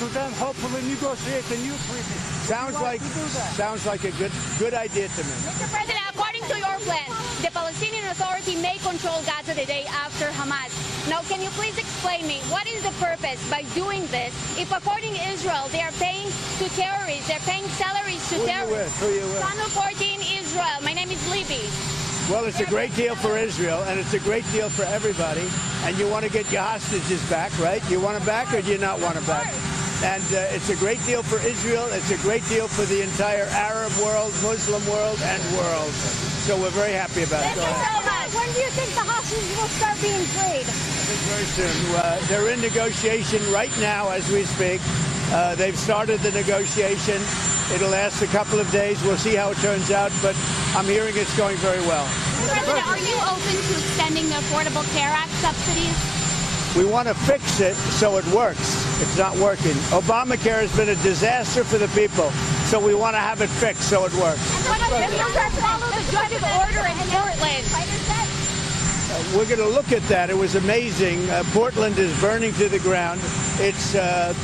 to then hopefully negotiate a new treaty. Sounds like a good idea to me. Mr. President, according to your plan, the Palestinian Authority may control Gaza the day after Hamas. Now, can you please explain me what is the purpose by doing this? If according to Israel, they are paying to terrorists, they're paying salaries to terrorists. Who you with? Channel 14 Israel. My name is Libby. Well, it's a great deal for Israel, and it's a great deal for everybody. And you want to get your hostages back, right? You want them back, or do you not want them back? And it's a great deal for Israel. It's a great deal for the entire Arab world, Muslim world, and world. So we're very happy about it. When do you think the hostages will start being freed? I think very soon. They're in negotiation right now as we speak. They've started the negotiation. It'll last a couple of days. We'll see how it turns out, but I'm hearing it's going very well. President, are you open to extending the Affordable Care Act subsidies? We want to fix it so it works. It's not working. Obamacare has been a disaster for the people, so we want to have it fixed so it works. Follow the judge's order in Portland. We're going to look at that. It was amazing. Portland is burning to the ground. It's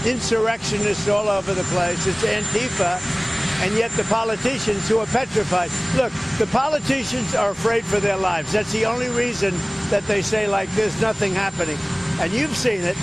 insurrectionists all over the place. It's Antifa. And yet the politicians who are petrified. Look, the politicians are afraid for their lives. That's the only reason that they say, like, there's nothing happening. And you've seen it.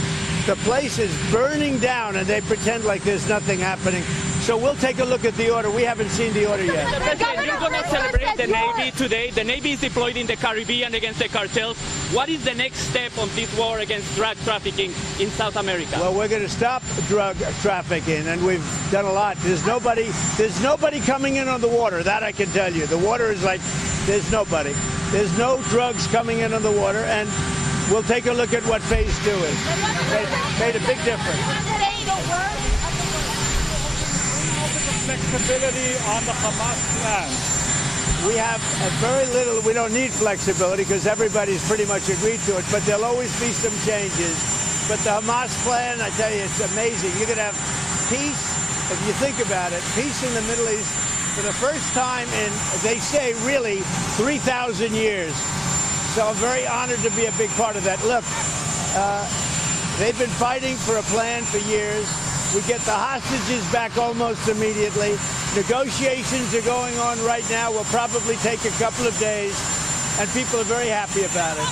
The place is burning down, and they pretend like there's nothing happening. So we'll take a look at the order. We haven't seen the order yet. Mr. President, you're going to celebrate the Navy today. The Navy is deployed in the Caribbean against the cartels. What is the next step on this war against drug trafficking in South America? Well, we're going to stop drug trafficking, and we've done a lot. There's nobody coming in on the water. That I can tell you. The water is like, there's nobody. There's no drugs coming in on the water, and we'll take a look at what phase 2 is. Made a big difference. Flexibility on the Hamas plan. We have very little. We don't need flexibility because everybody's pretty much agreed to it, but there'll always be some changes. But the Hamas plan, I tell you, it's amazing. You're going to have peace, if you think about it, peace in the Middle East for the first time in, they say, really 3,000 years. So I'm very honored to be a big part of that. Look, they've been fighting for a plan for years. We get the hostages back almost immediately. Negotiations are going on right now. Will probably take a couple of days, and people are very happy about it.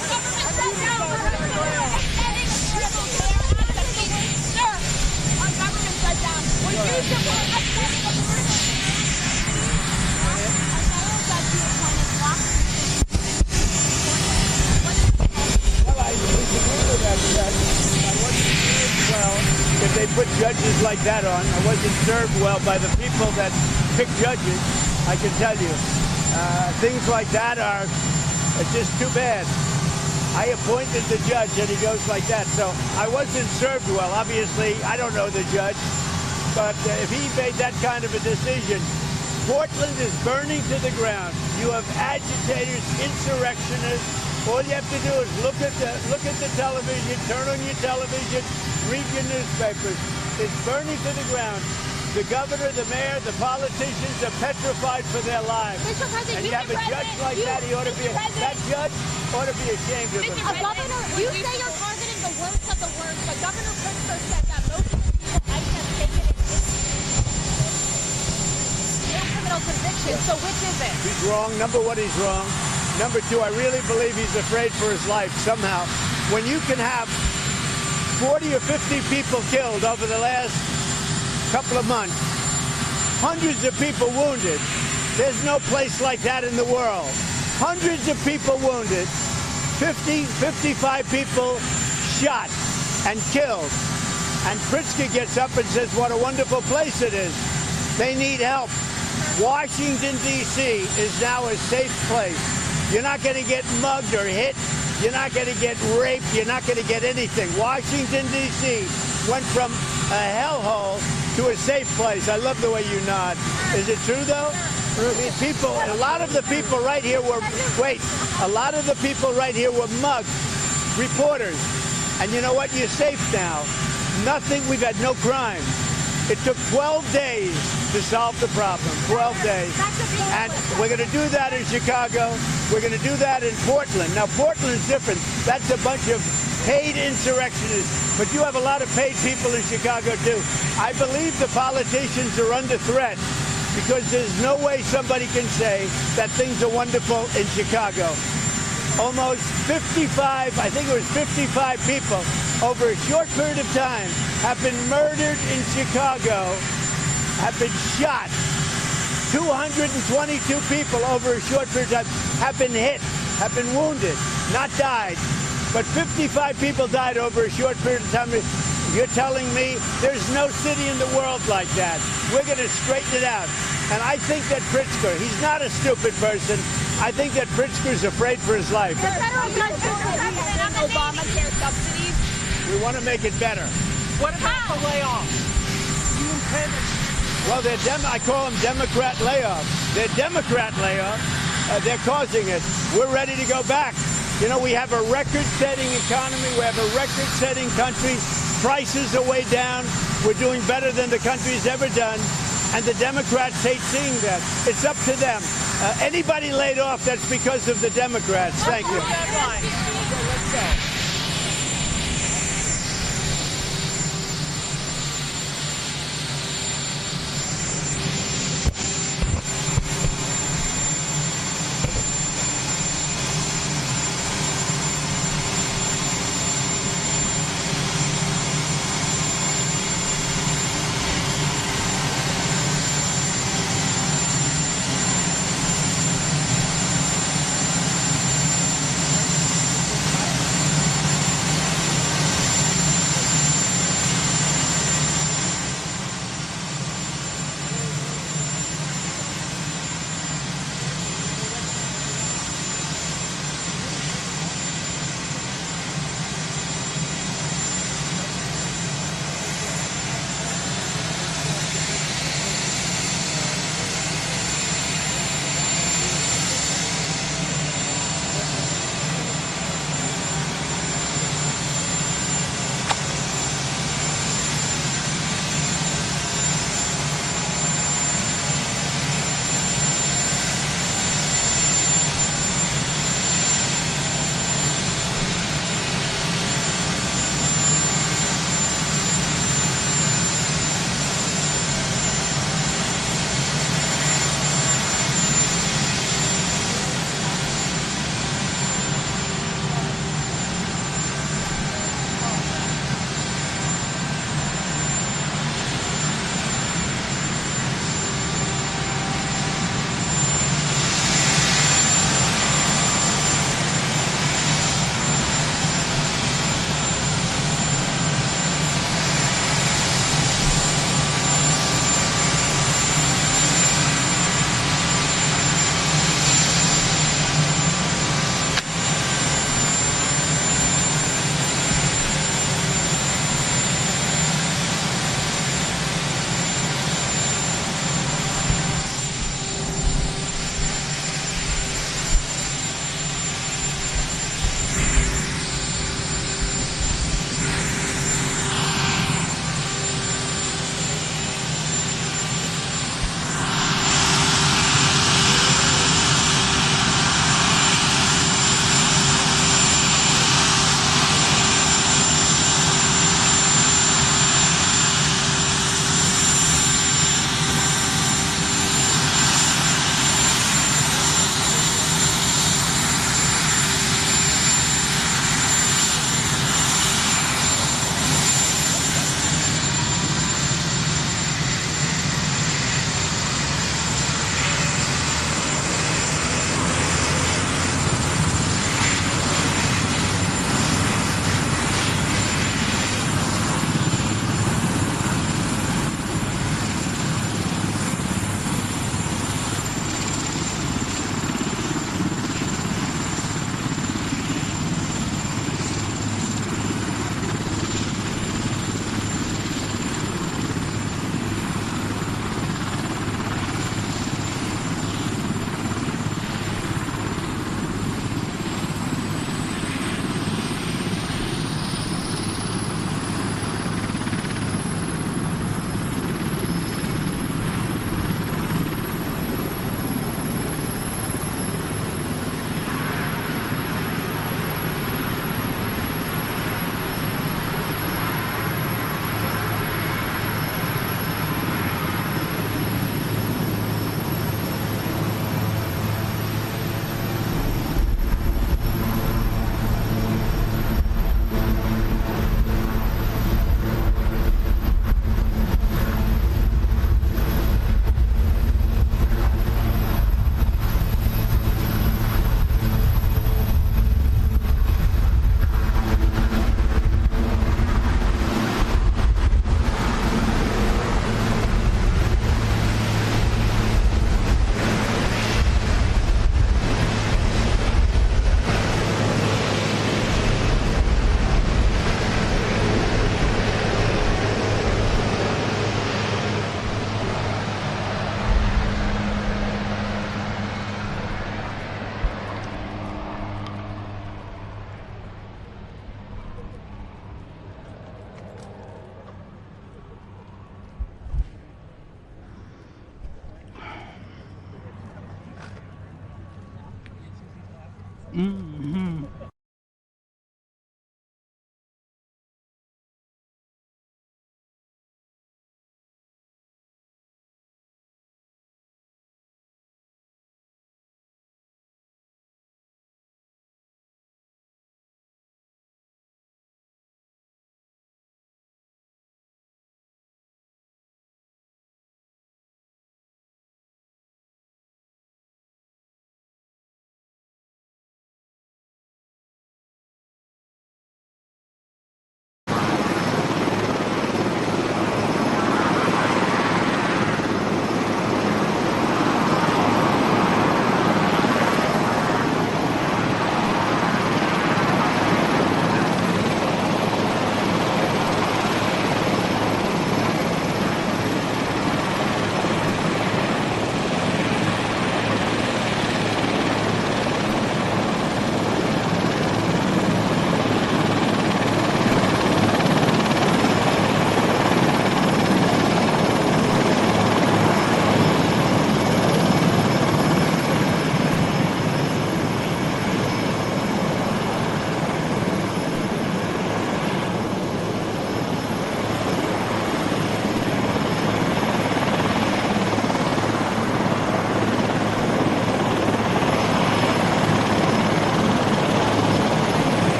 If they put judges like that on, I wasn't served well by the people that pick judges, I can tell you. Things like that are just too bad. I appointed the judge and he goes like that, so I wasn't served well. Obviously, I don't know the judge, but if he made that kind of a decision, Portland is burning to the ground. You have agitators, insurrectionists. All you have to do is look at the television, turn on your television, read your newspapers. It's burning to the ground. The governor, the mayor, the politicians are petrified for their lives. Mr. President, and you have a judge like that, he ought to be that judge ought to be ashamed of himself. Governor, you say you're targeting the worst of the worst, but Governor Pritzker said that most of the people ICE has taken no criminal convictions. So which is it? He's wrong. Number one, he's wrong. Number two, I really believe he's afraid for his life somehow. When you can have 40 or 50 people killed over the last couple of months, hundreds of people wounded, there's no place like that in the world. Hundreds of people wounded, 50, 55 people shot and killed. And Pritzker gets up and says, what a wonderful place it is. They need help. Washington, D.C. is now a safe place. You're not going to get mugged or hit. You're not going to get raped. You're not going to get anything. Washington, D.C. went from a hellhole to a safe place. I love the way you nod. Is it true, though? People, a lot of the people right here were, a lot of the people right here were mugged, reporters. And you know what? You're safe now. Nothing, we've had no crime. It took 12 days to solve the problem, 12 days. And we're going to do that in Chicago. We're going to do that in Portland. Now, Portland's different. That's a bunch of paid insurrectionists, but you have a lot of paid people in Chicago too. I believe the politicians are under threat because there's no way somebody can say that things are wonderful in Chicago. Almost 55, I think it was 55 people over a short period of time have been murdered in Chicago, have been shot. 222 people over a short period of time have been hit, have been wounded, not died. But 55 people died over a short period of time. You're telling me there's no city in the world like that. We're going to straighten it out. And I think that Pritzker, he's not a stupid person. I think that Pritzker's afraid for his life. The federal judge and Obamacare subsidies. We want to make it better. What about the layoffs? You intend? Well, I call them Democrat layoffs. They're Democrat layoffs. They're causing it. We're ready to go back. You know, we have a record-setting economy. We have a record-setting country. Prices are way down. We're doing better than the country's ever done. And the Democrats hate seeing that. It's up to them. Anybody laid off, that's because of the Democrats. Thank you. Let's go. うん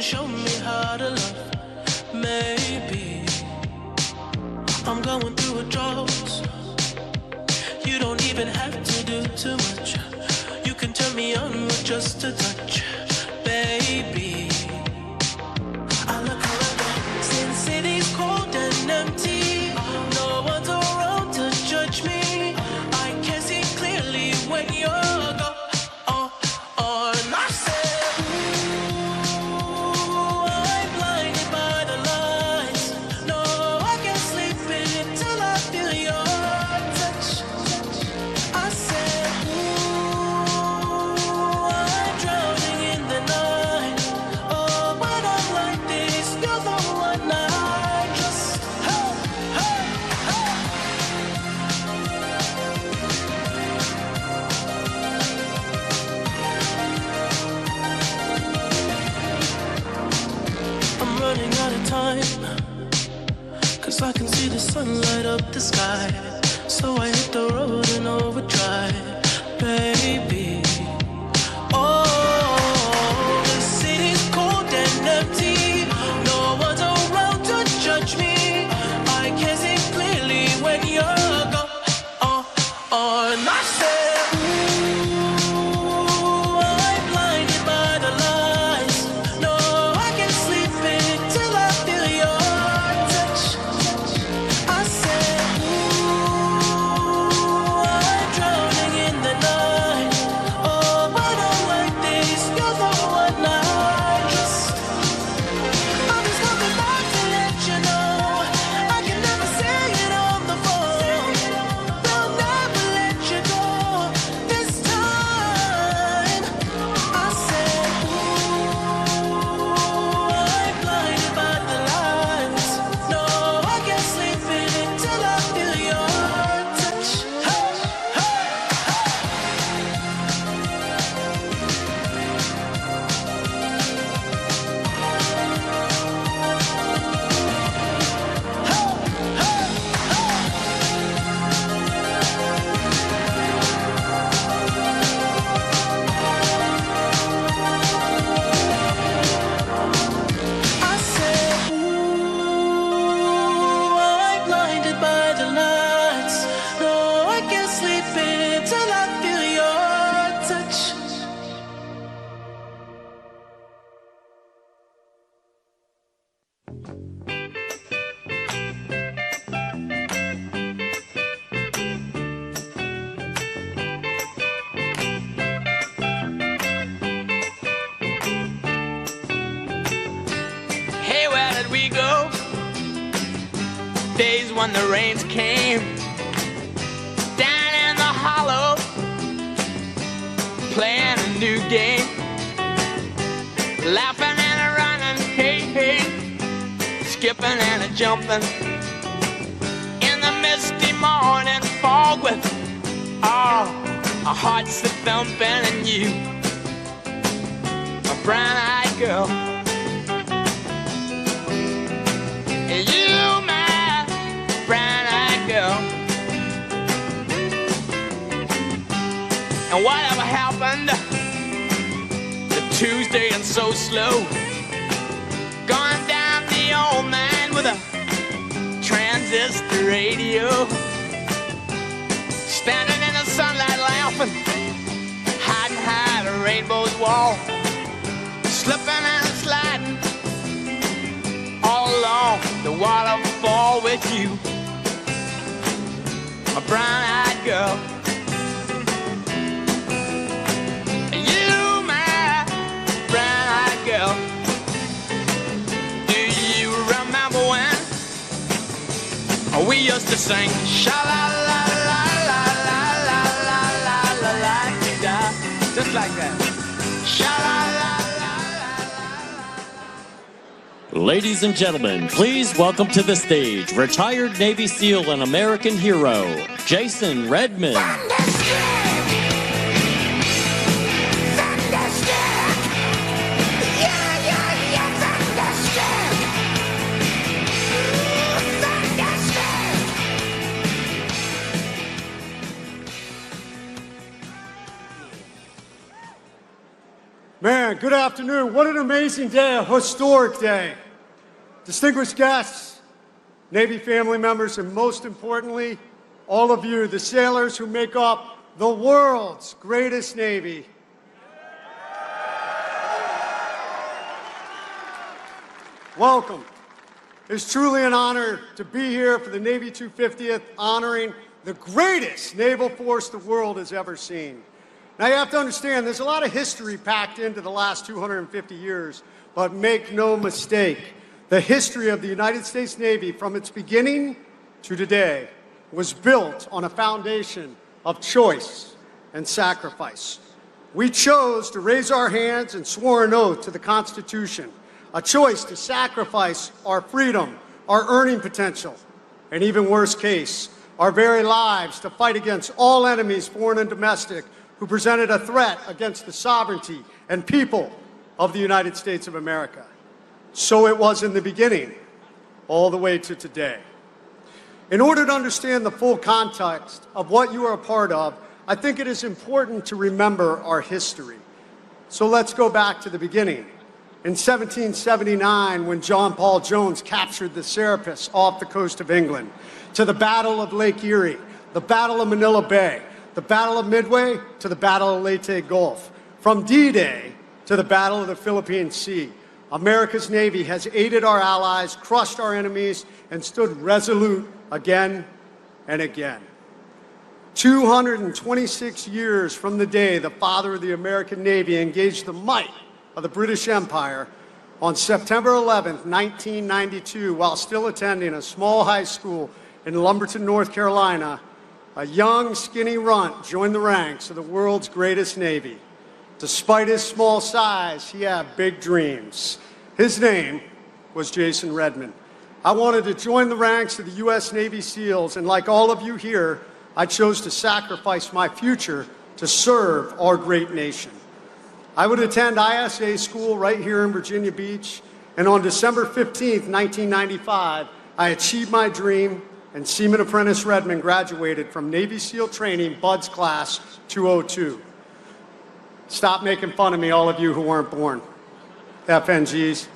show me how to love. Maybe I'm going through a drought. You don't even have to do too much. You can turn me on with just a touch, baby. I look around, since city's cold and empty, no one's around to judge me. I can see clearly when you're gone. And I said, ooh, I'm blinded by the lights. No, I can't sleep until I feel your touch. I said, ooh, I'm drowning in the night. Oh, when I'm like this, you're the one I just, hey, hey, hey. I'm running out of time, 'cause I can see the sun light up the sky. So I hit the road in overdrive, baby. Oh, the city's cold and empty. No one's around to judge me. I can see clearly when you're gone. And I said, ooh, I'm blinded by the lights. No, I can't sleep until I feel your touch. I said, ooh, I'm drowning in the night. Oh, when I'm like this, you're the one I just, I'm just coming back to let you know. I can never say it on the phone. They'll never let you go this time. I said, ooh, I'm blinded by the lights. No, I can't sleep until I feel your touch. Hey, hey, I said, ooh, I'm blinded by the lights. No, I can't sleep until I feel your touch. Hey, where did we go? Days when the rains came down in the hollow, playing a new game, laughing and a running, hey, hey, skipping and a jumping in the misty morning fog with our hearts a thumping, and you, a brown-eyed girl. You, my brown-eyed girl. And whatever happened to Tuesday and so slow, going down the old man with a transistor radio, standing in the sunlight laughing, hiding behind a rainbow's wall, slipping and sliding all along the waterfall with you, a brown-eyed girl. You, my brown-eyed girl. Do you remember when we used to sing sha-la-la-la-la-la-la-la-la-la-la-la-la, just like that? Sha-la-la-la-la-la. Ladies and gentlemen, please welcome to the stage retired Navy SEAL and American hero, Jason Redmond. Man, good afternoon. What an amazing day, a historic day. Distinguished guests, Navy family members, and most importantly, all of you, the sailors who make up the world's greatest Navy. Welcome. It's truly an honor to be here for the Navy 250th, honoring the greatest naval force the world has ever seen. Now you have to understand, there's a lot of history packed into the last 250 years, but make no mistake, the history of the United States Navy from its beginning to today was built on a foundation of choice and sacrifice. We chose to raise our hands and swore an oath to the Constitution, a choice to sacrifice our freedom, our earning potential, and even worst case, our very lives to fight against all enemies, foreign and domestic, who presented a threat against the sovereignty and people of the United States of America. So it was in the beginning, all the way to today. In order to understand the full context of what you are a part of, I think it is important to remember our history. So let's go back to the beginning. In 1779, when John Paul Jones captured the Serapis off the coast of England, to the Battle of Lake Erie, the Battle of Manila Bay, the Battle of Midway, to the Battle of Leyte Gulf, from D-Day to the Battle of the Philippine Sea, America's Navy has aided our allies, crushed our enemies, and stood resolute again and again. 226 years from the day the father of the American Navy engaged the might of the British Empire, on September 11th, 1992, while still attending a small high school in Lumberton, North Carolina, a young, skinny runt joined the ranks of the world's greatest Navy. Despite his small size, he had big dreams. His name was Jason Redmond. I wanted to join the ranks of the U.S. Navy SEALs, and like all of you here, I chose to sacrifice my future to serve our great nation. I would attend ISA school right here in Virginia Beach, and on December 15th, 1995, I achieved my dream, and Seaman Apprentice Redmond graduated from Navy SEAL Training Buds Class 202. Stop making fun of me, all of you who weren't born, FNGs.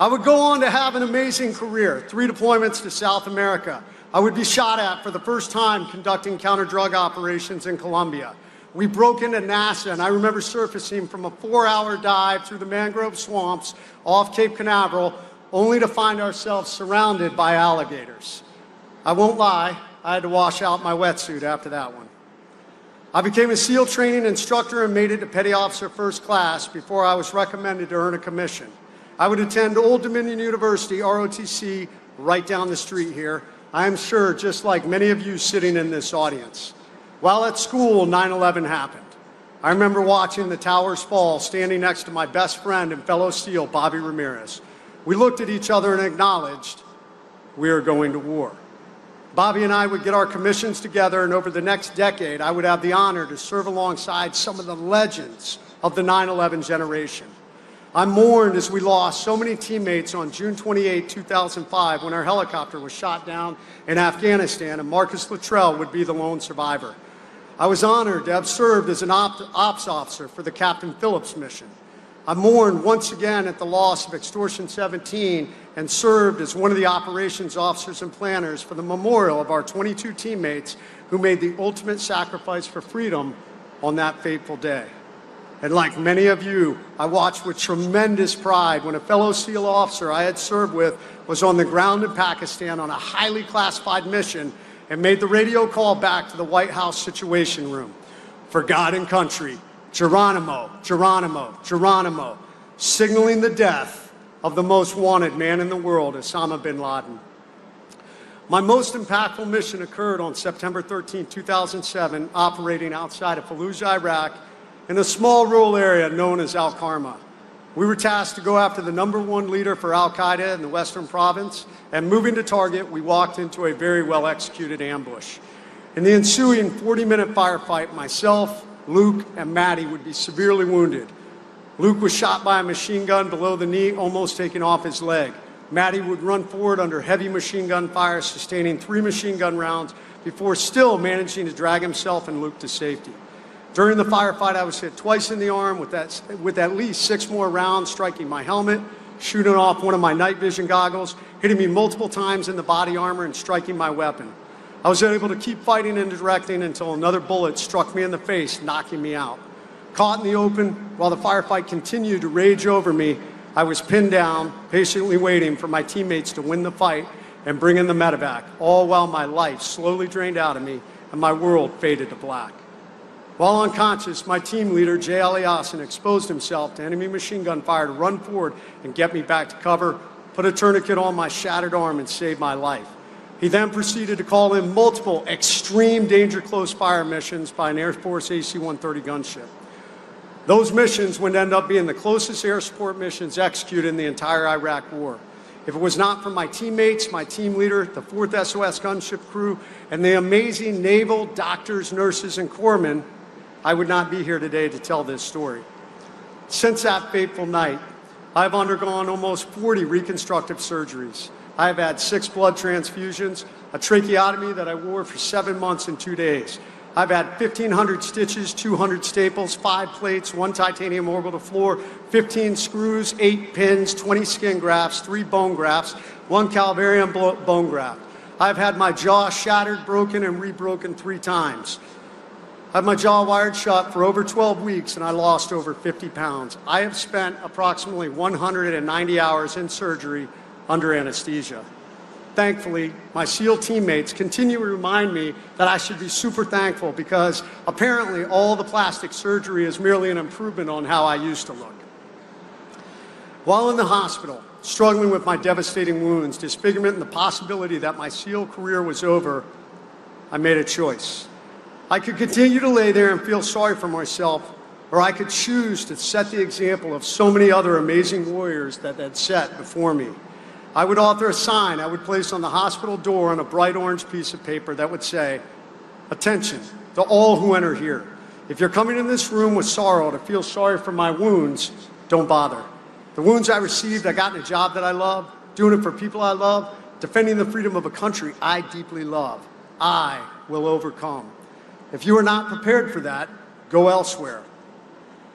I would go on to have an amazing career, 3 deployments to South America. I would be shot at for the first time conducting counter-drug operations in Colombia. We broke into NASA, and I remember surfacing from a 4-hour dive through the mangrove swamps off Cape Canaveral, only to find ourselves surrounded by alligators. I won't lie, I had to wash out my wetsuit after that one. I became a SEAL training instructor and made it to Petty Officer First Class before I was recommended to earn a commission. I would attend Old Dominion University, ROTC, right down the street here. I am sure just like many of you sitting in this audience. While at school, 9/11 happened. I remember watching the towers fall, standing next to my best friend and fellow SEAL, Bobby Ramirez. We looked at each other and acknowledged we are going to war. Bobby and I would get our commissions together, and over the next decade, I would have the honor to serve alongside some of the legends of the 9/11 generation. I mourned as we lost so many teammates on June 28, 2005, when our helicopter was shot down in Afghanistan, and Marcus Luttrell would be the lone survivor. I was honored to have served as an ops officer for the Captain Phillips mission. I mourned once again at the loss of Extortion 17 and served as one of the operations officers and planners for the memorial of our 22 teammates who made the ultimate sacrifice for freedom on that fateful day. And like many of you, I watched with tremendous pride when a fellow SEAL officer I had served with was on the ground in Pakistan on a highly classified mission and made the radio call back to the White House Situation Room. For God and country, Geronimo, Geronimo, Geronimo, signaling the death of the most wanted man in the world, Osama bin Laden. My most impactful mission occurred on September 13, 2007, operating outside of Fallujah, Iraq, in a small rural area known as Al-Qarma. We were tasked to go after the #1 leader for Al-Qaeda in the Western Province, and moving to target, we walked into a very well-executed ambush. In the ensuing 40-minute firefight, myself, Luke, and Maddie would be severely wounded. Luke was shot by a machine gun below the knee, almost taking off his leg. Maddie would run forward under heavy machine gun fire, sustaining 3 machine gun rounds before still managing to drag himself and Luke to safety. During the firefight, I was hit twice in the arm with at least 6 more rounds striking my helmet, shooting off one of my night vision goggles, hitting me multiple times in the body armor, and striking my weapon. I was able to keep fighting and directing until another bullet struck me in the face, knocking me out. Caught in the open, while the firefight continued to rage over me, I was pinned down, patiently waiting for my teammates to win the fight and bring in the medevac, all while my life slowly drained out of me and my world faded to black. While unconscious, my team leader, Jay Aliassen, exposed himself to enemy machine gun fire to run forward and get me back to cover, put a tourniquet on my shattered arm, and save my life. He then proceeded to call in multiple extreme danger close fire missions by an Air Force AC-130 gunship. Those missions would end up being the closest air support missions executed in the entire Iraq War. If it was not for my teammates, my team leader, the 4th SOS gunship crew, and the amazing naval doctors, nurses, and corpsmen, I would not be here today to tell this story. Since that fateful night, I've undergone almost 40 reconstructive surgeries. I have had 6 blood transfusions, a tracheotomy that I wore for 7 months and 2 days. I've had 1,500 stitches, 200 staples, 5 plates, 1 titanium orbital floor, 15 screws, 8 pins, 20 skin grafts, 3 bone grafts, 1 Calvarium bone graft. I've had my jaw shattered, broken, and rebroken 3 times. I had my jaw wired shut for over 12 weeks, and I lost over 50 pounds. I have spent approximately 190 hours in surgery under anesthesia. Thankfully, my SEAL teammates continue to remind me that I should be super thankful because apparently all the plastic surgery is merely an improvement on how I used to look. While in the hospital, struggling with my devastating wounds, disfigurement, and the possibility that my SEAL career was over, I made a choice. I could continue to lay there and feel sorry for myself, or I could choose to set the example of so many other amazing warriors that had set before me. I would author a sign I would place on the hospital door on a bright orange piece of paper that would say, "Attention to all who enter here. If you're coming in this room with sorrow to feel sorry for my wounds, don't bother. The wounds I received, I got in a job that I love, doing it for people I love, defending the freedom of a country I deeply love. I will overcome. If you are not prepared for that, go elsewhere."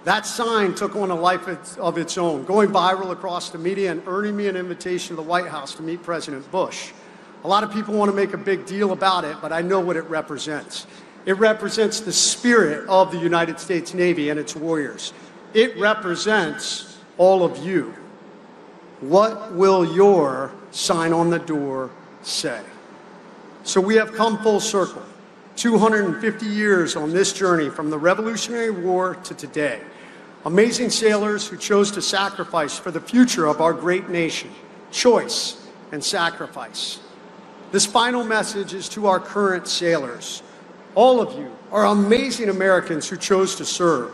That sign took on a life of its own, going viral across the media and earning me an invitation to the White House to meet President Bush. A lot of people want to make a big deal about it, but I know what it represents. It represents the spirit of the United States Navy and its warriors. It represents all of you. What will your sign on the door say? So we have come full circle. 250 years on this journey from the Revolutionary War to today. Amazing sailors who chose to sacrifice for the future of our great nation. Choice and sacrifice. This final message is to our current sailors. All of you are amazing Americans who chose to serve,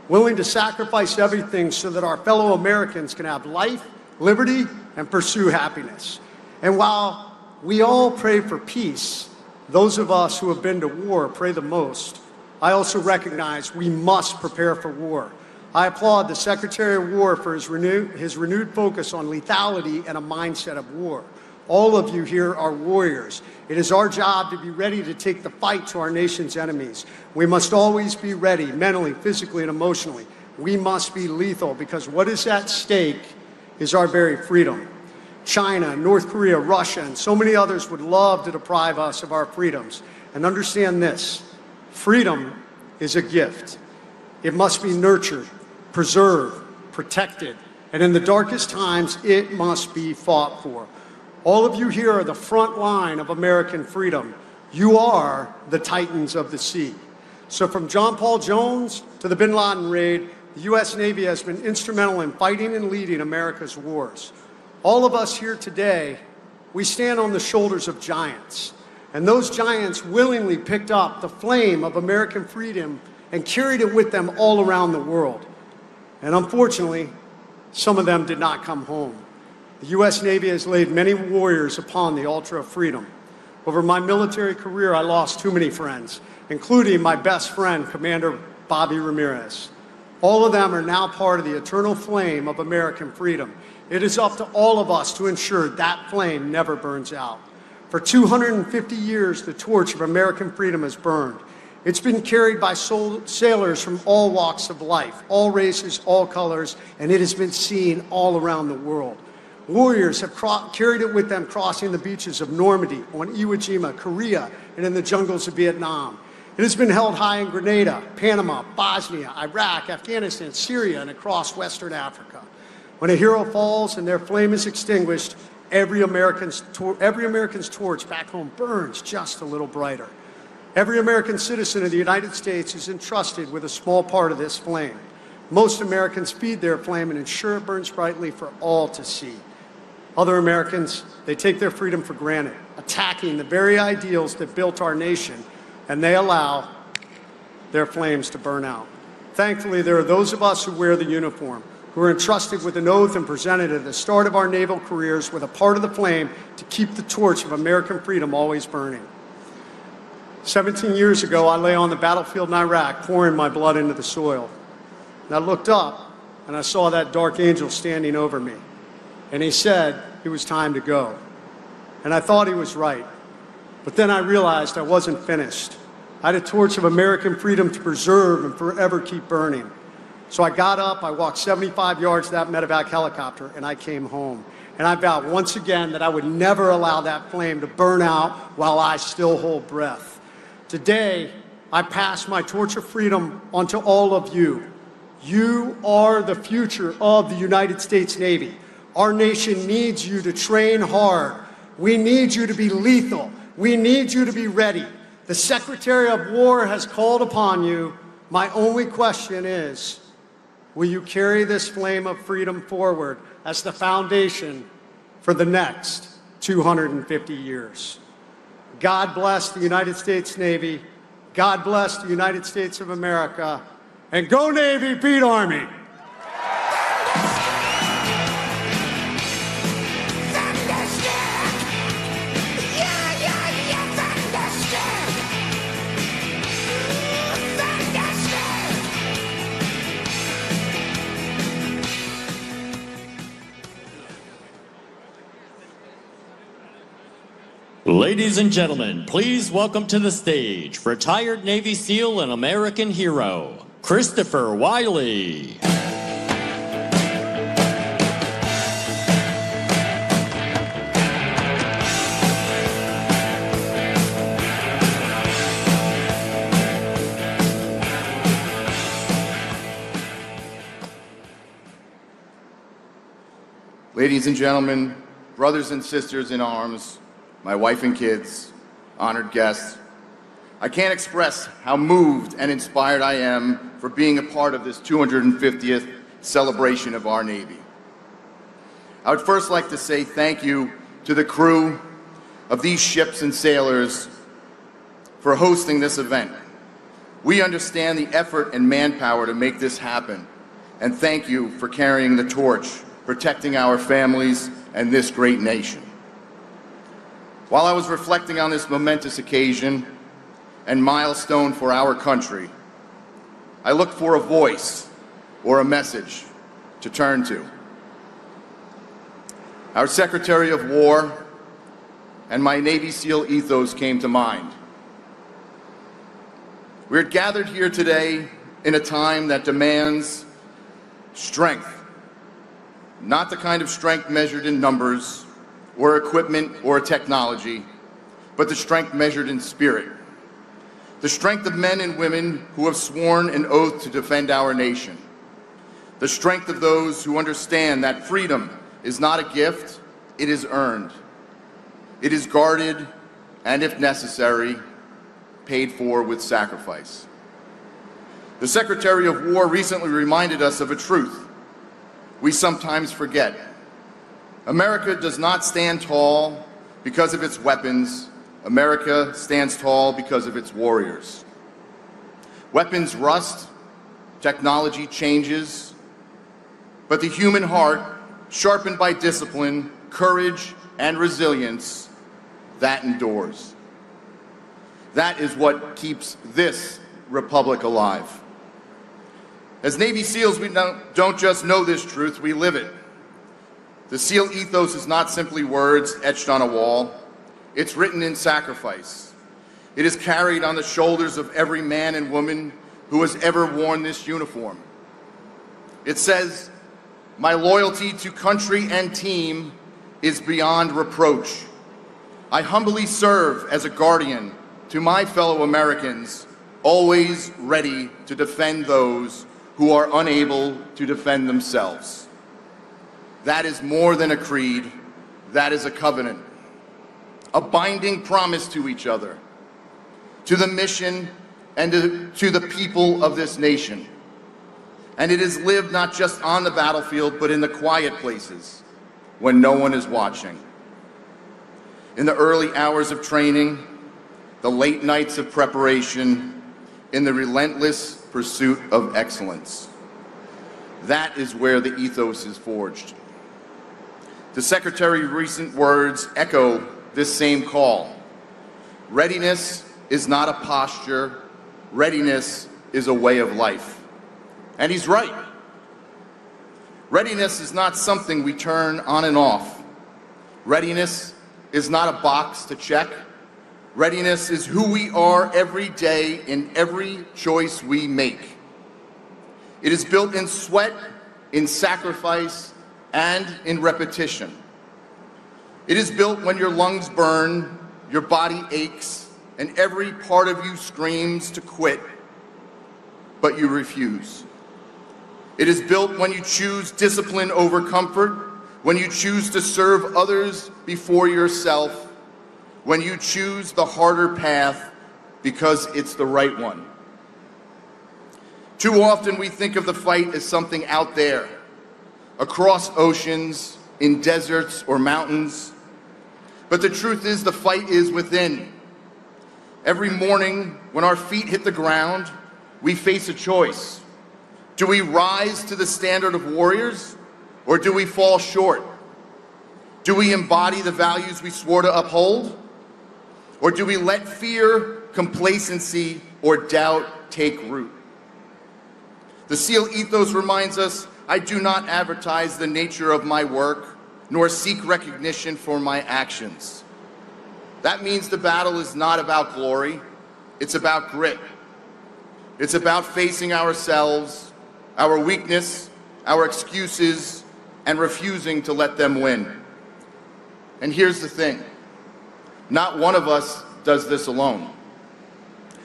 willing to sacrifice everything so that our fellow Americans can have life, liberty, and pursue happiness. And while we all pray for peace, those of us who have been to war pray the most. I also recognize we must prepare for war. I applaud the Secretary of War for his renewed focus on lethality and a mindset of war. All of you here are warriors. It is our job to be ready to take the fight to our nation's enemies. We must always be ready, mentally, physically, and emotionally. We must be lethal because what is at stake is our very freedom. China, North Korea, Russia, and so many others would love to deprive us of our freedoms. And understand this, freedom is a gift. It must be nurtured, preserved, protected, and in the darkest times, it must be fought for. All of you here are the front line of American freedom. You are the titans of the sea. So from John Paul Jones to the Bin Laden raid, the U.S. Navy has been instrumental in fighting and leading America's wars. All of us here today, we stand on the shoulders of giants. And those giants willingly picked up the flame of American freedom and carried it with them all around the world. And unfortunately, some of them did not come home. The U.S. Navy has laid many warriors upon the altar of freedom. Over my military career, I lost too many friends, including my best friend, Commander Bobby Ramirez. All of them are now part of the eternal flame of American freedom. It is up to all of us to ensure that flame never burns out. For 250 years, the torch of American freedom has burned. It's been carried by sailors from all walks of life, all races, all colors, and it has been seen all around the world. Warriors have carried it with them crossing the beaches of Normandy, on Iwo Jima, Korea, and in the jungles of Vietnam. It has been held high in Grenada, Panama, Bosnia, Iraq, Afghanistan, Syria, and across Western Africa. When a hero falls and their flame is extinguished, every American's torch back home burns just a little brighter. Every American citizen of the United States is entrusted with a small part of this flame. Most Americans feed their flame and ensure it burns brightly for all to see. Other Americans, they take their freedom for granted, attacking the very ideals that built our nation, and they allow their flames to burn out. Thankfully, there are those of us who wear the uniform, who are entrusted with an oath and presented at the start of our naval careers with a part of the flame to keep the torch of American freedom always burning. 17 years ago, I lay on the battlefield in Iraq, pouring my blood into the soil. And I looked up, and I saw that dark angel standing over me. And he said it was time to go. And I thought he was right. But then I realized I wasn't finished. I had a torch of American freedom to preserve and forever keep burning. So I got up, I walked 75 yards to that medevac helicopter, and I came home. And I vowed once again that I would never allow that flame to burn out while I still hold breath. Today, I pass my torch of freedom onto all of you. You are the future of the United States Navy. Our nation needs you to train hard. We need you to be lethal. We need you to be ready. The Secretary of War has called upon you. My only question is, will you carry this flame of freedom forward as the foundation for the next 250 years? God bless the United States Navy. God bless the United States of America. And go Navy, beat Army. Ladies and gentlemen, please welcome to the stage retired Navy SEAL and American hero, Christopher Wiley. Ladies and gentlemen, brothers and sisters in arms, my wife and kids, honored guests, I can't express how moved and inspired I am for being a part of this 250th celebration of our Navy. I would first like to say thank you to the crew of these ships and sailors for hosting this event. We understand the effort and manpower to make this happen, and thank you for carrying the torch, protecting our families and this great nation. While I was reflecting on this momentous occasion and milestone for our country, I looked for a voice or a message to turn to. Our Secretary of War and my Navy SEAL ethos came to mind. We're gathered here today in a time that demands strength, not the kind of strength measured in numbers or equipment or technology, but the strength measured in spirit. The strength of men and women who have sworn an oath to defend our nation. The strength of those who understand that freedom is not a gift, it is earned. It is guarded, and if necessary, paid for with sacrifice. The Secretary of War recently reminded us of a truth we sometimes forget. America does not stand tall because of its weapons. America stands tall because of its warriors. Weapons rust, technology changes, but the human heart, sharpened by discipline, courage, and resilience, that endures. That is what keeps this republic alive. As Navy SEALs, we don't just know this truth, we live it. The SEAL ethos is not simply words etched on a wall. It's written in sacrifice. It is carried on the shoulders of every man and woman who has ever worn this uniform. It says, "My loyalty to country and team is beyond reproach. I humbly serve as a guardian to my fellow Americans, always ready to defend those who are unable to defend themselves." That is more than a creed, that is a covenant, a binding promise to each other, to the mission, and to the people of this nation. And it is lived not just on the battlefield, but in the quiet places when no one is watching. In the early hours of training, the late nights of preparation, in the relentless pursuit of excellence. That is where the ethos is forged. The Secretary's recent words echo this same call. Readiness is not a posture, readiness is a way of life. And he's right. Readiness is not something we turn on and off. Readiness is not a box to check. Readiness is who we are every day in every choice we make. It is built in sweat, in sacrifice, and in repetition. It is built when your lungs burn, your body aches, and every part of you screams to quit, but you refuse. It is built when you choose discipline over comfort, when you choose to serve others before yourself, when you choose the harder path because it's the right one. Too often we think of the fight as something out there, across oceans, in deserts or mountains. But the truth is the fight is within. Every morning when our feet hit the ground, we face a choice. Do we rise to the standard of warriors, or do we fall short? Do we embody the values we swore to uphold, or do we let fear, complacency, or doubt take root? The SEAL ethos reminds us, I do not advertise the nature of my work, nor seek recognition for my actions. That means the battle is not about glory, it's about grit. It's about facing ourselves, our weakness, our excuses, and refusing to let them win. And here's the thing, not one of us does this alone.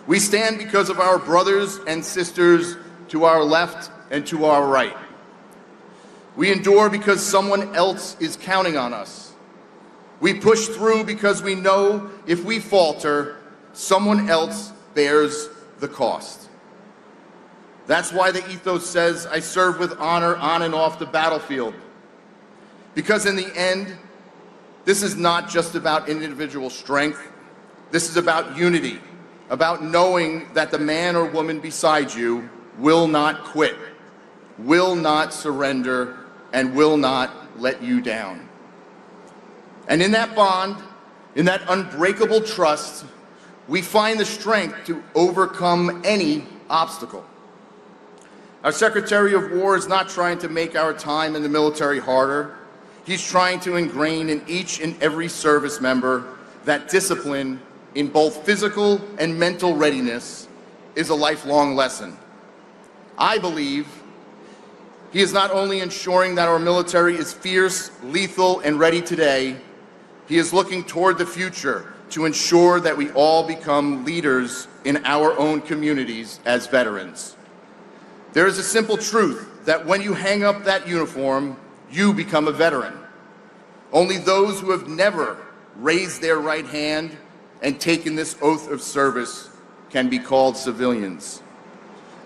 We stand because of our brothers and sisters to our left and to our right. We endure because someone else is counting on us. We push through because we know if we falter, someone else bears the cost. That's why the ethos says, I serve with honor on and off the battlefield. Because in the end, this is not just about individual strength. This is about unity, about knowing that the man or woman beside you will not quit, will not surrender, and will not let you down. And in that bond, in that unbreakable trust, we find the strength to overcome any obstacle. Our Secretary of War is not trying to make our time in the military harder. He's trying to ingrain in each and every service member that discipline in both physical and mental readiness is a lifelong lesson. I believe he is not only ensuring that our military is fierce, lethal, and ready today, he is looking toward the future to ensure that we all become leaders in our own communities as veterans. There is a simple truth that when you hang up that uniform, you become a veteran. Only those who have never raised their right hand and taken this oath of service can be called civilians.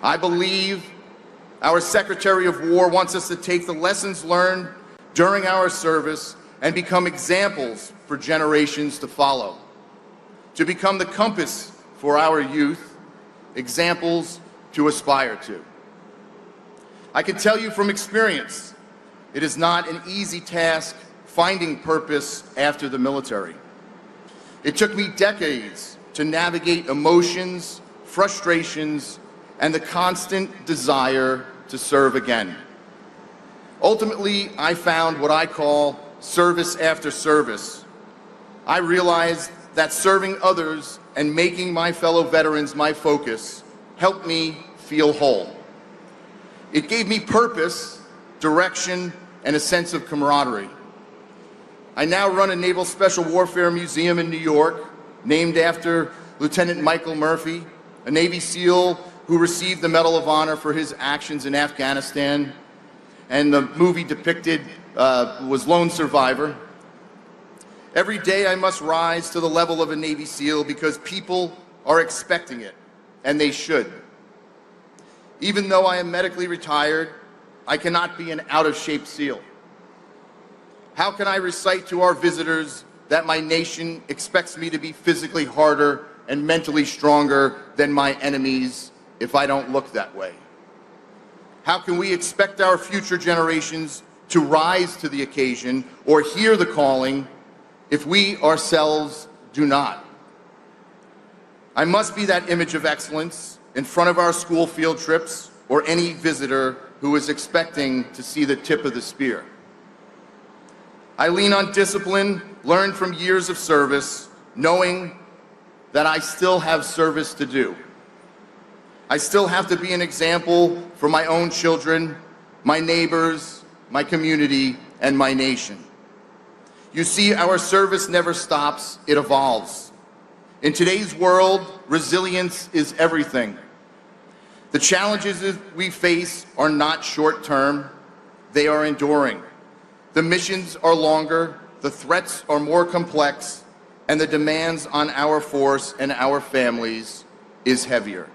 I believe our Secretary of War wants us to take the lessons learned during our service and become examples for generations to follow. To become the compass for our youth, examples to aspire to. I can tell you from experience, it is not an easy task finding purpose after the military. It took me decades to navigate emotions, frustrations, and the constant desire to serve again. Ultimately, I found what I call service after service. I realized that serving others and making my fellow veterans my focus helped me feel whole. It gave me purpose, direction, and a sense of camaraderie. I now run a Naval Special Warfare Museum in New York, named after Lieutenant Michael Murphy, a Navy SEAL who received the Medal of Honor for his actions in Afghanistan, and the movie depicted was Lone Survivor. Every day I must rise to the level of a Navy SEAL because people are expecting it, and they should. Even though I am medically retired, I cannot be an out-of-shape SEAL. How can I recite to our visitors that my nation expects me to be physically harder and mentally stronger than my enemies if I don't look that way? How can we expect our future generations to rise to the occasion or hear the calling if we ourselves do not? I must be that image of excellence in front of our school field trips or any visitor who is expecting to see the tip of the spear. I lean on discipline learned from years of service, knowing that I still have service to do. I still have to be an example for my own children, my neighbors, my community, and my nation. You see, our service never stops, it evolves. In today's world, resilience is everything. The challenges we face are not short-term, they are enduring. The missions are longer, the threats are more complex, and the demands on our force and our families is heavier.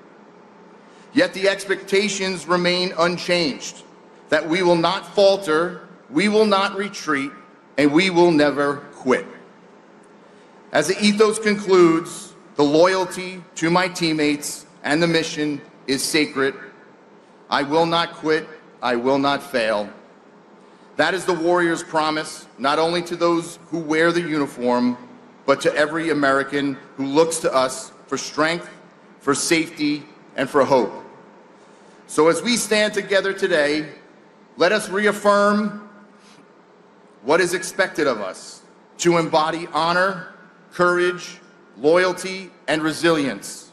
Yet the expectations remain unchanged, that we will not falter, we will not retreat, and we will never quit. As the ethos concludes, the loyalty to my teammates and the mission is sacred. I will not quit, I will not fail. That is the warrior's promise, not only to those who wear the uniform, but to every American who looks to us for strength, for safety, and for hope. So as we stand together today, let us reaffirm what is expected of us, to embody honor, courage, loyalty, and resilience.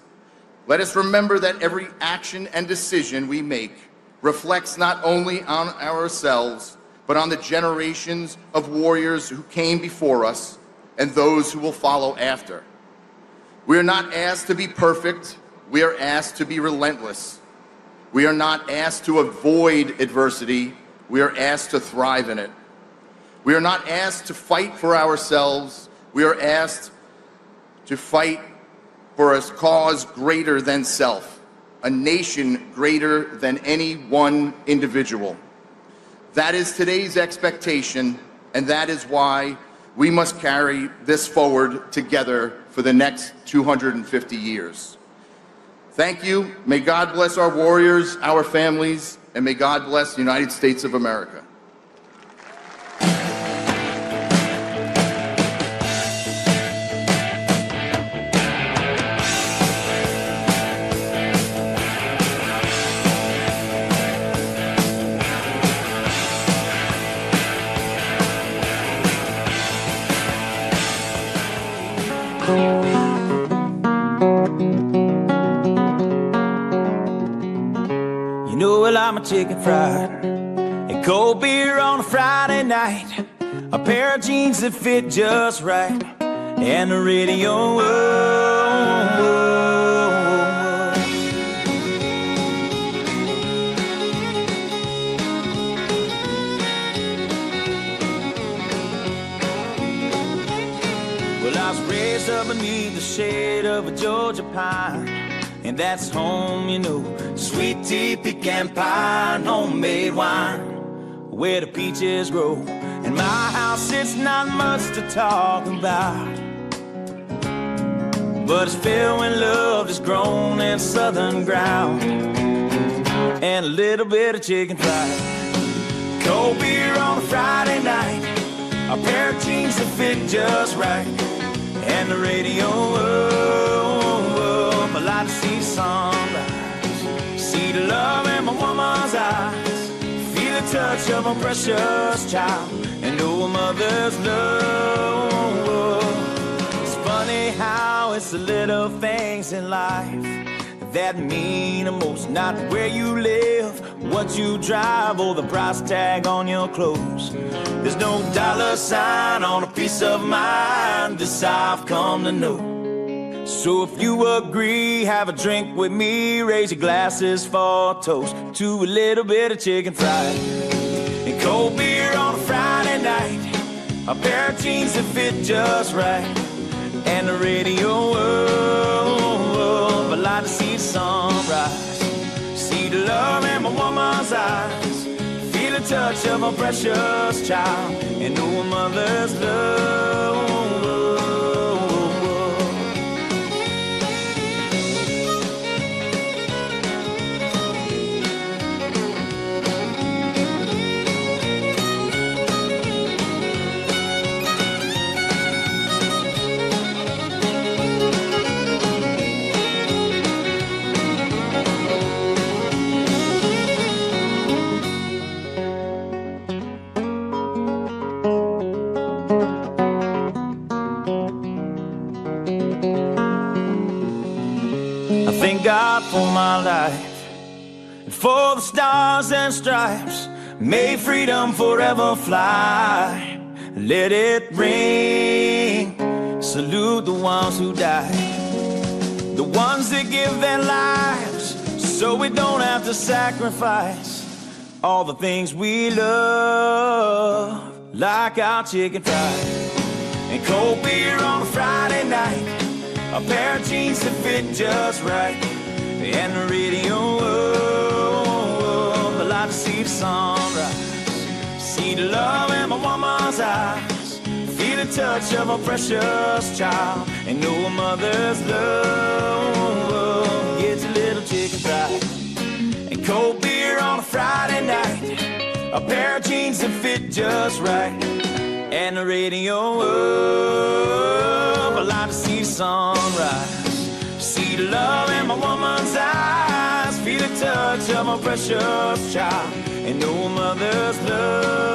Let us remember that every action and decision we make reflects not only on ourselves, but on the generations of warriors who came before us and those who will follow after. We are not asked to be perfect, we are asked to be relentless. We are not asked to avoid adversity, we are asked to thrive in it. We are not asked to fight for ourselves, we are asked to fight for a cause greater than self, a nation greater than any one individual. That is today's expectation, and that is why we must carry this forward together for the next 250 years. Thank you. May God bless our warriors, our families, and may God bless the United States of America. I'm a chicken fried and cold beer on a Friday night, a pair of jeans that fit just right, and the radio. Well, I was raised up beneath the shade of a Georgia pine, and that's home, you know. Sweet tea, pecan pie, and homemade wine, where the peaches grow. In my house, it's not much to talk about, but it's filled when love is grown in southern ground, and a little bit of chicken fried. Cold beer on a Friday night, a pair of jeans that fit just right, and the radio up. I like to see the sunrise, see the love in my woman's eyes, feel the touch of a precious child, and know a mother's love. It's funny the little things in life that mean the most. Not where you live, what you drive, or the price tag on your clothes. There's no dollar sign on a piece of mind. This I've come to know. So if you agree, have a drink with me. Raise your glasses for a toast to a little bit of chicken fried and cold beer on a Friday night. A pair of jeans that fit just right, and the radio world. I'd like to see the sunrise, see the love in my woman's eyes, feel the touch of a precious child, and know a mother's love. Thank God for my life and for the stars and stripes. May freedom forever fly. Let it ring. Salute the ones who died, the ones that give their lives so we don't have to sacrifice all the things we love, like our chicken fried and cold beer on a Friday night. A pair of jeans that fit just right, and the radio world. I like to see the sunrise, see the love in my woman's eyes, feel the touch of a precious child, and know a mother's love. Gets a little chicken fried and cold beer on a Friday night. A pair of jeans that fit just right, and the radio world. I like to see the sunrise, see the love in my woman's eyes, feel the touch of my precious child, and know a mother's love.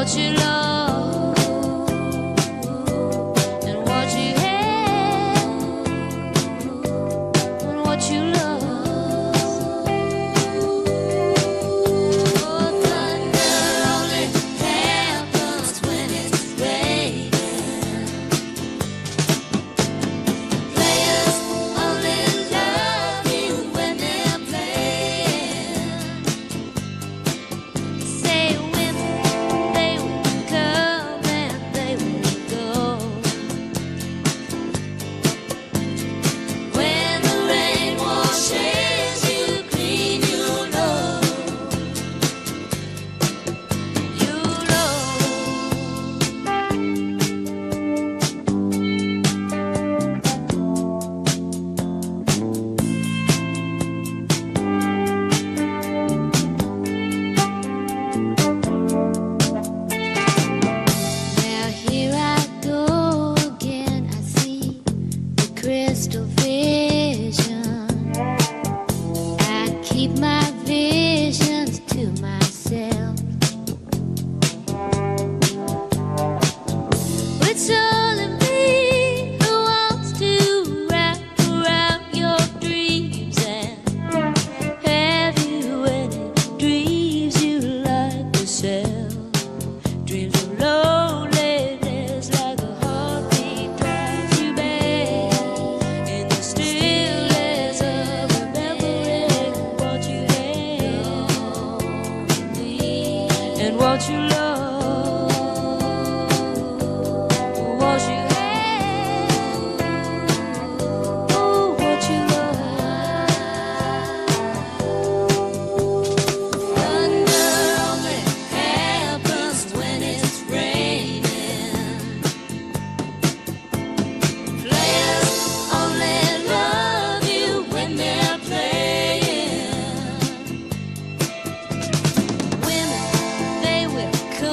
what you love and what you have and what you love. Oh, thunder only happens when it's raining. Players only love you when they're playing. Say women, they will come and they will go. When the rain washes you clean, you know. Now here I go again. I see the crystal vision. I keep my visions to myself. It's only me who wants to wrap around your dreams and have you any dreams you like yourself. Dreams of loneliness like a heartbeat drives you back in the stillness of remembering what you had and what you love. What you had, oh, what you love. Thunder only happens when it's raining. Players only love you when they're playing. Women, they will come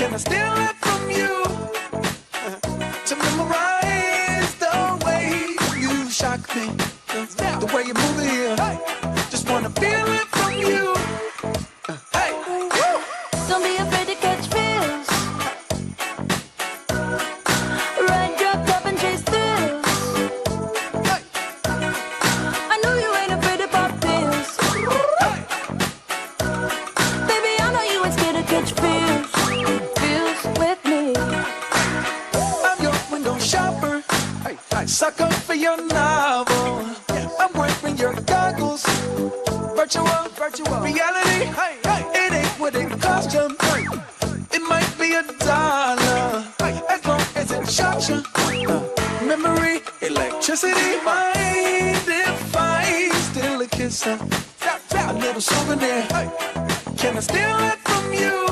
Can I steal it from you? To memorize the way you shock me, the way you move it here. Just wanna feel it from you. Hey, don't be afraid to catch feels. Ride your cup and chase thrills. I know you ain't afraid to pop pills. Baby, I know you ain't scared to catch feels. Feels with me. I'm your window shopper. Sucker for your novel. I'm wearing your goggles. Virtual reality. It ain't what it cost you. It might be $1 as long as it shocks you. Memory, electricity. Mind if I steal a kiss? A little souvenir. Can I steal it from you?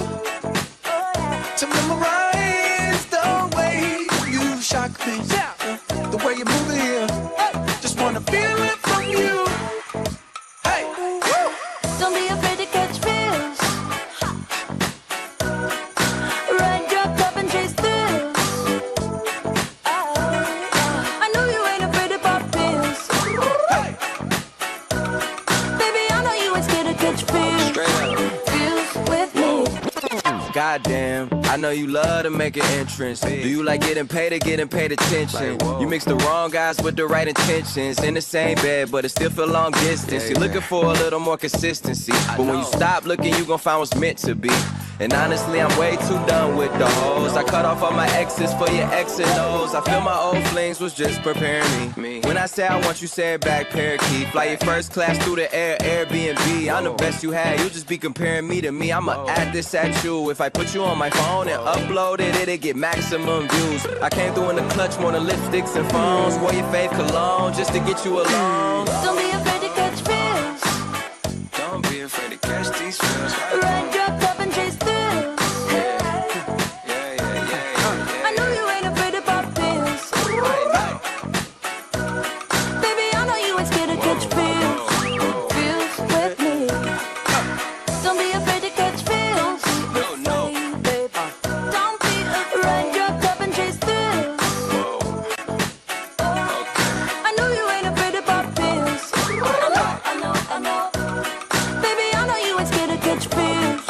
To memorize the way you shock me, the way you move it here. Just wanna feel it from you. Hey, don't be afraid to catch feels. Ride your cup and chase thrills. I know you ain't afraid to pop pills. Baby, I know you ain't scared to catch feels. Feels with me. Goddamn, I know you love to make an entrance. Do you like getting paid or getting paid attention? You mix the wrong guys with the right intentions. In the same bed, but it still feel long distance. You're looking for a little more consistency. But when you stop looking, you gon' find what's meant to be. And honestly, I'm way too done with the hoes. I cut off all my exes for your X and O's. I feel my old flings was just preparing me. When I say I want you, say it back, parakeet. Fly your first class through the air, Airbnb. I'm the best you had, you just be comparing me to me. I'ma add this at you. If I put you on my phone and upload it, it'll get maximum views. I came through in the clutch, more than lipsticks and phones. Wore your fave cologne just to get you alone. Don't be afraid to catch feels. Don't be afraid to catch these feels. Ride your cup and chase thrills. I know you ain't afraid to pop pills. Baby, I know you ain't scared to catch feels. Feels with me. Don't be afraid to catch feels. No. Don't be afraid. Ride your cup and chase thrills. I know you ain't afraid to pop pills. I know. Baby, I know you ain't scared to catch feels.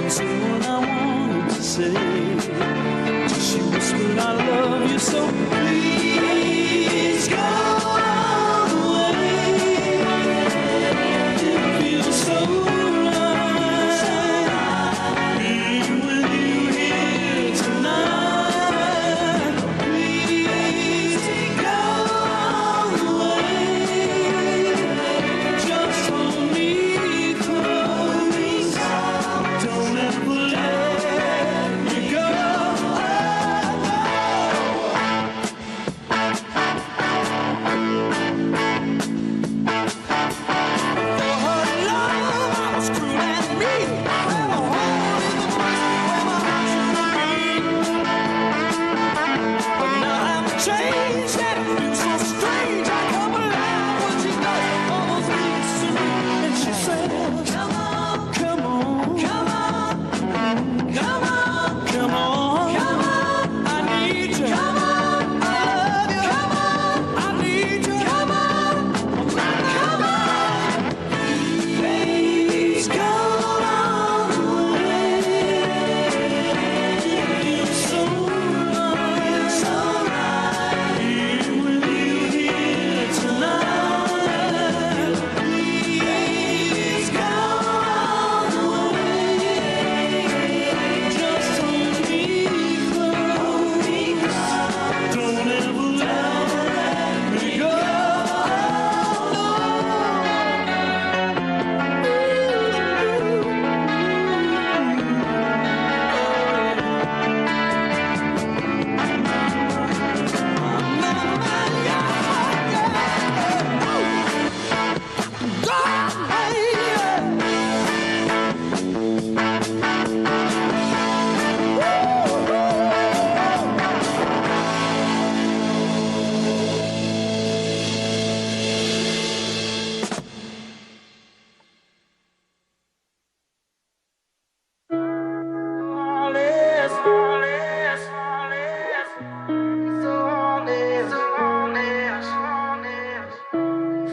didn't say what I wanted to say. She whispered, I love you, so please go away. It feels so right being with you here tonight. Please go away. Just hold me close. Don't ever let me go.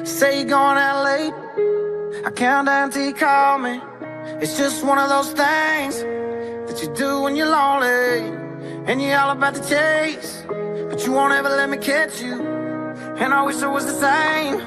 Say you're going out late, I count down till you call me. It's just one of those things that you do when you're lonely, and you're all about the chase, but you won't ever let me catch you. And I wish it was the same,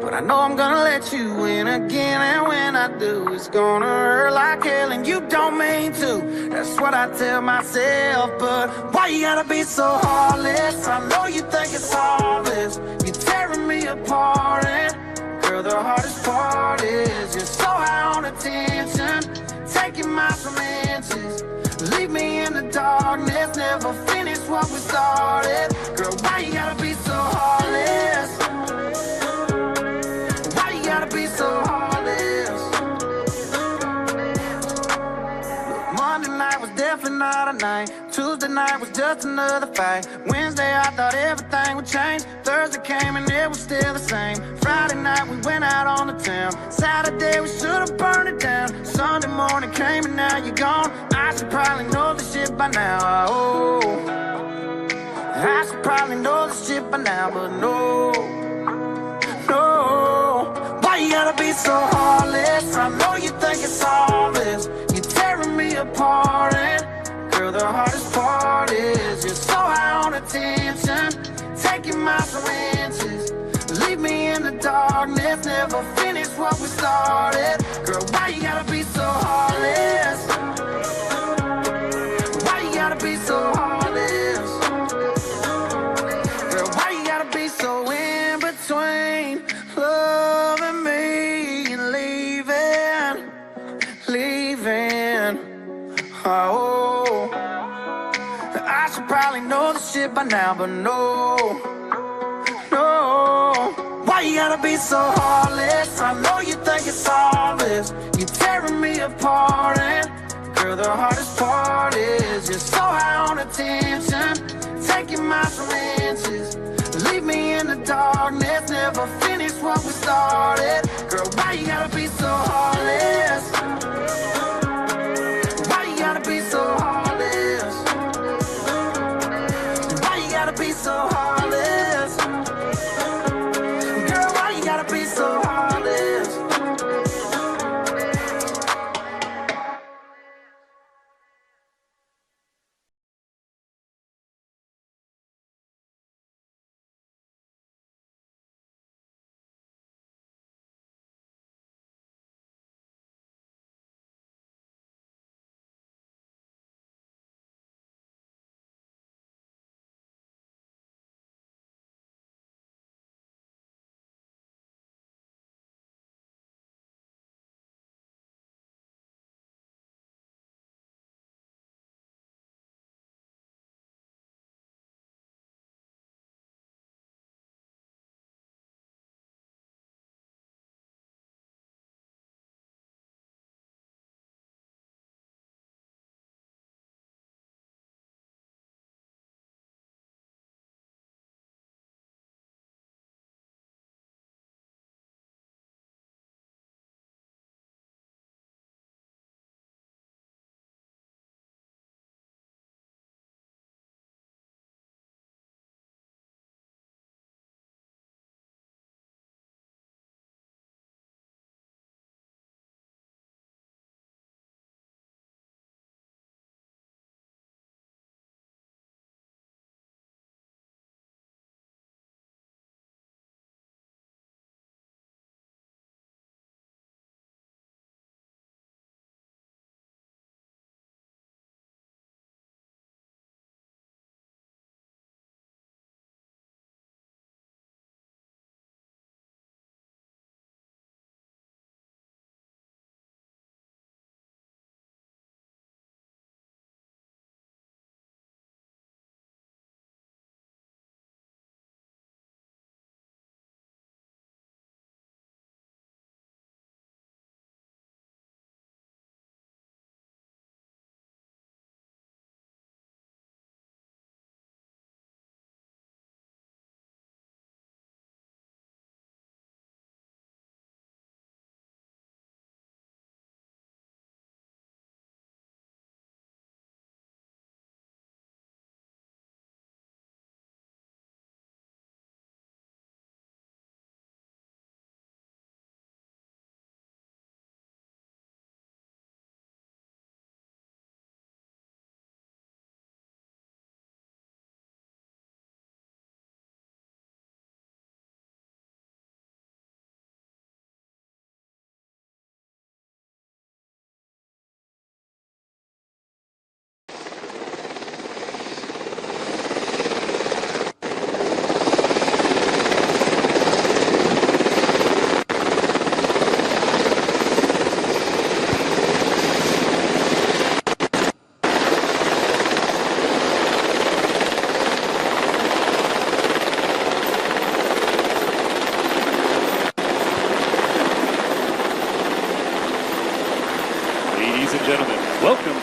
but I know I'm gonna let you in again. And when I do, it's gonna hurt like hell, and you don't mean to. That's what I tell myself, but why you gotta be so heartless? I know you think it's harmless, you're tearing me apart. And girl, the hardest part is you're so high on attention, taking miles from inches. Leave me in the darkness, never finish what we started. Girl, why you gotta be so heartless? Why you gotta be so heartless? Look, Monday night was definitely not a night. Tuesday night was just another fight. Wednesday I thought everything would change. Thursday came and it was still the same. Friday night we went out on the town. Saturday we should've burned it down. Sunday morning came and now you're gone. I should probably know this shit by now. Oh, I should probably know this shit by now, but no, no. Why you gotta be so heartless? I know you think it's harmless, you're tearing me apart. And girl, the hardest part is you're so high on attention, taking miles from inches. Leave me in the darkness, never finish what we started. Girl, why you gotta be so heartless? Why you gotta be so heartless? Girl, why you gotta be so in between loving me and leaving, leaving? Oh, I should probably know this shit by now, but no, no. Why you gotta be so heartless? I know you think it's harmless, you're tearing me apart. And girl, the hardest part is you're so high on attention, taking miles from inches. Leave me in the darkness, never finish what we started. Girl, why you gotta be so heartless? Why you gotta be so heartless? Why you gotta be so heartless? Girl, why you gotta be so heartless?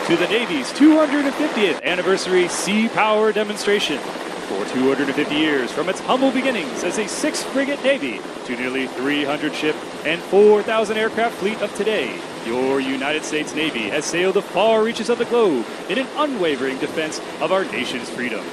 to the Navy's 250th anniversary Sea Power demonstration. For 250 years, from its humble beginnings as a 6-frigate Navy to nearly 300-ship and 4,000 aircraft fleet of today, your United States Navy has sailed the far reaches of the globe in an unwavering defense of our nation's freedom.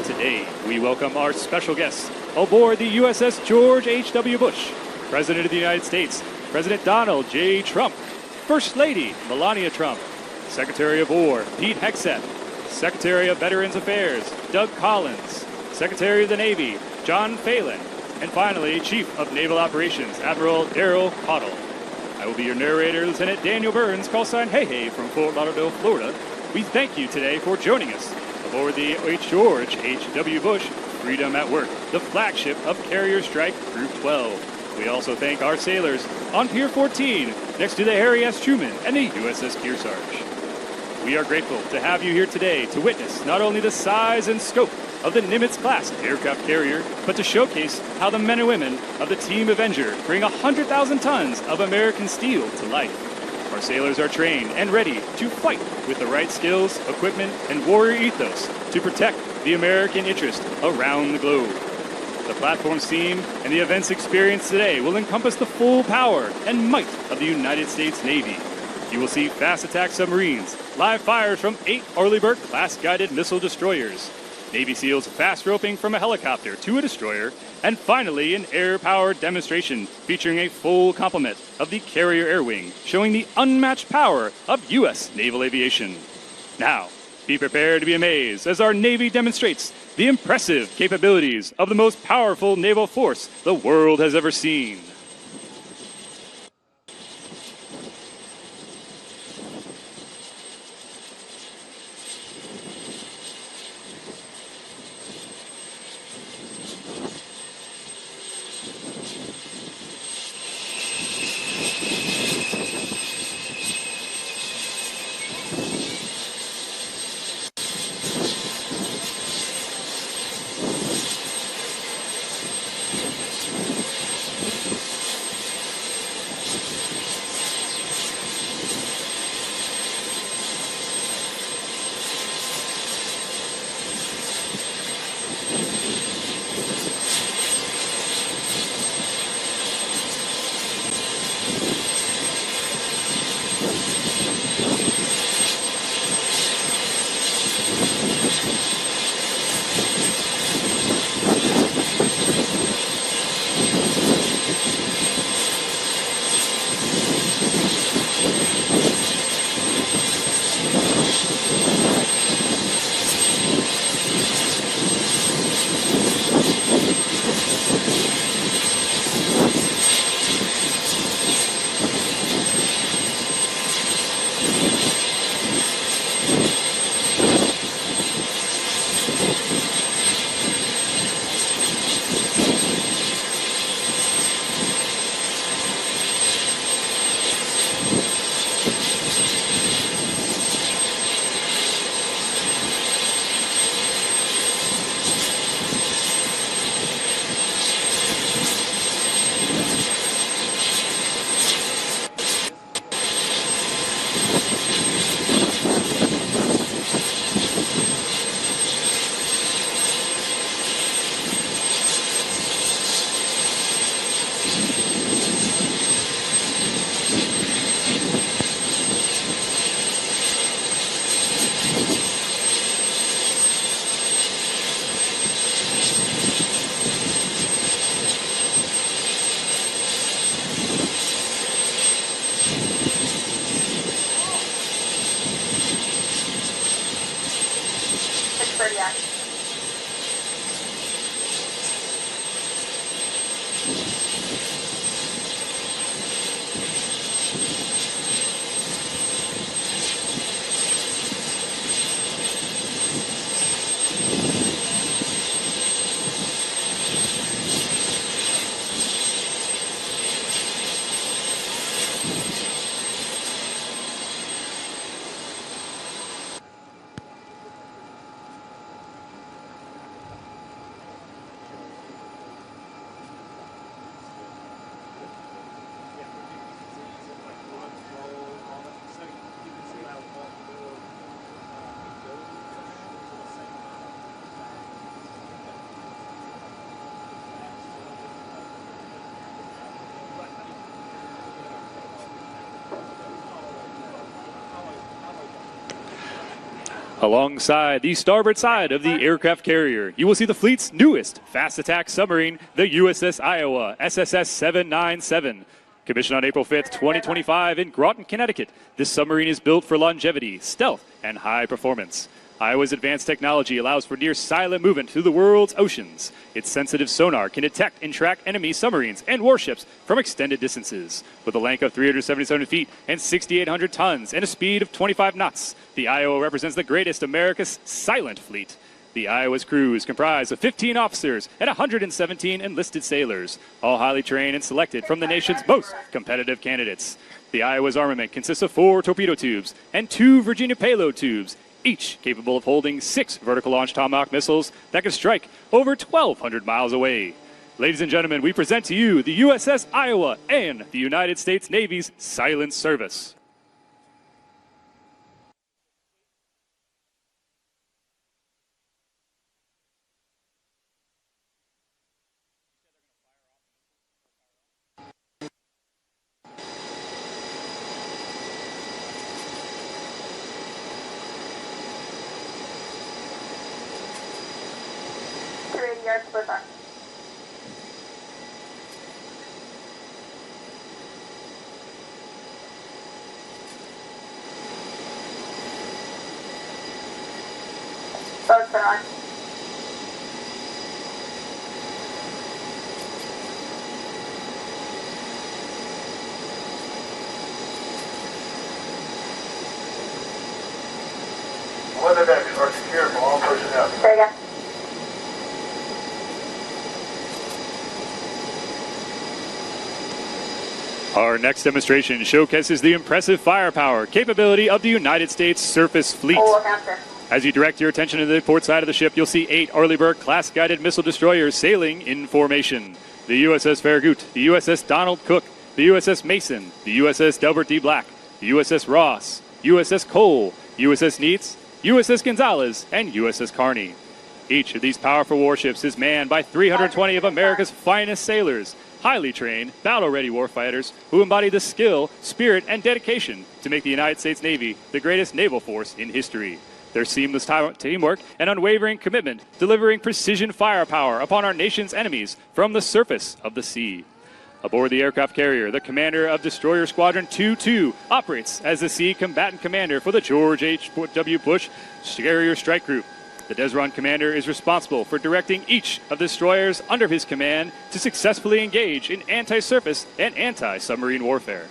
Today, we welcome our special guests aboard the USS George H.W. Bush, President of the United States, President Donald J. Trump, First Lady Melania Trump, Secretary of War Pete Hegseth, Secretary of Veterans Affairs Doug Collins, Secretary of the Navy John Phelan, and finally, Chief of Naval Operations Admiral Daryl Caudill. I will be your narrator, Lieutenant Daniel Burns, call sign Hey Hey from Fort Lauderdale, Florida. We thank you today for joining us aboard the George H.W. Bush Freedom at Work, the flagship of Carrier Strike Group 12. We also thank our sailors on Pier 14, next to the Harry S. Truman and the USS Kearsarge. We are grateful to have you here today to witness not only the size and scope of the Nimitz-class aircraft carrier, but to showcase how the men and women of the Team Avenger bring 100,000 tons of American steel to life. Our sailors are trained and ready to fight with the right skills, equipment, and warrior ethos to protect the American interest around the globe. The platform scene and the events experienced today will encompass the full power and might of the United States Navy. You will see fast attack submarines, live fires from 8 Arleigh-Burke-class guided missile destroyers, Navy SEALs fast roping from a helicopter to a destroyer, and finally an air-powered demonstration featuring a full complement of the Carrier Air Wing, showing the unmatched power of U.S. naval aviation. Now, be prepared to be amazed as our Navy demonstrates the impressive capabilities of the most powerful naval force the world has ever seen. Alongside the starboard side of the aircraft carrier, you will see the fleet's newest fast attack submarine, the USS Iowa, SSS 797. Commissioned on April 5th, 2025 in Groton, Connecticut, this submarine is built for longevity, stealth, and high performance. Iowa's advanced technology allows for near-silent movement through the world's oceans. Its sensitive sonar can detect and track enemy submarines and warships from extended distances. With a length of 377 feet and 6,800 tons and a speed of 25 knots, the Iowa represents the greatest America's silent fleet. The Iowa's crew is comprised of 15 officers and 117 enlisted sailors, all highly trained and selected from the nation's most competitive candidates. The Iowa's armament consists of 4 torpedo tubes and 2 Virginia payload tubes, each capable of holding 6 vertical launch Tomahawk missiles that can strike over 1,200 miles away. Ladies and gentlemen, we present to you the USS Iowa and the United States Navy's Silent Service. Boats are on. Weather decks are secure for all personnel. There you go. Our next demonstration showcases the impressive firepower capability of the United States Surface Fleet. As you direct your attention to the port side of the ship, you'll see 8 Arleigh-Burke-class guided missile destroyers sailing in formation. The USS Farragut, the USS Donald Cook, the USS Mason, the USS Delbert D. Black, the USS Ross, USS Cole, USS Neitz, USS Gonzalez, and USS Carney. Each of these powerful warships is manned by 320 of America's finest sailors, highly trained, battle-ready warfighters who embody the skill, spirit, and dedication to make the United States Navy the greatest naval force in history. Their seamless teamwork and unwavering commitment delivering precision firepower upon our nation's enemies from the surface of the sea. Aboard the aircraft carrier, the commander of Destroyer Squadron 2-2 operates as the Sea Combatant Commander for the George H.W. Bush Carrier Strike Group. The Desron commander is responsible for directing each of the destroyers under his command to successfully engage in anti-surface and anti-submarine warfare.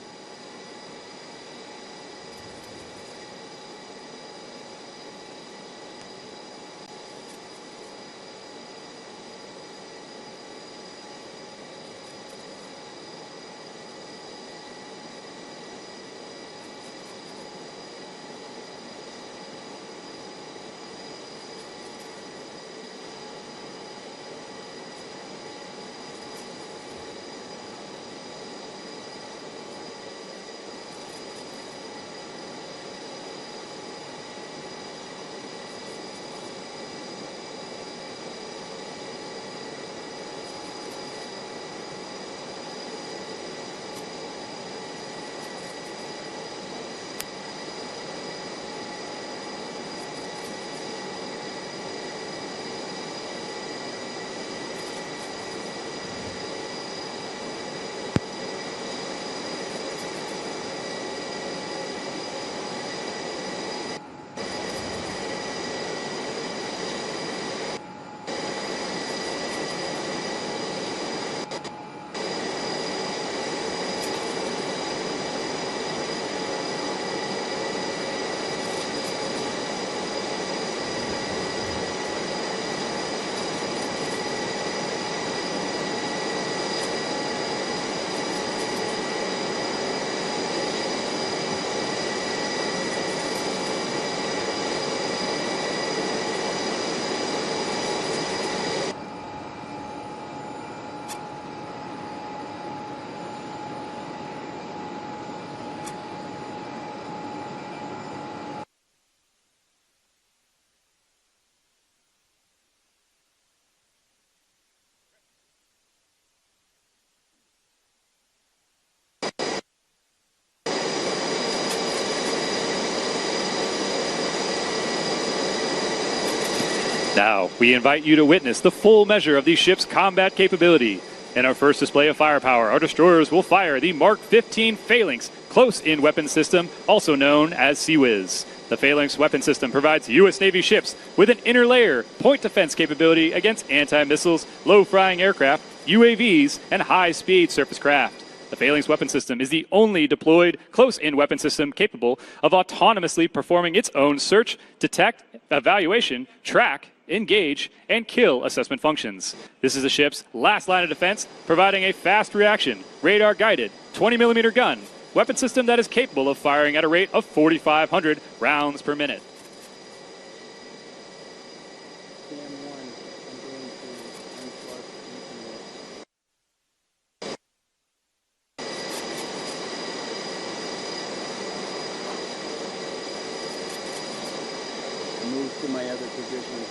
Now, we invite you to witness the full measure of these ships' combat capability. In our first display of firepower, our destroyers will fire the Mark 15 Phalanx close-in weapon system, also known as Sea-Wiz. The Phalanx weapon system provides U.S. Navy ships with an inner layer point defense capability against anti-missiles, low-flying aircraft, UAVs, and high-speed surface craft. The Phalanx weapon system is the only deployed close-in weapon system capable of autonomously performing its own search, detect, evaluation, track, engage, and kill assessment functions. This is the ship's last line of defense, providing a fast reaction, radar-guided, 20mm gun, weapon system that is capable of firing at a rate of 4,500 rounds per minute. Move to my other position.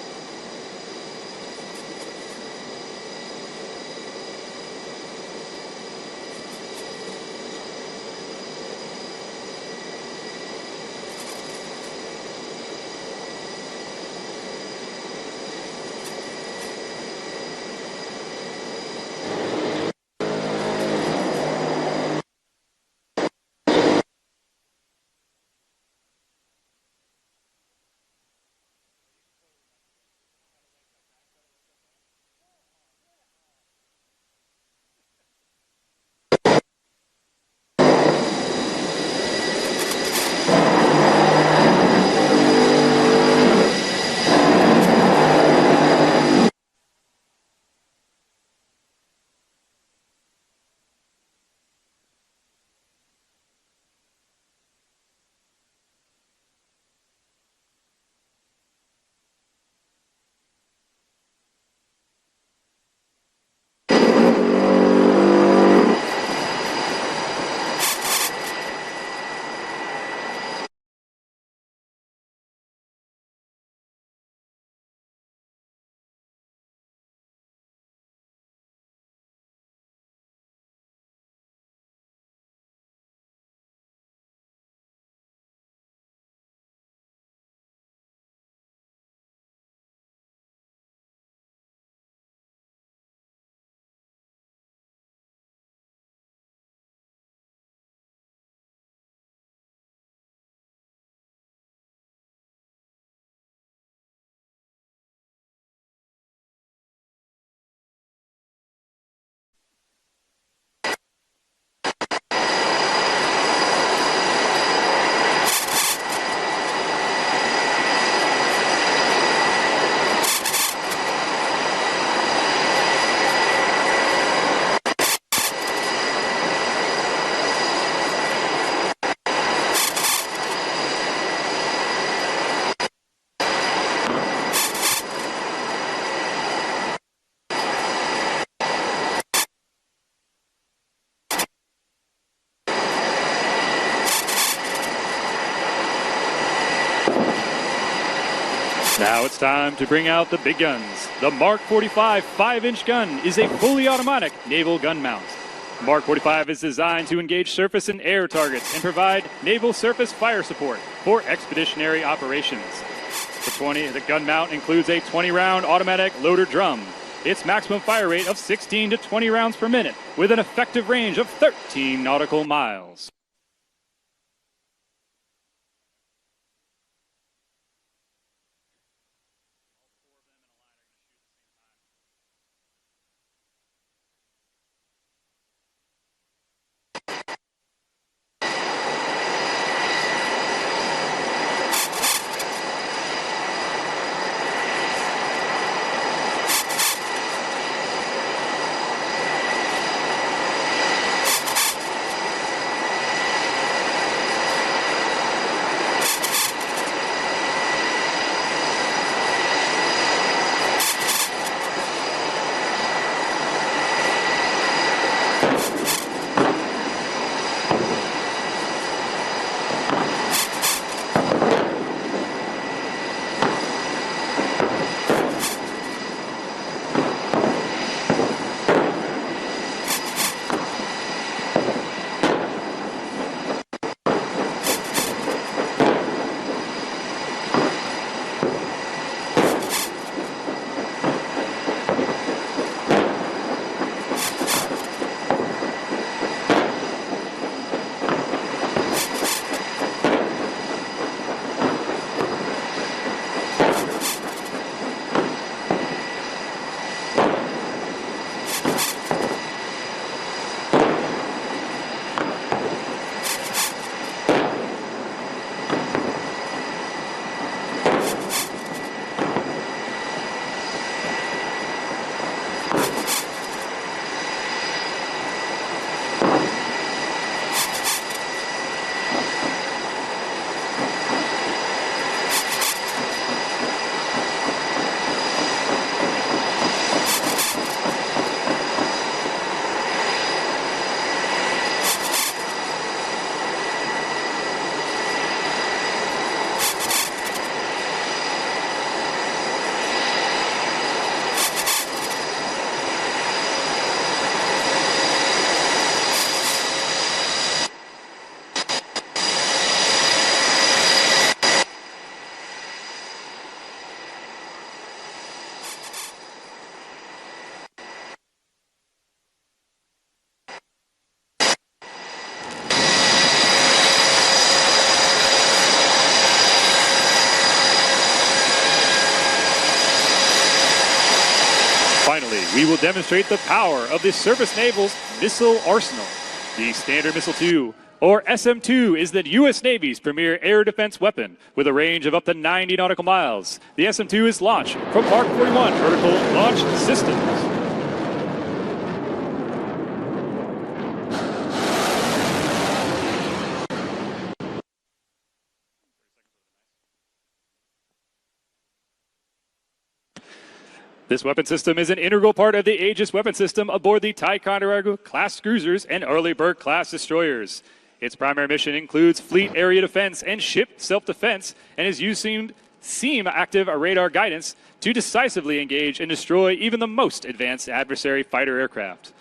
Now it's time to bring out the big guns. The Mark 45 5-inch gun is a fully automatic naval gun mount. Mark 45 is designed to engage surface and air targets and provide naval surface fire support for expeditionary operations. The gun mount includes a 20-round automatic loader drum. Its maximum fire rate of 16 to 20 rounds per minute with an effective range of 13 nautical miles. we will demonstrate the power of the Surface Naval's missile arsenal. The Standard Missile 2, or SM-2, is the U.S. Navy's premier air defense weapon with a range of up to 90 nautical miles. The SM-2 is launched from Mark 41 vertical launch systems. This weapon system is an integral part of the Aegis weapon system aboard the Ticonderoga-class cruisers and Arleigh-Burke-class destroyers. Its primary mission includes fleet area defense and ship self-defense, and is using SEAM active radar guidance to decisively engage and destroy even the most advanced adversary fighter aircraft.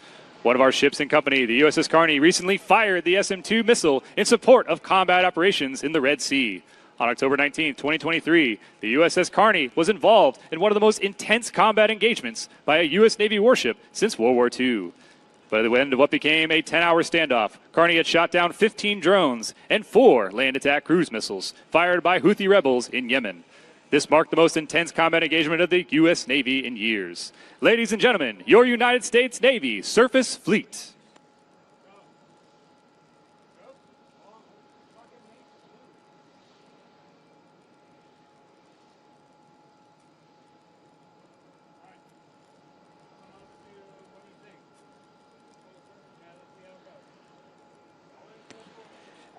One of our ships in company, the USS Carney, recently fired the SM-2 missile in support of combat operations in the Red Sea. On October 19, 2023, the USS Carney was involved in one of the most intense combat engagements by a U.S. Navy warship since World War II. By the end of what became a 10-hour standoff, Carney had shot down 15 drones and 4 land attack cruise missiles fired by Houthi rebels in Yemen. This marked the most intense combat engagement of the U.S. Navy in years. Ladies and gentlemen, your United States Navy Surface Fleet.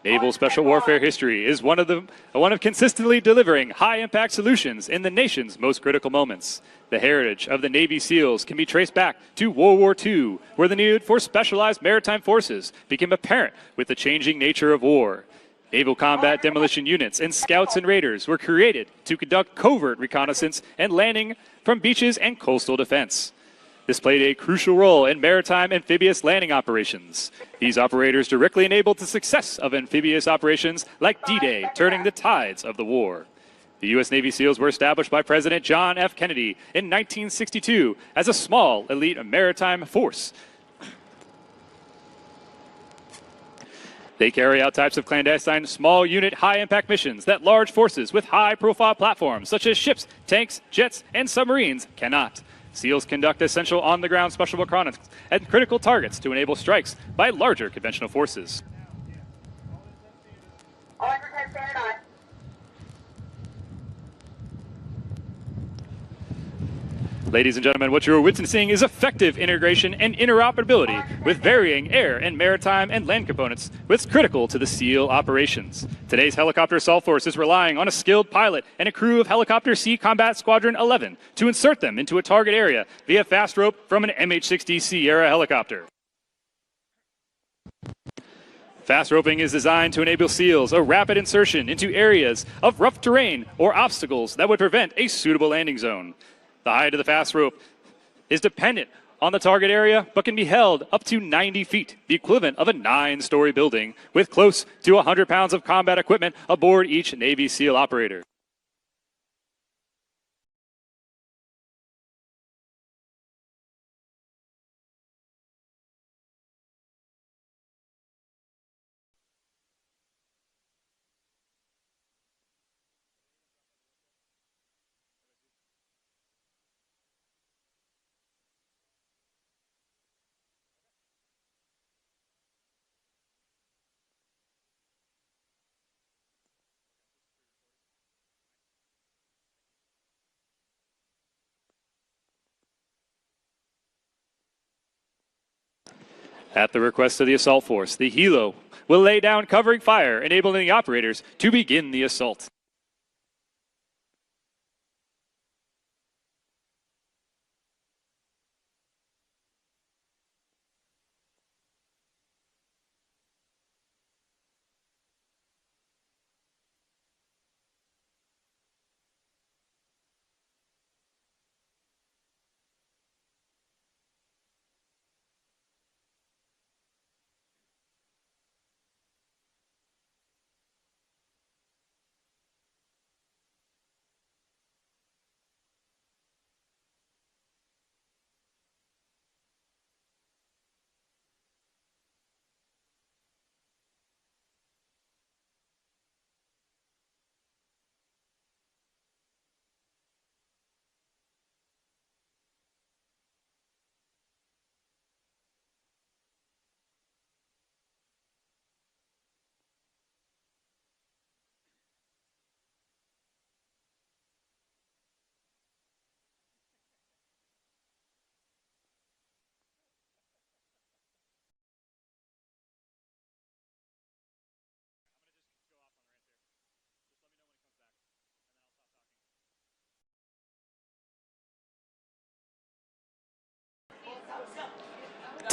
Naval Special Warfare history is one of consistently delivering high-impact solutions in the nation's most critical moments. The heritage of the Navy SEALs can be traced back to World War II, where the need for specialized maritime forces became apparent with the changing nature of war. Naval combat demolition units and scouts and raiders were created to conduct covert reconnaissance and landing from beaches and coastal defense. This played a crucial role in maritime amphibious landing operations. These operators directly enabled the success of amphibious operations like D-Day, turning the tides of the war. The U.S. Navy SEALs were established by President John F. Kennedy in 1962 as a small elite maritime force. They carry out types of clandestine small unit high impact missions that large forces with high profile platforms such as ships, tanks, jets, and submarines cannot. SEALs conduct essential on-the-ground special reconnaissance at critical targets to enable strikes by larger conventional forces. Ladies and gentlemen, what you're witnessing is effective integration and interoperability with varying air and maritime and land components, which is critical to the SEAL operations. Today's helicopter assault force is relying on a skilled pilot and a crew of Helicopter Sea Combat Squadron 11 to insert them into a target area via fast rope from an MH-60 Sierra helicopter. Fast roping is designed to enable SEALs a rapid insertion into areas of rough terrain or obstacles that would prevent a suitable landing zone. The height of the fast rope is dependent on the target area, but can be held up to 90 feet, the equivalent of a 9-story building, with close to 100 pounds of combat equipment aboard each Navy SEAL operator. At the request of the assault force, the helo will lay down covering fire, enabling the operators to begin the assault.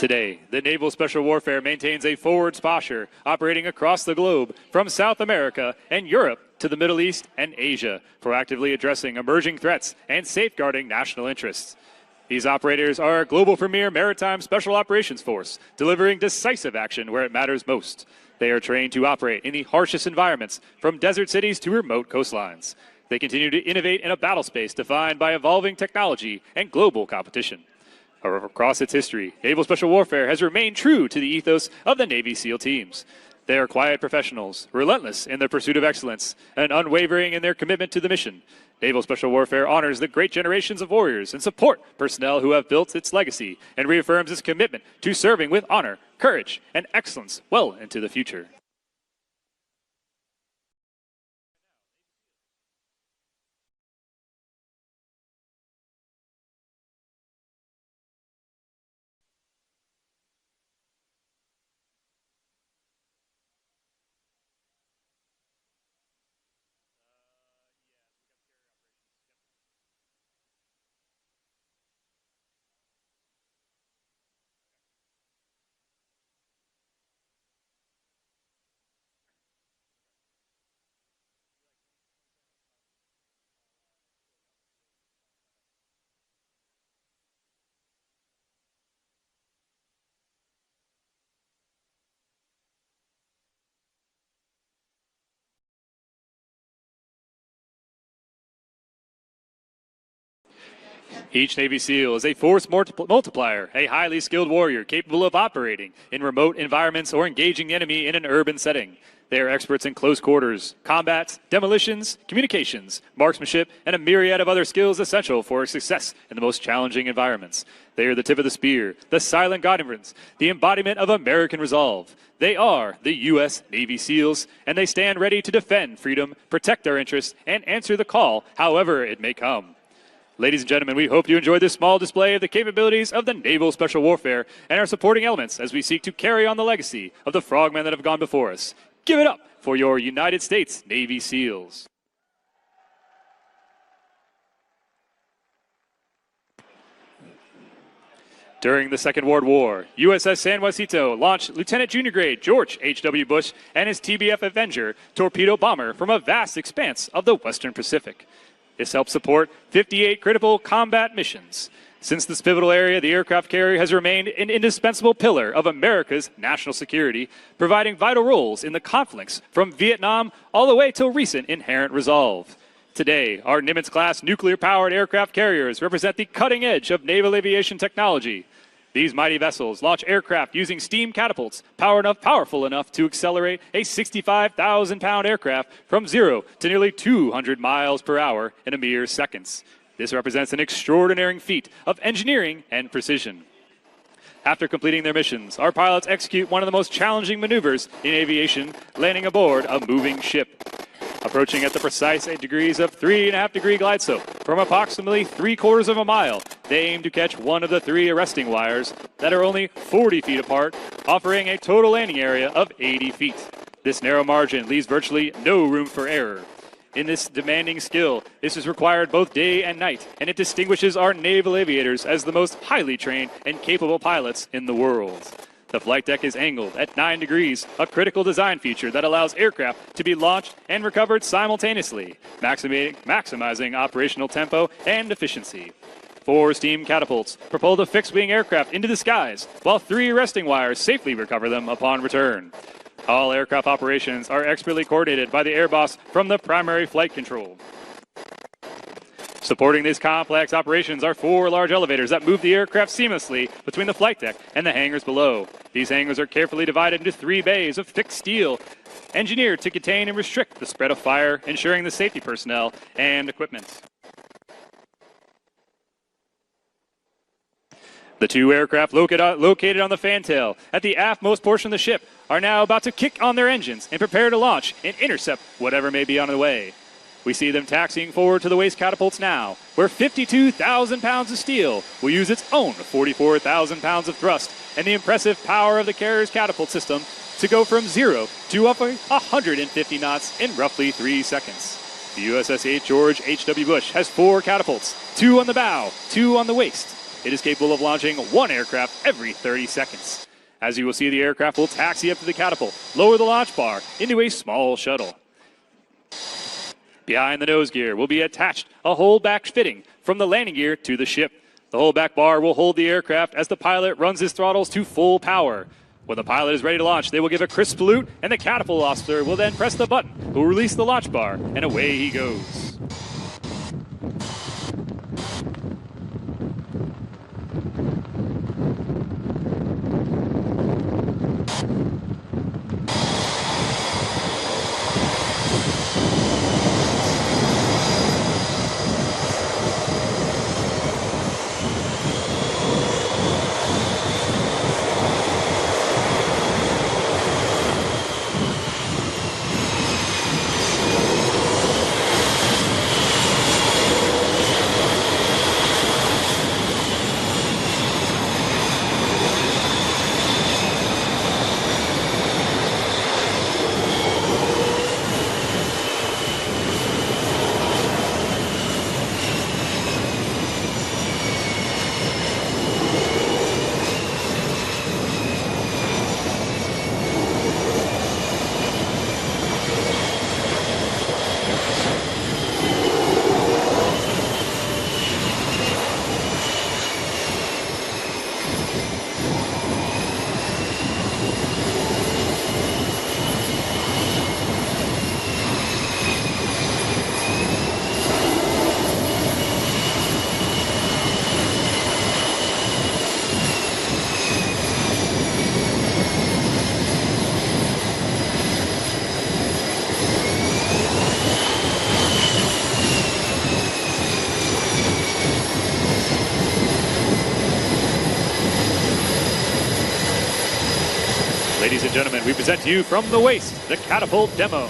Today, the Naval Special Warfare maintains a forward posture operating across the globe from South America and Europe to the Middle East and Asia, proactively addressing emerging threats and safeguarding national interests. These operators are a global premier maritime special operations force, delivering decisive action where it matters most. They are trained to operate in the harshest environments, from desert cities to remote coastlines. They continue to innovate in a battle space defined by evolving technology and global competition. Across its history, Naval Special Warfare has remained true to the ethos of the Navy SEAL teams. They are quiet professionals, relentless in their pursuit of excellence, and unwavering in their commitment to the mission. Naval Special Warfare honors the great generations of warriors and support personnel who have built its legacy and reaffirms its commitment to serving with honor, courage, and excellence well into the future. Each Navy SEAL is a force multiplier, a highly skilled warrior capable of operating in remote environments or engaging the enemy in an urban setting. They are experts in close quarters, combat, demolitions, communications, marksmanship, and a myriad of other skills essential for success in the most challenging environments. They are the tip of the spear, the silent guardians, the embodiment of American resolve. They are the U.S. Navy SEALs, and they stand ready to defend freedom, protect our interests, and answer the call, however it may come. Ladies and gentlemen, we hope you enjoyed this small display of the capabilities of the Naval Special Warfare and our supporting elements as we seek to carry on the legacy of the frogmen that have gone before us. Give it up for your United States Navy SEALs. During the Second World War, USS San Jacinto launched Lieutenant Junior Grade George H.W. Bush and his TBF Avenger torpedo bomber from a vast expanse of the Western Pacific. This helped support 58 critical combat missions. Since this pivotal area, the aircraft carrier has remained an indispensable pillar of America's national security, providing vital roles in the conflicts from Vietnam all the way till recent inherent resolve. Today, our Nimitz-class nuclear-powered aircraft carriers represent the cutting edge of naval aviation technology. These mighty vessels launch aircraft using steam catapults powerful enough to accelerate a 65,000-pound aircraft from 0 to nearly 200 miles per hour in a mere seconds. This represents an extraordinary feat of engineering and precision. After completing their missions, our pilots execute one of the most challenging maneuvers in aviation, landing aboard a moving ship. Approaching at the precise 8 degrees of 3.5-degree glide slope from approximately 3/4 of a mile, they aim to catch one of the 3 arresting wires that are only 40 feet apart, offering a total landing area of 80 feet. This narrow margin leaves virtually no room for error. In this demanding skill, this is required both day and night, and it distinguishes our naval aviators as the most highly trained and capable pilots in the world. The flight deck is angled at 9 degrees, a critical design feature that allows aircraft to be launched and recovered simultaneously, maximizing operational tempo and efficiency. 4 steam catapults propel the fixed-wing aircraft into the skies, while 3 arresting wires safely recover them upon return. All aircraft operations are expertly coordinated by the air boss from the primary flight control. Supporting these complex operations are 4 large elevators that move the aircraft seamlessly between the flight deck and the hangars below. These hangars are carefully divided into 3 bays of thick steel, engineered to contain and restrict the spread of fire, ensuring the safety personnel and equipment. The 2 aircraft located on the fantail at the aftmost portion of the ship are now about to kick on their engines and prepare to launch and intercept whatever may be on the way. We see them taxiing forward to the waist catapults now, where 52,000 pounds of steel will use its own 44,000 pounds of thrust and the impressive power of the carrier's catapult system to go from 0 to up 150 knots in roughly 3 seconds. The USS George H.W. Bush has 4 catapults, 2 on the bow, 2 on the waist. It is capable of launching one aircraft every 30 seconds. As you will see, the aircraft will taxi up to the catapult, lower the launch bar into a small shuttle. Behind the nose gear will be attached a hold-back fitting from the landing gear to the ship. The hold-back bar will hold the aircraft as the pilot runs his throttles to full power. When the pilot is ready to launch, they will give a crisp salute, and the catapult officer will then press the button, who will release the launch bar, and away he goes. Ladies and gentlemen, we present to you from the waist, the catapult demo.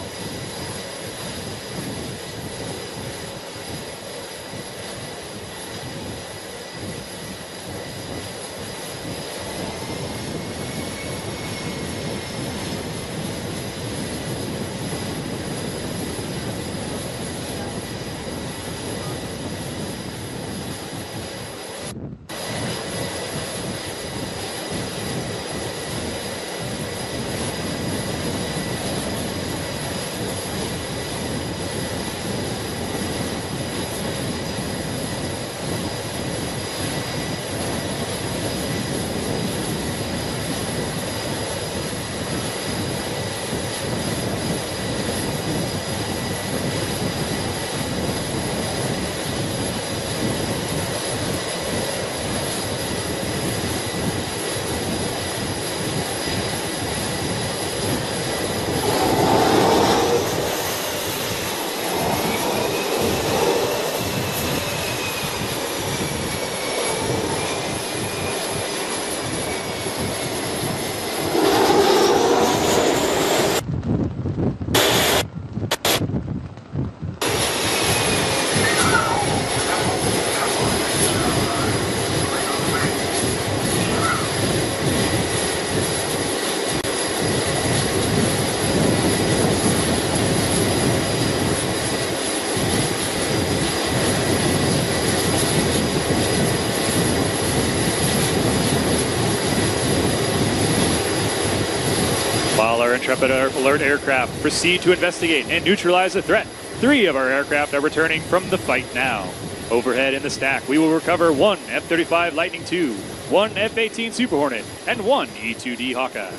While our Intrepid alert aircraft proceed to investigate and neutralize the threat, 3 of our aircraft are returning from the fight now. Overhead in the stack, we will recover 1 F-35 Lightning II, 1 F-18 Super Hornet, and 1 E-2D Hawkeye.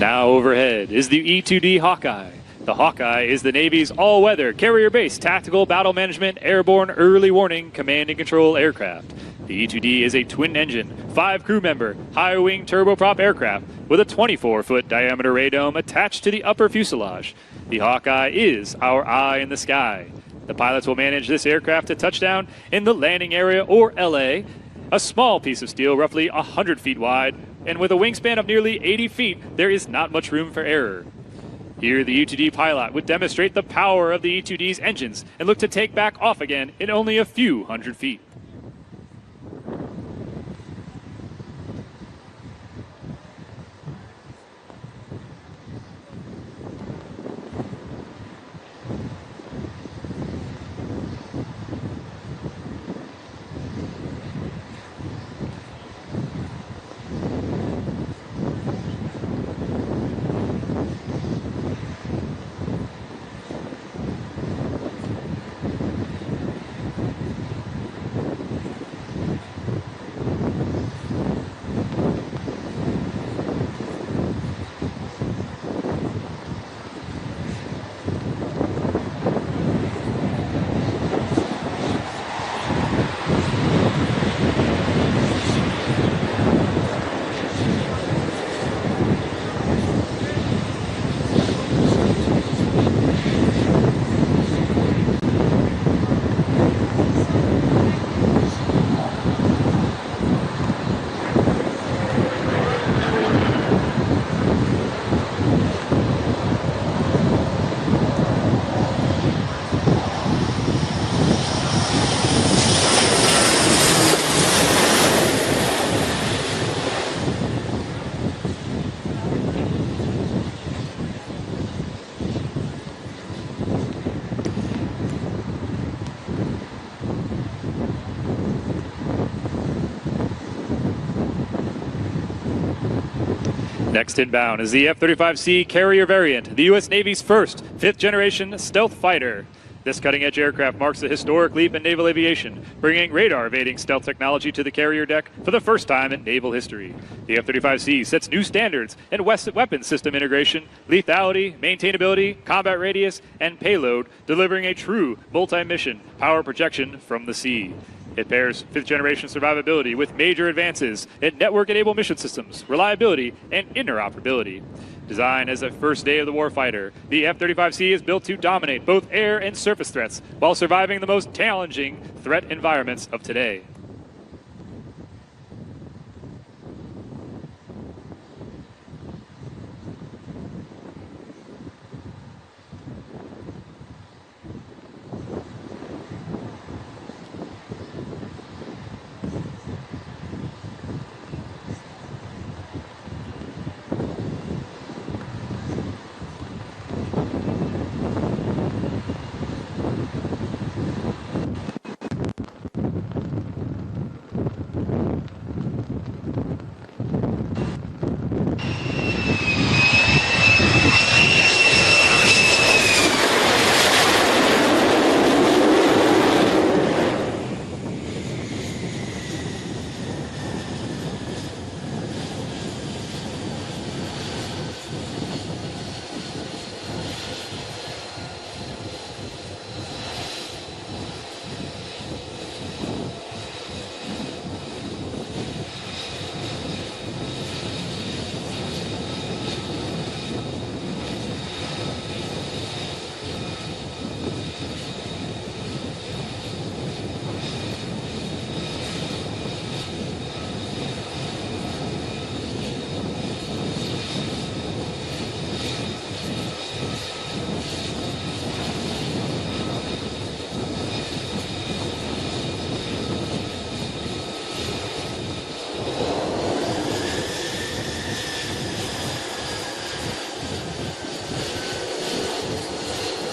Now overhead is the E-2D Hawkeye. The Hawkeye is the Navy's all-weather, carrier-based tactical battle management, airborne early warning, command and control aircraft. The E-2D is a twin-engine, 5-crew-member, high-wing turboprop aircraft with a 24-foot diameter radome attached to the upper fuselage. The Hawkeye is our eye in the sky. The pilots will manage this aircraft to touchdown in the landing area, or LA, a small piece of steel roughly 100 feet wide, and with a wingspan of nearly 80 feet, there is not much room for error. Here, the E-2D pilot would demonstrate the power of the E-2D's engines and look to take back off again in only a few hundred feet. Next inbound is the F-35C carrier variant, the U.S. Navy's first fifth-generation stealth fighter. This cutting-edge aircraft marks a historic leap in naval aviation, bringing radar-evading stealth technology to the carrier deck for the first time in naval history. The F-35C sets new standards in weapon system integration, lethality, maintainability, combat radius, and payload, delivering a true multi-mission power projection from the sea. It pairs fifth-generation survivability with major advances in network-enabled mission systems, reliability, and interoperability. Designed as a first day of the warfighter, the F-35C is built to dominate both air and surface threats while surviving the most challenging threat environments of today.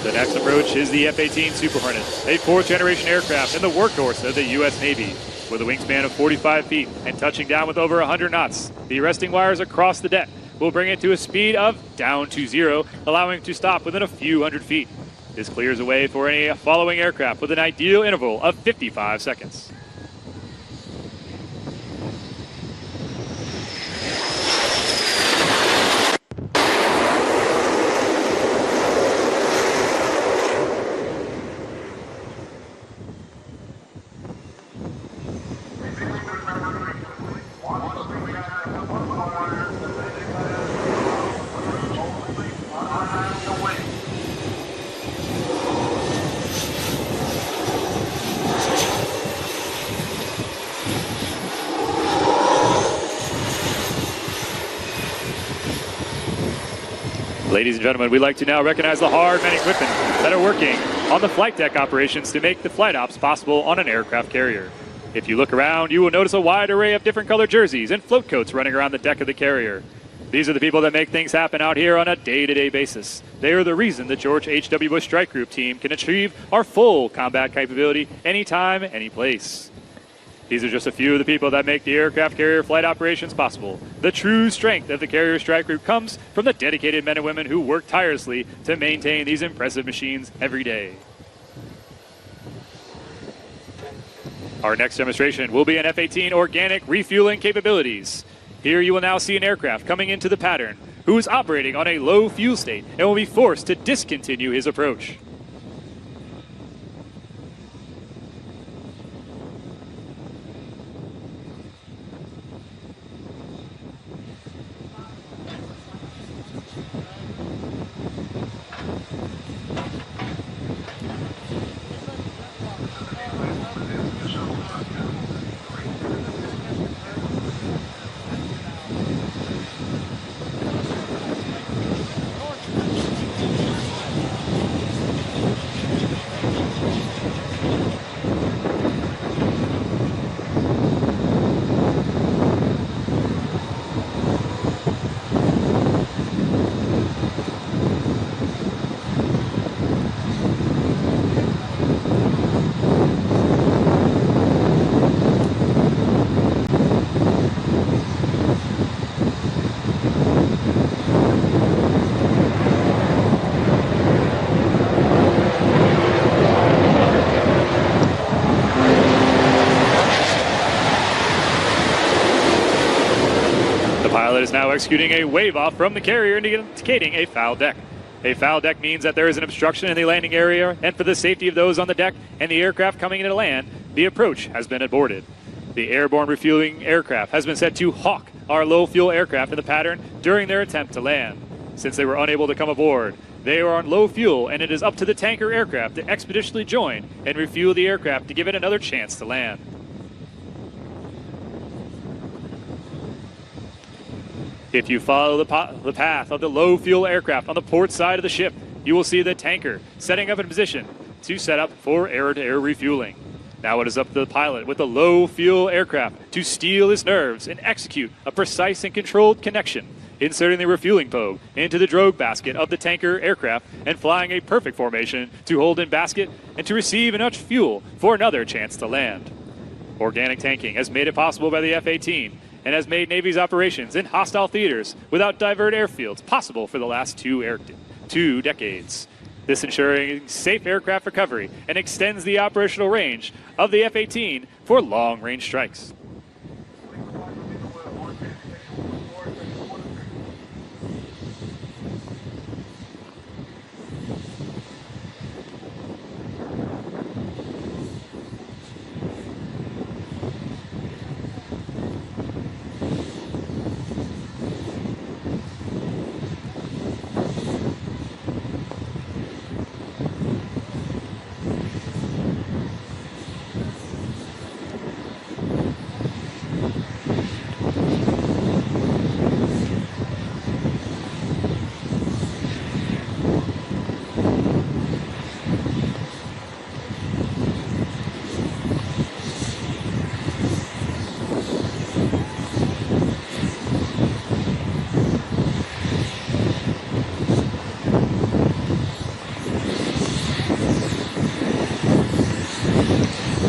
The next approach is the F-18 Super Hornet, a fourth-generation aircraft and the workhorse of the U.S. Navy. With a wingspan of 45 feet and touching down with over 100 knots, the arresting wires across the deck will bring it to a speed of down to 0, allowing it to stop within a few hundred feet. This clears a way for any following aircraft with an ideal interval of 55 seconds. Ladies and gentlemen, we'd like to now recognize the hard men equipment that are working on the flight deck operations to make the flight ops possible on an aircraft carrier. If you look around, you will notice a wide array of different colored jerseys and float coats running around the deck of the carrier. These are the people that make things happen out here on a day-to-day basis. They are the reason the George H.W. Bush Strike Group team can achieve our full combat capability anytime, any place. These are just a few of the people that make the aircraft carrier flight operations possible. The true strength of the Carrier Strike Group comes from the dedicated men and women who work tirelessly to maintain these impressive machines every day. Our next demonstration will be an F-18 organic refueling capabilities. Here you will now see an aircraft coming into the pattern who is operating on a low fuel state and will be forced to discontinue his approach. Is now executing a wave-off from the carrier indicating a foul deck. A foul deck means that there is an obstruction in the landing area, and for the safety of those on the deck and the aircraft coming in to land, the approach has been aborted. The airborne refueling aircraft has been set to hawk our low-fuel aircraft in the pattern during their attempt to land. Since they were unable to come aboard, they are on low fuel, and it is up to the tanker aircraft to expeditiously join and refuel the aircraft to give it another chance to land. If you follow the path of the low-fuel aircraft on the port side of the ship, you will see the tanker setting up in position to set up for air-to-air refueling. Now it is up to the pilot with the low-fuel aircraft to steel his nerves and execute a precise and controlled connection, inserting the refueling probe into the drogue basket of the tanker aircraft and flying a perfect formation to hold in basket and to receive enough fuel for another chance to land. Organic tanking has made it possible by the F-18 and has made Navy's operations in hostile theaters without divert airfields possible for the last two decades. This ensuring safe aircraft recovery and extends the operational range of the F-18 for long-range strikes.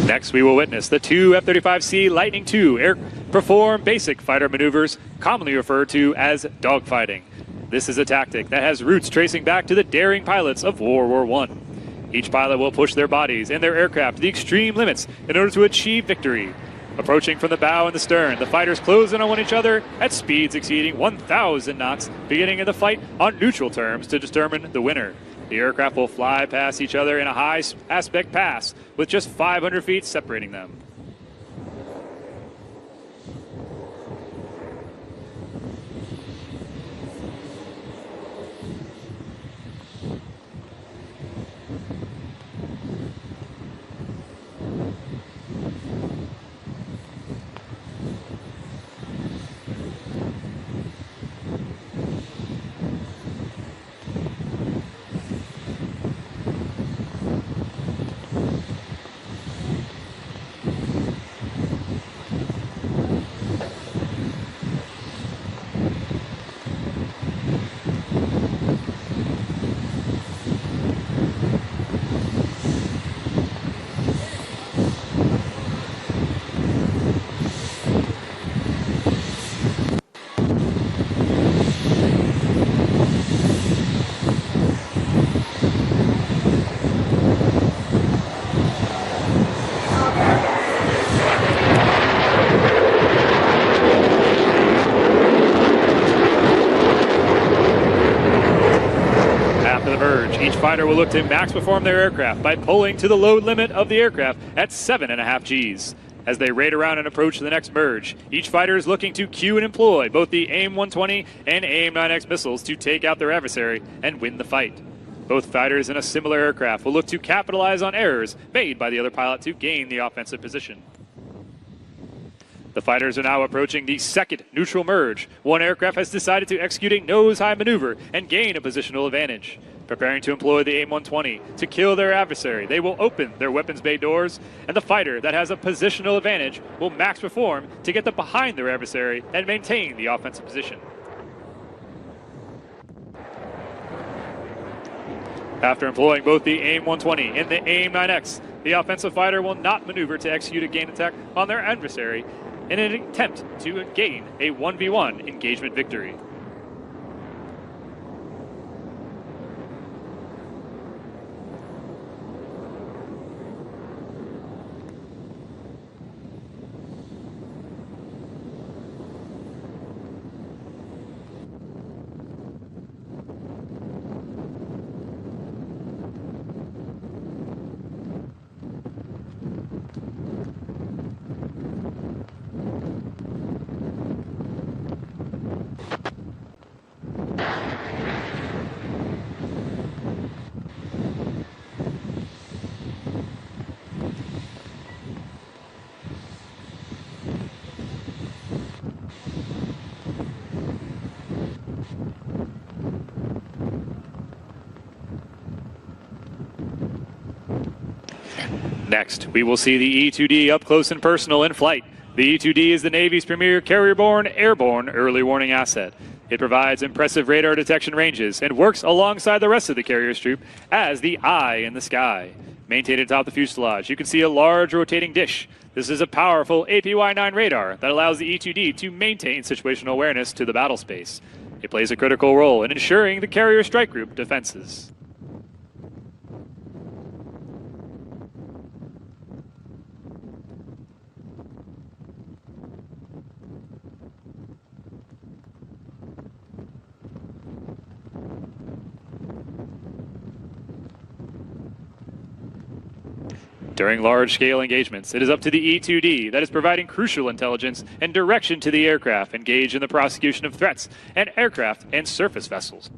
Next, we will witness the two F-35C Lightning II perform basic fighter maneuvers, commonly referred to as dogfighting. This is a tactic that has roots tracing back to the daring pilots of World War I. Each pilot will push their bodies and their aircraft to the extreme limits in order to achieve victory. Approaching from the bow and the stern, the fighters close in on each other at speeds exceeding 1,000 knots, beginning in the fight on neutral terms to determine the winner. The aircraft will fly past each other in a high-aspect pass with just 500 feet separating them. fighter will look to max perform their aircraft by pulling to the load limit of the aircraft at 7.5 Gs. As they raid around and approach the next merge, each fighter is looking to cue and employ both the AIM-120 and AIM-9X missiles to take out their adversary and win the fight. Both fighters in a similar aircraft will look to capitalize on errors made by the other pilot to gain the offensive position. The fighters are now approaching the second neutral merge. One aircraft has decided to execute a nose-high maneuver and gain a positional advantage. Preparing to employ the AIM-120 to kill their adversary, they will open their weapons bay doors, and the fighter that has a positional advantage will max perform to get them behind their adversary and maintain the offensive position. After employing both the AIM-120 and the AIM-9X, the offensive fighter will not maneuver to execute a gain attack on their adversary in an attempt to gain a 1v1 engagement victory. Next, we will see the E-2D up close and personal in flight. The E-2D is the Navy's premier carrier-borne, airborne early warning asset. It provides impressive radar detection ranges and works alongside the rest of the carrier's troop as the eye in the sky. Maintained atop the fuselage, you can see a large rotating dish. This is a powerful APY-9 radar that allows the E-2D to maintain situational awareness to the battle space. It plays a critical role in ensuring the carrier strike group defenses. During large-scale engagements, it is up to the E-2D that is providing crucial intelligence and direction to the aircraft engaged in the prosecution of threats and aircraft and surface vessels.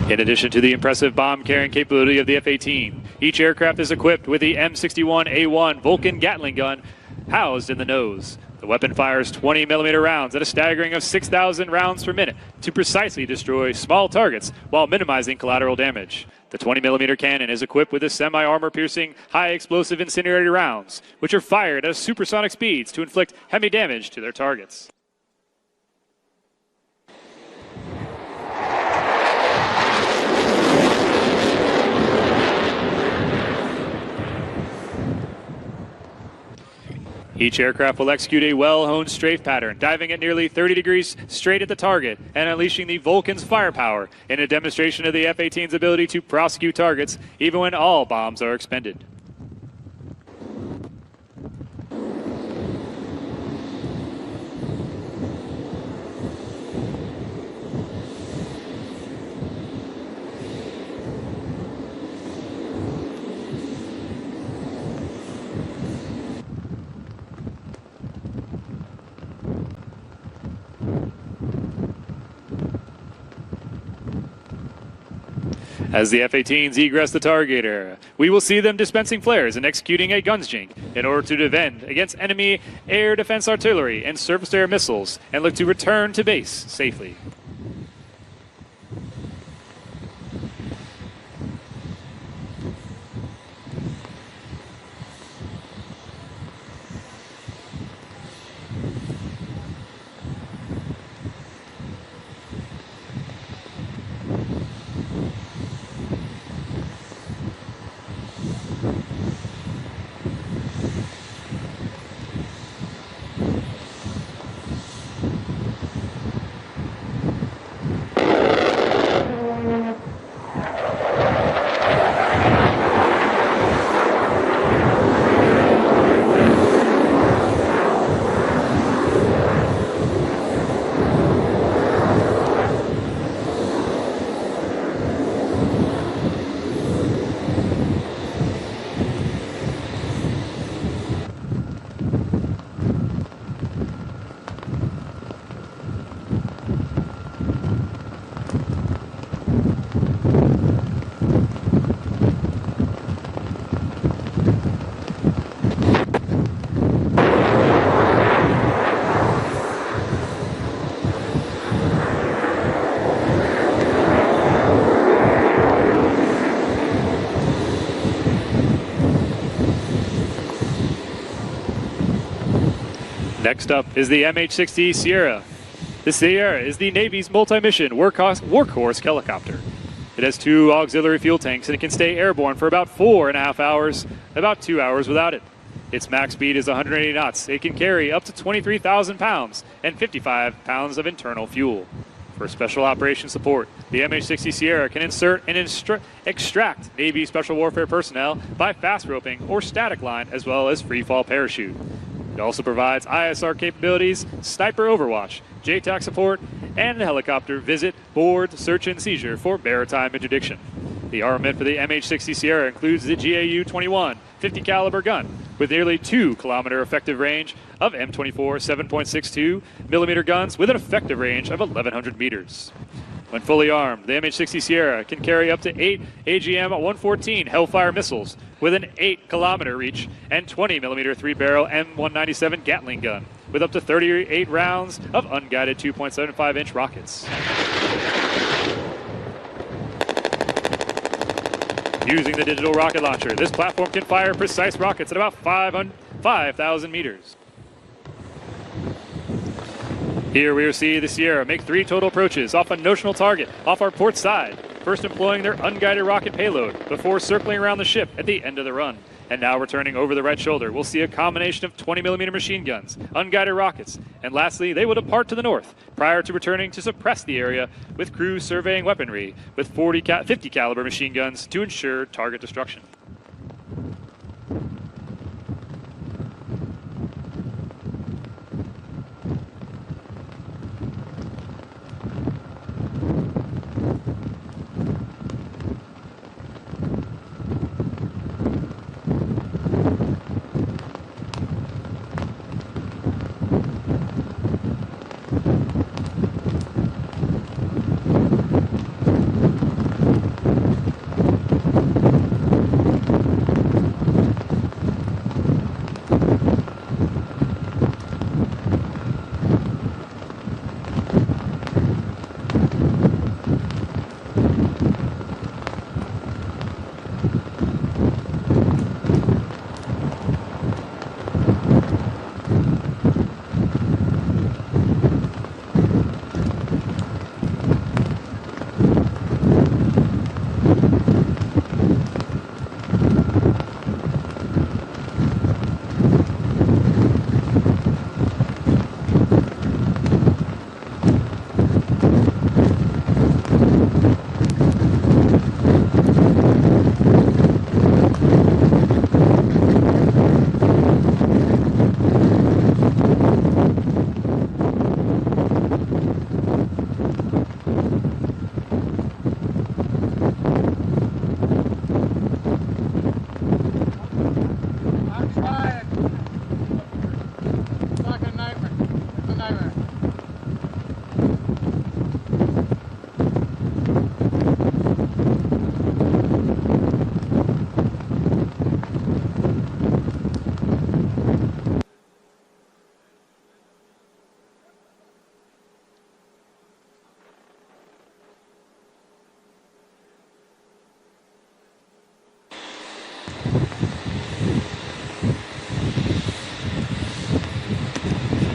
In addition to the impressive bomb-carrying capability of the F-18, each aircraft is equipped with the M61A1 Vulcan Gatling gun housed in the nose. The weapon fires 20mm rounds at a staggering of 6,000 rounds per minute to precisely destroy small targets while minimizing collateral damage. The 20mm cannon is equipped with a semi-armor-piercing, high-explosive incendiary rounds, which are fired at supersonic speeds to inflict heavy damage to their targets. Each aircraft will execute a well-honed strafe pattern, diving at nearly 30 degrees straight at the target and unleashing the Vulcan's firepower in a demonstration of the F-18's ability to prosecute targets even when all bombs are expended. As the F-18s egress the target area, we will see them dispensing flares and executing a guns jink in order to defend against enemy air defense artillery and surface-to-air missiles and look to return to base safely. Next up is the MH-60 Sierra. The Sierra is the Navy's multi-mission workhorse helicopter. It has 2 auxiliary fuel tanks and it can stay airborne for about 4.5 hours, about 2 hours without it. Its max speed is 180 knots. It can carry up to 23,000 pounds and 55 pounds of internal fuel. For special operations support, the MH-60 Sierra can insert and extract Navy Special Warfare personnel by fast roping or static line, as well as free-fall parachute. It also provides ISR capabilities, sniper overwatch, JTAC support, and helicopter visit, board, search, and seizure for maritime interdiction. The armament for the MH-60 Sierra includes the GAU-21 50 caliber gun with nearly 2-kilometer effective range of M24 7.62 millimeter guns with an effective range of 1,100 meters. When fully armed, the MH-60 Sierra can carry up to 8 AGM-114 Hellfire missiles with an 8-kilometer reach and 20mm 3-barrel M197 Gatling gun with up to 38 rounds of unguided 2.75-inch rockets. Using the digital rocket launcher, this platform can fire precise rockets at about 5,000 meters. Here we will see the Sierra make 3 total approaches off a notional target off our port side, first employing their unguided rocket payload before circling around the ship at the end of the run. And now returning over the right shoulder, we'll see a combination of 20mm machine guns, unguided rockets, and lastly, they will depart to the north prior to returning to suppress the area with crew surveying weaponry with 50 caliber machine guns to ensure target destruction.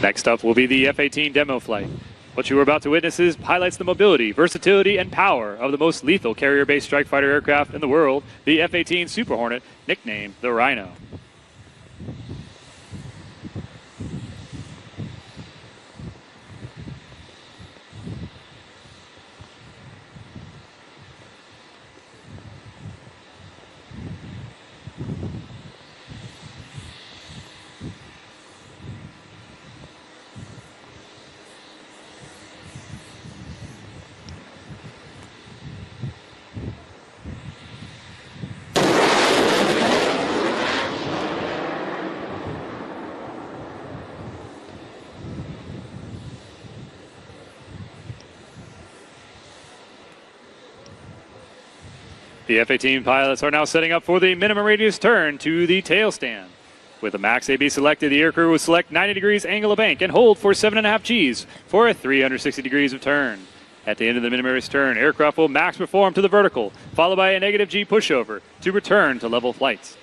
Next up will be the F-18 demo flight. What you are about to witness highlights the mobility, versatility, and power of the most lethal carrier-based strike fighter aircraft in the world, the F-18 Super Hornet, nicknamed the Rhino. The F-18 pilots are now setting up for the minimum radius turn to the tail stand. With the max AB selected, the aircrew will select 90 degrees angle of bank and hold for 7.5 Gs for a 360 degrees of turn. At the end of the minimum radius turn, aircraft will max perform to the vertical, followed by a negative G pushover to return to level flights.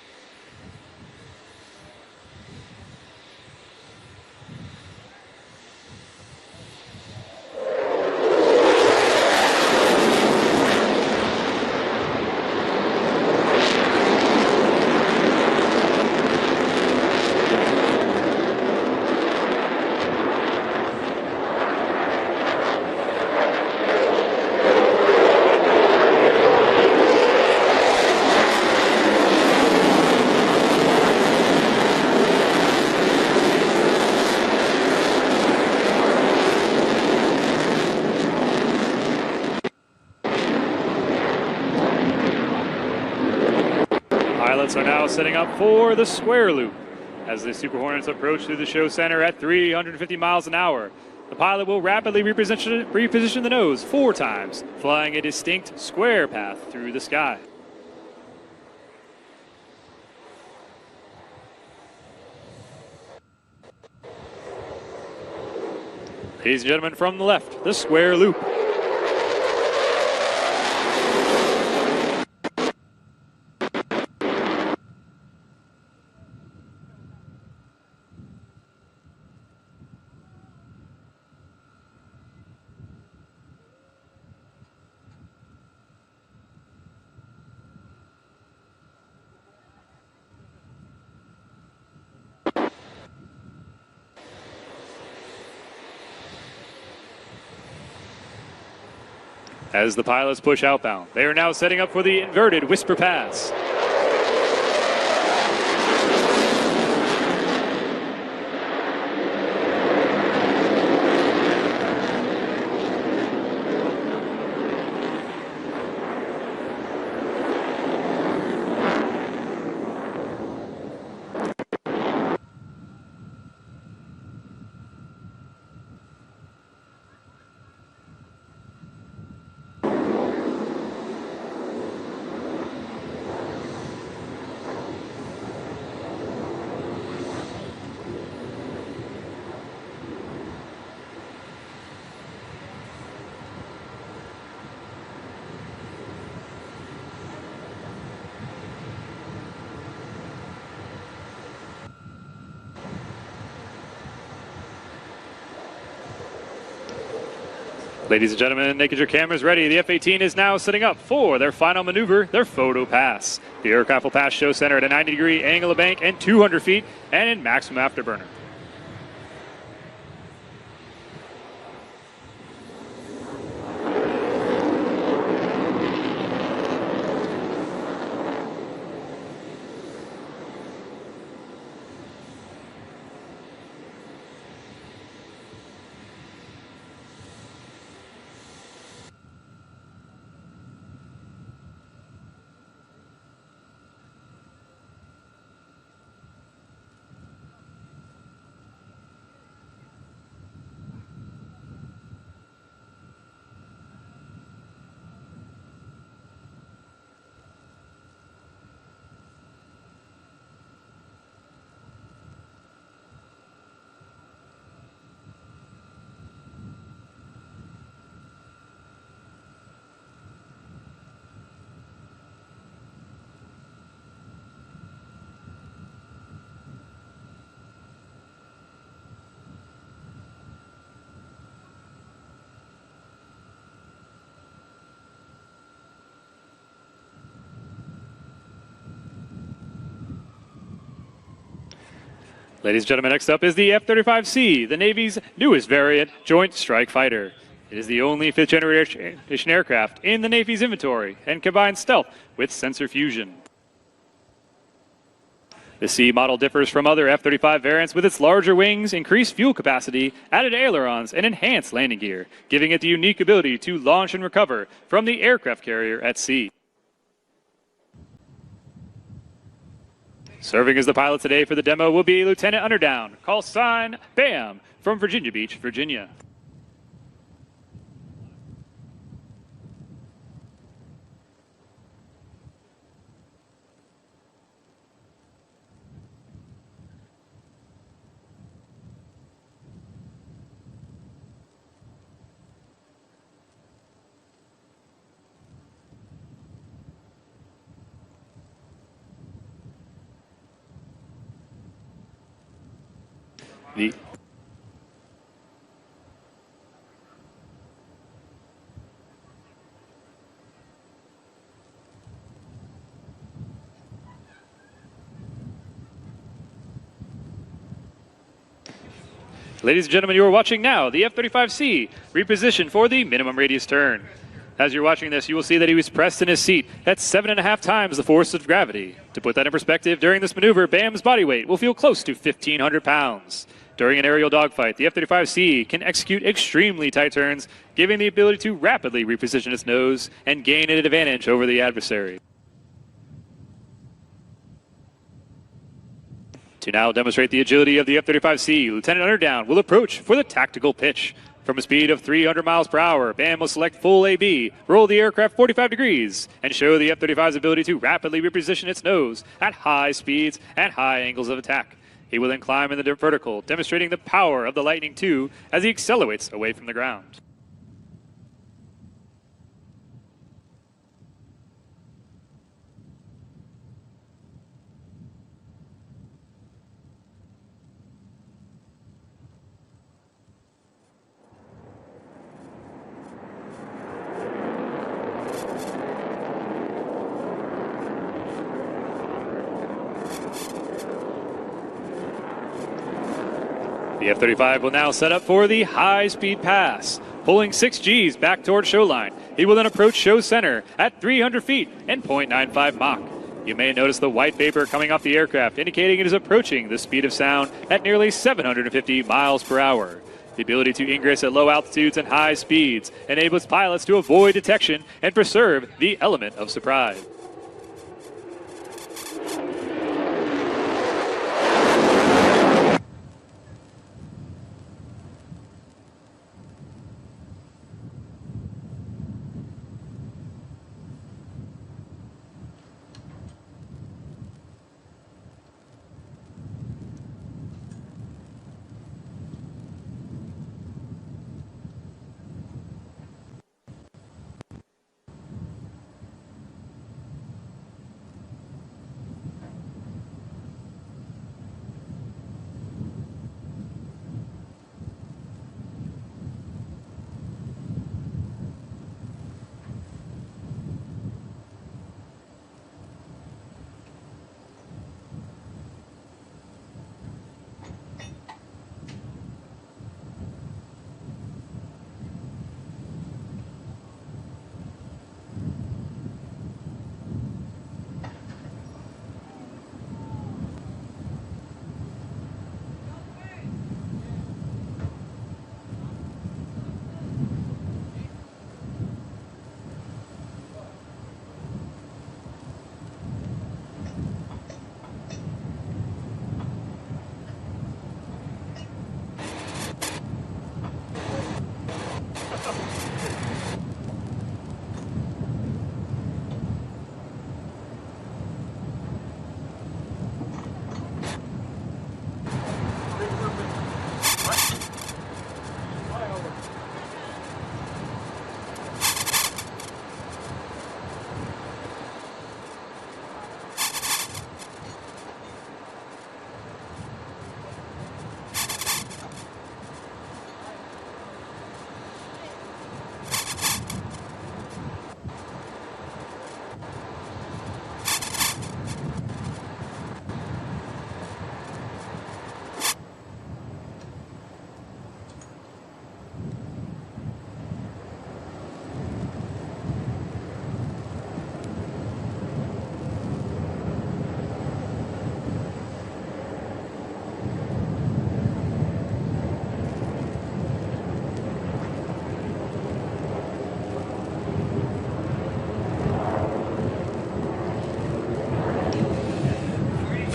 Pilots are now setting up for the square loop. As the Super Hornets approach through the show center at 350 miles an hour, the pilot will rapidly reposition the nose 4 times, flying a distinct square path through the sky. Ladies and gentlemen, from the left, the square loop. As the pilots push outbound, they are now setting up for the inverted whisper pass. Ladies and gentlemen, get your cameras ready. The F-18 is now setting up for their final maneuver, their photo pass. The aircraft will pass show center at a 90-degree angle of bank and 200 feet and in maximum afterburner. Ladies and gentlemen, next up is the F-35C, the Navy's newest variant Joint Strike Fighter. It is the only fifth-generation aircraft in the Navy's inventory and combines stealth with sensor fusion. The C model differs from other F-35 variants with its larger wings, increased fuel capacity, added ailerons, and enhanced landing gear, giving it the unique ability to launch and recover from the aircraft carrier at sea. Serving as the pilot today for the demo will be Lieutenant Underdown, call sign BAM, from Virginia Beach, Virginia. Ladies and gentlemen, you are watching now the F-35C repositioned for the minimum radius turn. As you're watching this, you will see that he was pressed in his seat at 7.5 times the force of gravity. To put that in perspective, during this maneuver, BAM's body weight will feel close to 1,500 pounds. During an aerial dogfight, the F-35C can execute extremely tight turns, giving the ability to rapidly reposition its nose and gain an advantage over the adversary. To now demonstrate the agility of the F-35C, Lieutenant Underdown will approach for the tactical pitch. From a speed of 300 miles per hour, BAM will select full AB, roll the aircraft 45 degrees, and show the F-35's ability to rapidly reposition its nose at high speeds and high angles of attack. He will then climb in the vertical, demonstrating the power of the Lightning II as he accelerates away from the ground. The F-35 will now set up for the high-speed pass, pulling 6 Gs back toward showline. He will then approach show center at 300 feet and 0.95 Mach. You may notice the white vapor coming off the aircraft, indicating it is approaching the speed of sound at nearly 750 miles per hour. The ability to ingress at low altitudes and high speeds enables pilots to avoid detection and preserve the element of surprise.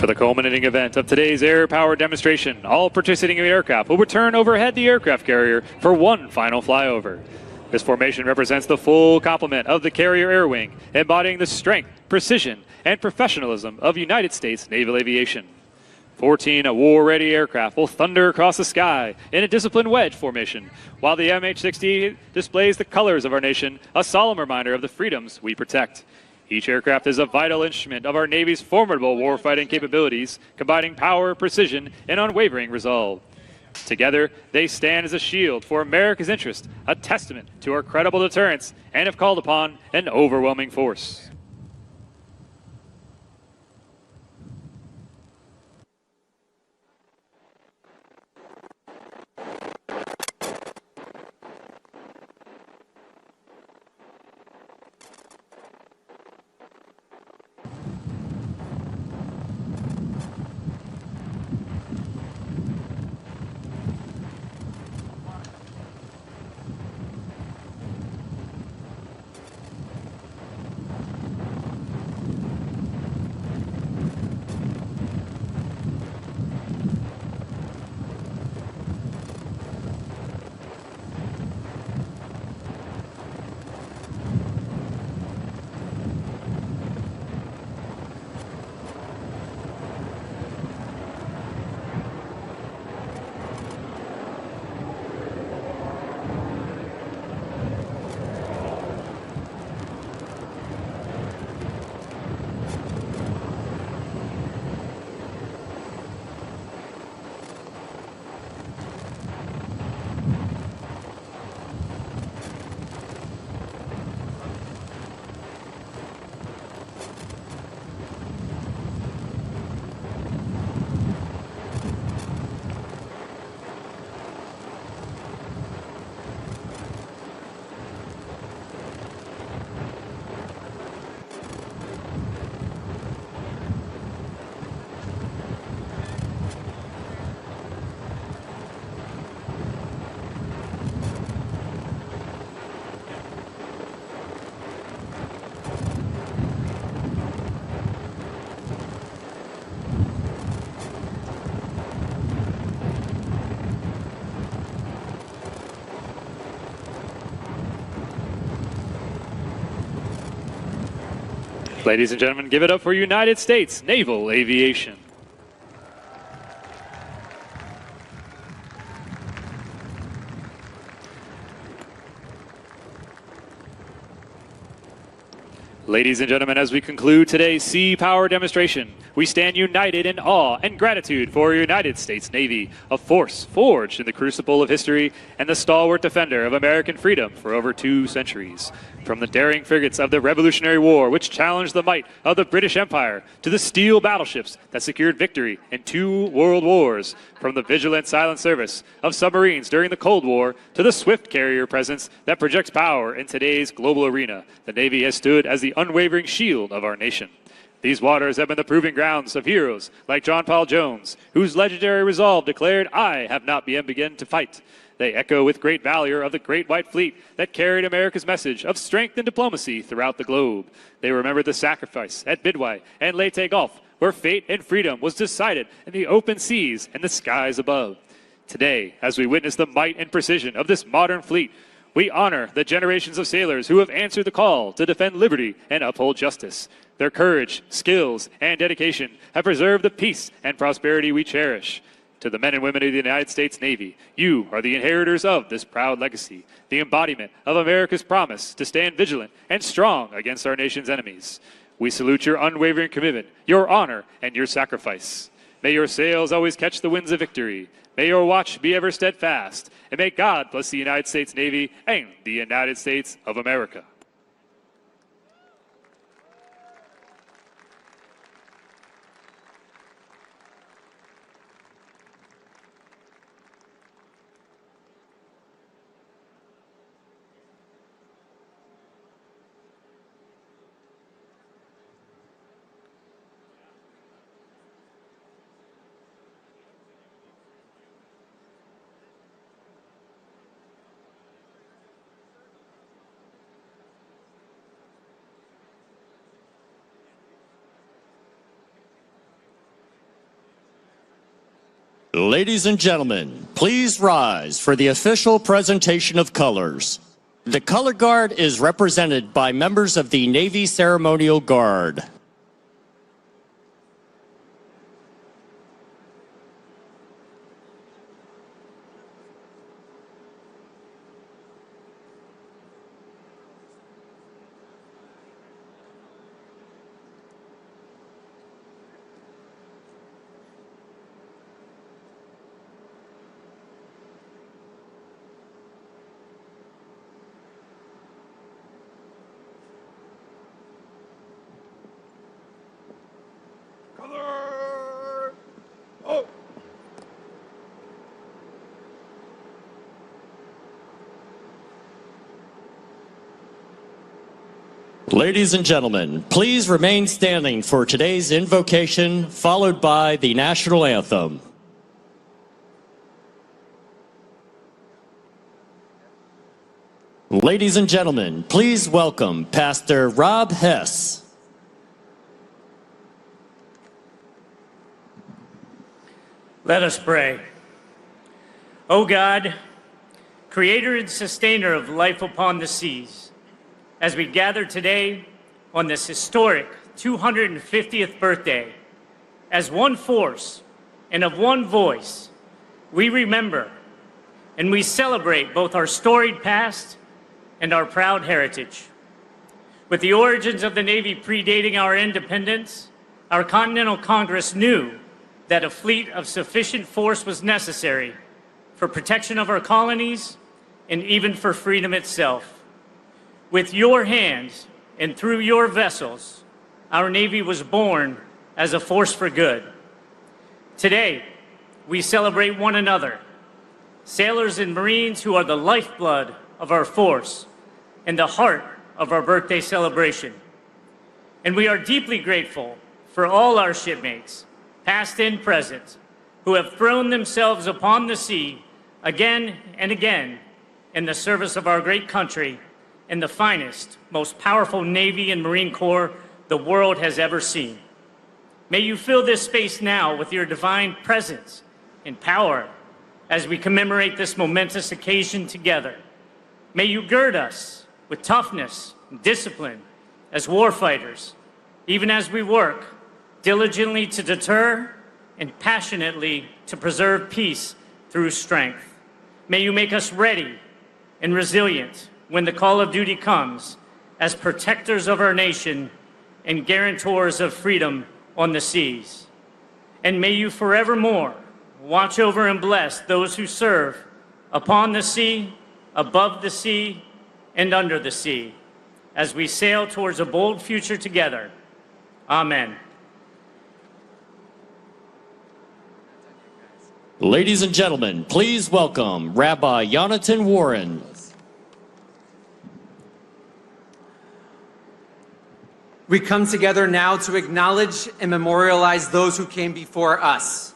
For the culminating event of today's air power demonstration, all participating aircraft will return overhead the aircraft carrier for one final flyover. This formation represents the full complement of the carrier air wing, embodying the strength, precision, and professionalism of United States naval aviation. 14 war-ready aircraft will thunder across the sky in a disciplined wedge formation, while the MH-60 displays the colors of our nation, a solemn reminder of the freedoms we protect. Each aircraft is a vital instrument of our Navy's formidable warfighting capabilities, combining power, precision, and unwavering resolve. Together, they stand as a shield for America's interest, a testament to our credible deterrence, and if called upon, an overwhelming force. Ladies and gentlemen, give it up for United States Naval Aviation. Ladies and gentlemen, as we conclude today's sea power demonstration, we stand united in awe and gratitude for our United States Navy, a force forged in the crucible of history and the stalwart defender of American freedom for over 2 centuries. From the daring frigates of the Revolutionary War, which challenged the might of the British Empire, to the steel battleships that secured victory in 2 world wars, from the vigilant silent service of submarines during the Cold War to the swift carrier presence that projects power in today's global arena, the Navy has stood as the unwavering shield of our nation. These waters have been the proving grounds of heroes like John Paul Jones, whose legendary resolve declared, "I have not yet begun to fight." They echo with great valor of the Great White Fleet that carried America's message of strength and diplomacy throughout the globe. They remembered the sacrifice at Midway and Leyte Gulf, where fate and freedom was decided in the open seas and the skies above. Today, as we witness the might and precision of this modern fleet, we honor the generations of sailors who have answered the call to defend liberty and uphold justice. Their courage, skills, and dedication have preserved the peace and prosperity we cherish. To the men and women of the United States Navy, you are the inheritors of this proud legacy, the embodiment of America's promise to stand vigilant and strong against our nation's enemies. We salute your unwavering commitment, your honor, and your sacrifice. May your sails always catch the winds of victory. May your watch be ever steadfast, and may God bless the United States Navy and the United States of America. Ladies and gentlemen, please rise for the official presentation of colors. The color guard is represented by members of the Navy Ceremonial Guard. Ladies and gentlemen, please remain standing for today's invocation, followed by the national anthem. Ladies and gentlemen, please welcome Pastor Rob Hess. Let us pray. O God, creator and sustainer of life upon the seas, as we gather today on this historic 250th birthday, as one force and of one voice, we remember and we celebrate both our storied past and our proud heritage. With the origins of the Navy predating our independence, our Continental Congress knew that a fleet of sufficient force was necessary for protection of our colonies and even for freedom itself. With your hands and through your vessels, our Navy was born as a force for good. Today, we celebrate one another, sailors and Marines who are the lifeblood of our force and the heart of our birthday celebration. And we are deeply grateful for all our shipmates, past and present, who have thrown themselves upon the sea again and again in the service of our great country and the finest, most powerful Navy and Marine Corps the world has ever seen. May you fill this space now with your divine presence and power as we commemorate this momentous occasion together. May you gird us with toughness and discipline as warfighters, even as we work diligently to deter and passionately to preserve peace through strength. May you make us ready and resilient when the call of duty comes as protectors of our nation and guarantors of freedom on the seas. And may you forevermore watch over and bless those who serve upon the sea, above the sea, and under the sea, as we sail towards a bold future together. Amen. Ladies and gentlemen, please welcome Rabbi Yonatan Warren. We come together now to acknowledge and memorialize those who came before us.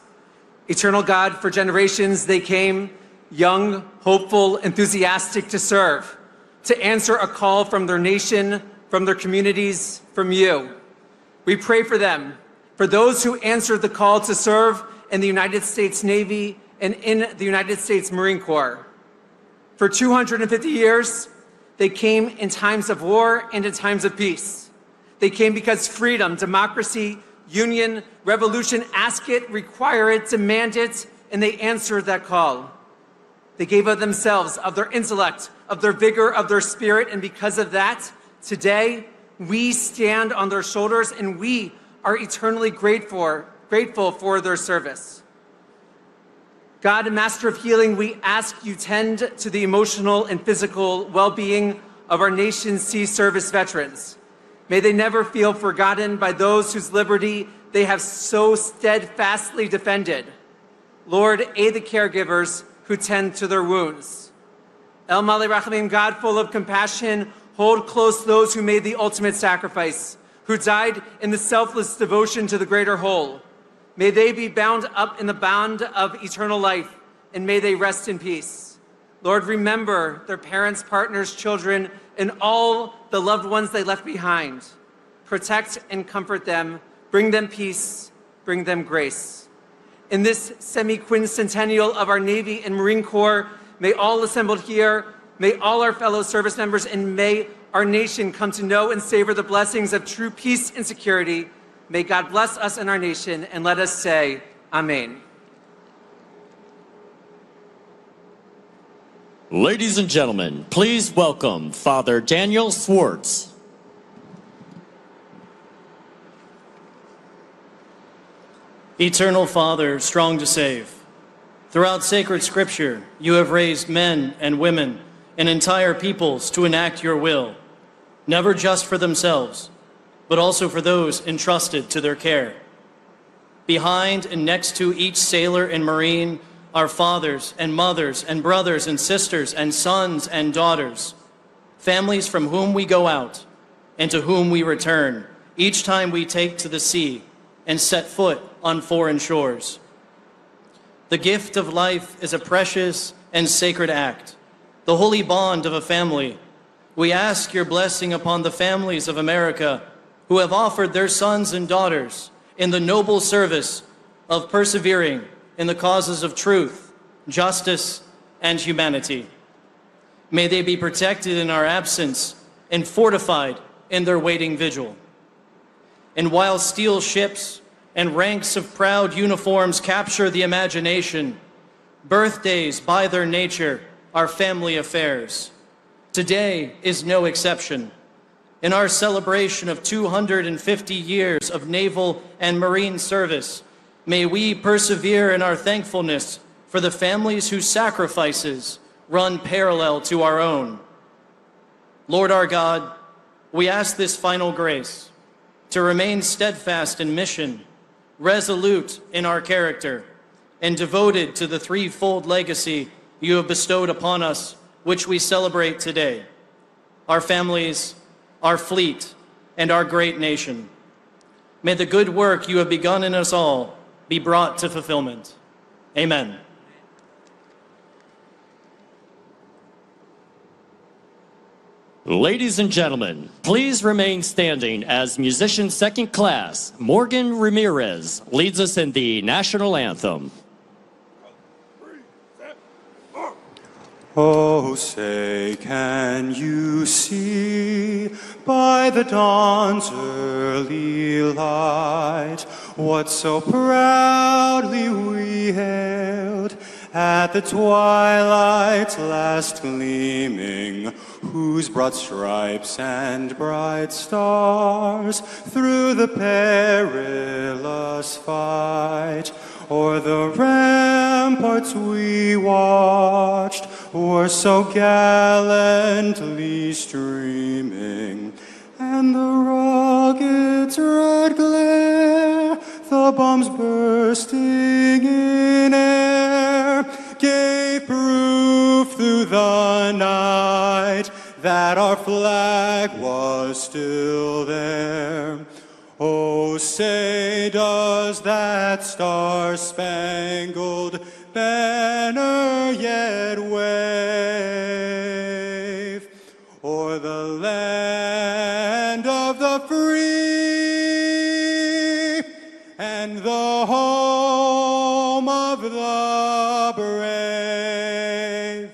Eternal God, for generations they came, young, hopeful, enthusiastic to serve, to answer a call from their nation, from their communities, from you. We pray for them, for those who answered the call to serve in the United States Navy and in the United States Marine Corps. For 250 years, they came in times of war and in times of peace. They came because freedom, democracy, union, revolution ask it, require it, demand it, and they answered that call. They gave of themselves, of their intellect, of their vigor, of their spirit, and because of that, today, we stand on their shoulders and we are eternally grateful for their service. God, and Master of Healing, we ask you tend to the emotional and physical well-being of our nation's sea service veterans. May they never feel forgotten by those whose liberty they have so steadfastly defended. Lord, aid the caregivers who tend to their wounds. El Malei Rachamim, God full of compassion, hold close those who made the ultimate sacrifice, who died in the selfless devotion to the greater whole. May they be bound up in the bond of eternal life, and may they rest in peace. Lord, remember their parents, partners, children, and all the loved ones they left behind. Protect and comfort them, bring them peace, bring them grace. In this semi-quincentennial of our Navy and Marine Corps, may all assembled here, may all our fellow service members, and may our nation come to know and savor the blessings of true peace and security. May God bless us and our nation, and let us say, Amen. Ladies and gentlemen, please welcome Father Daniel Swartz. Eternal Father, strong to save, throughout sacred scripture, you have raised men and women and entire peoples to enact your will, never just for themselves, but also for those entrusted to their care. Behind and next to each sailor and Marine are fathers and mothers and brothers and sisters and sons and daughters, families from whom we go out and to whom we return each time we take to the sea and set foot on foreign shores. The gift of life is a precious and sacred act, the holy bond of a family. We ask your blessing upon the families of America who have offered their sons and daughters in the noble service of persevering in the causes of truth, justice, and humanity. May they be protected in our absence and fortified in their waiting vigil. And while steel ships and ranks of proud uniforms capture the imagination, birthdays by their nature are family affairs. Today is no exception. In our celebration of 250 years of naval and marine service, may we persevere in our thankfulness for the families whose sacrifices run parallel to our own. Lord our God, we ask this final grace to remain steadfast in mission, resolute in our character, and devoted to the threefold legacy you have bestowed upon us, which we celebrate today, our families, our fleet, and our great nation. May the good work you have begun in us all be brought to fulfillment. Amen. Ladies and gentlemen, please remain standing as musician second class Morgan Ramirez leads us in the national anthem. Oh, say, can you see by the dawn's early light what so proudly we hailed at the twilight's last gleaming, whose broad stripes and bright stars through the perilous fight o'er the ramparts we watched were so gallantly streaming, and the rocket's red glare, the bombs bursting in air, gave proof through the night that our flag was still there. Oh, say, does that star-spangled banner yet wave o'er the land of the free and the home of the brave?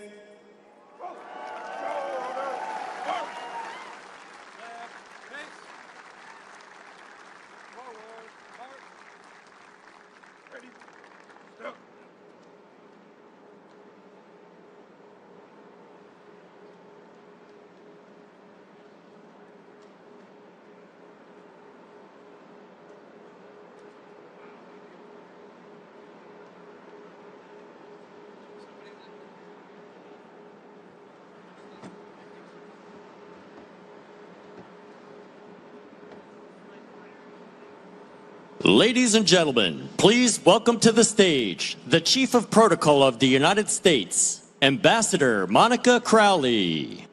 Ladies and gentlemen, please welcome to the stage the Chief of Protocol of the United States, Ambassador Monica Crowley.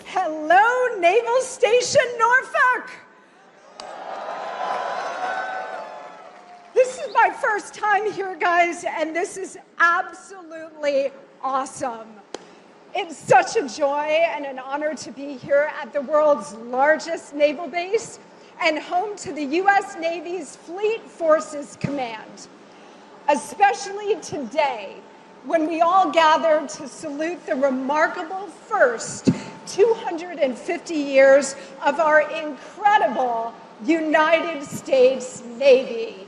Hello, Naval Station Norfolk. am here, guys, and this is absolutely awesome. It's such a joy and an honor to be here at the world's largest naval base and home to the U.S. Navy's Fleet Forces Command. Especially today, when we all gather to salute the remarkable first 250 years of our incredible United States Navy.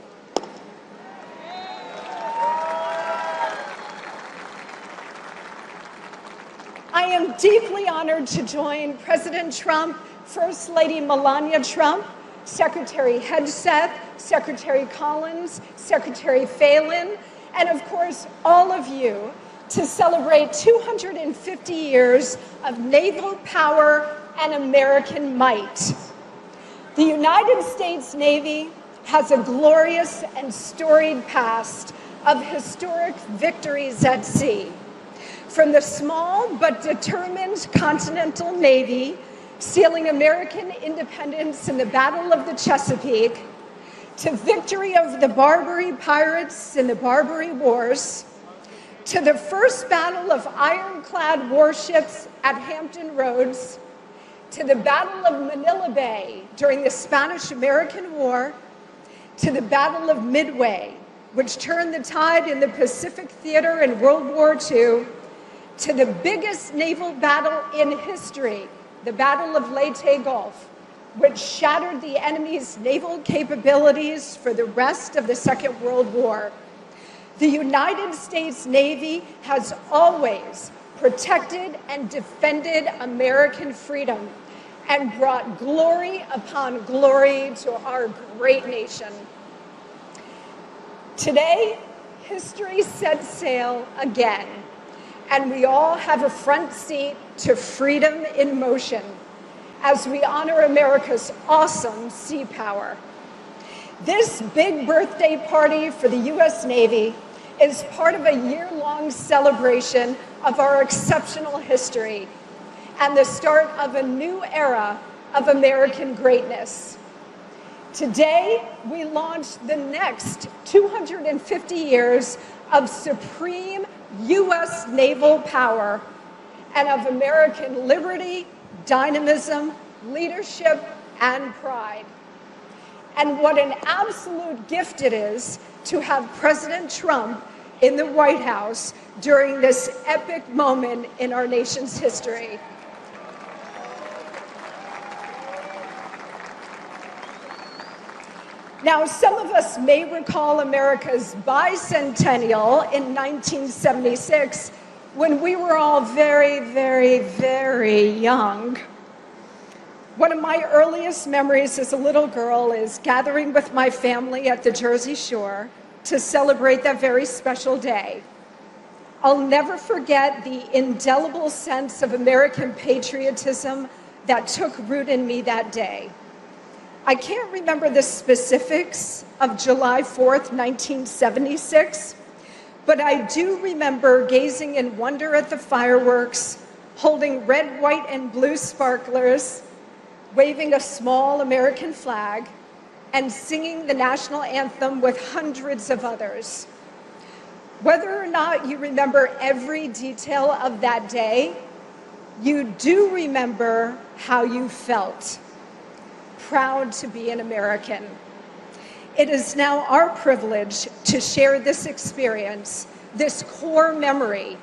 I am deeply honored to join President Trump, First Lady Melania Trump, Secretary Hegseth, Secretary Collins, Secretary Phelan, and of course, all of you to celebrate 250 years of naval power and American might. The United States Navy has a glorious and storied past of historic victories at sea. From the small but determined Continental Navy sealing American independence in the Battle of the Chesapeake, to victory over the Barbary pirates in the Barbary Wars, to the first battle of ironclad warships at Hampton Roads, to the Battle of Manila Bay during the Spanish-American War, to the Battle of Midway, which turned the tide in the Pacific Theater in World War II, to the biggest naval battle in history, the Battle of Leyte Gulf, which shattered the enemy's naval capabilities for the rest of the Second World War. The United States Navy has always protected and defended American freedom and brought glory upon glory to our great nation. Today, history sets sail again, and we all have a front seat to freedom in motion as we honor America's awesome sea power. This big birthday party for the U.S. Navy is part of a year-long celebration of our exceptional history and the start of a new era of American greatness. Today, we launch the next 250 years of supreme U.S. naval power and of American liberty, dynamism, leadership, and pride. And what an absolute gift it is to have President Trump in the White House during this epic moment in our nation's history. Now, some of us may recall America's bicentennial in 1976, when we were all very, very, very young. One of my earliest memories as a little girl is gathering with my family at the Jersey Shore to celebrate that very special day. I'll never forget the indelible sense of American patriotism that took root in me that day. I can't remember the specifics of July 4th, 1976, but I do remember gazing in wonder at the fireworks, holding red, white, and blue sparklers, waving a small American flag, and singing the national anthem with hundreds of others. Whether or not you remember every detail of that day, you do remember how you felt. Proud to be an American. It is now our privilege to share this experience, this core memory,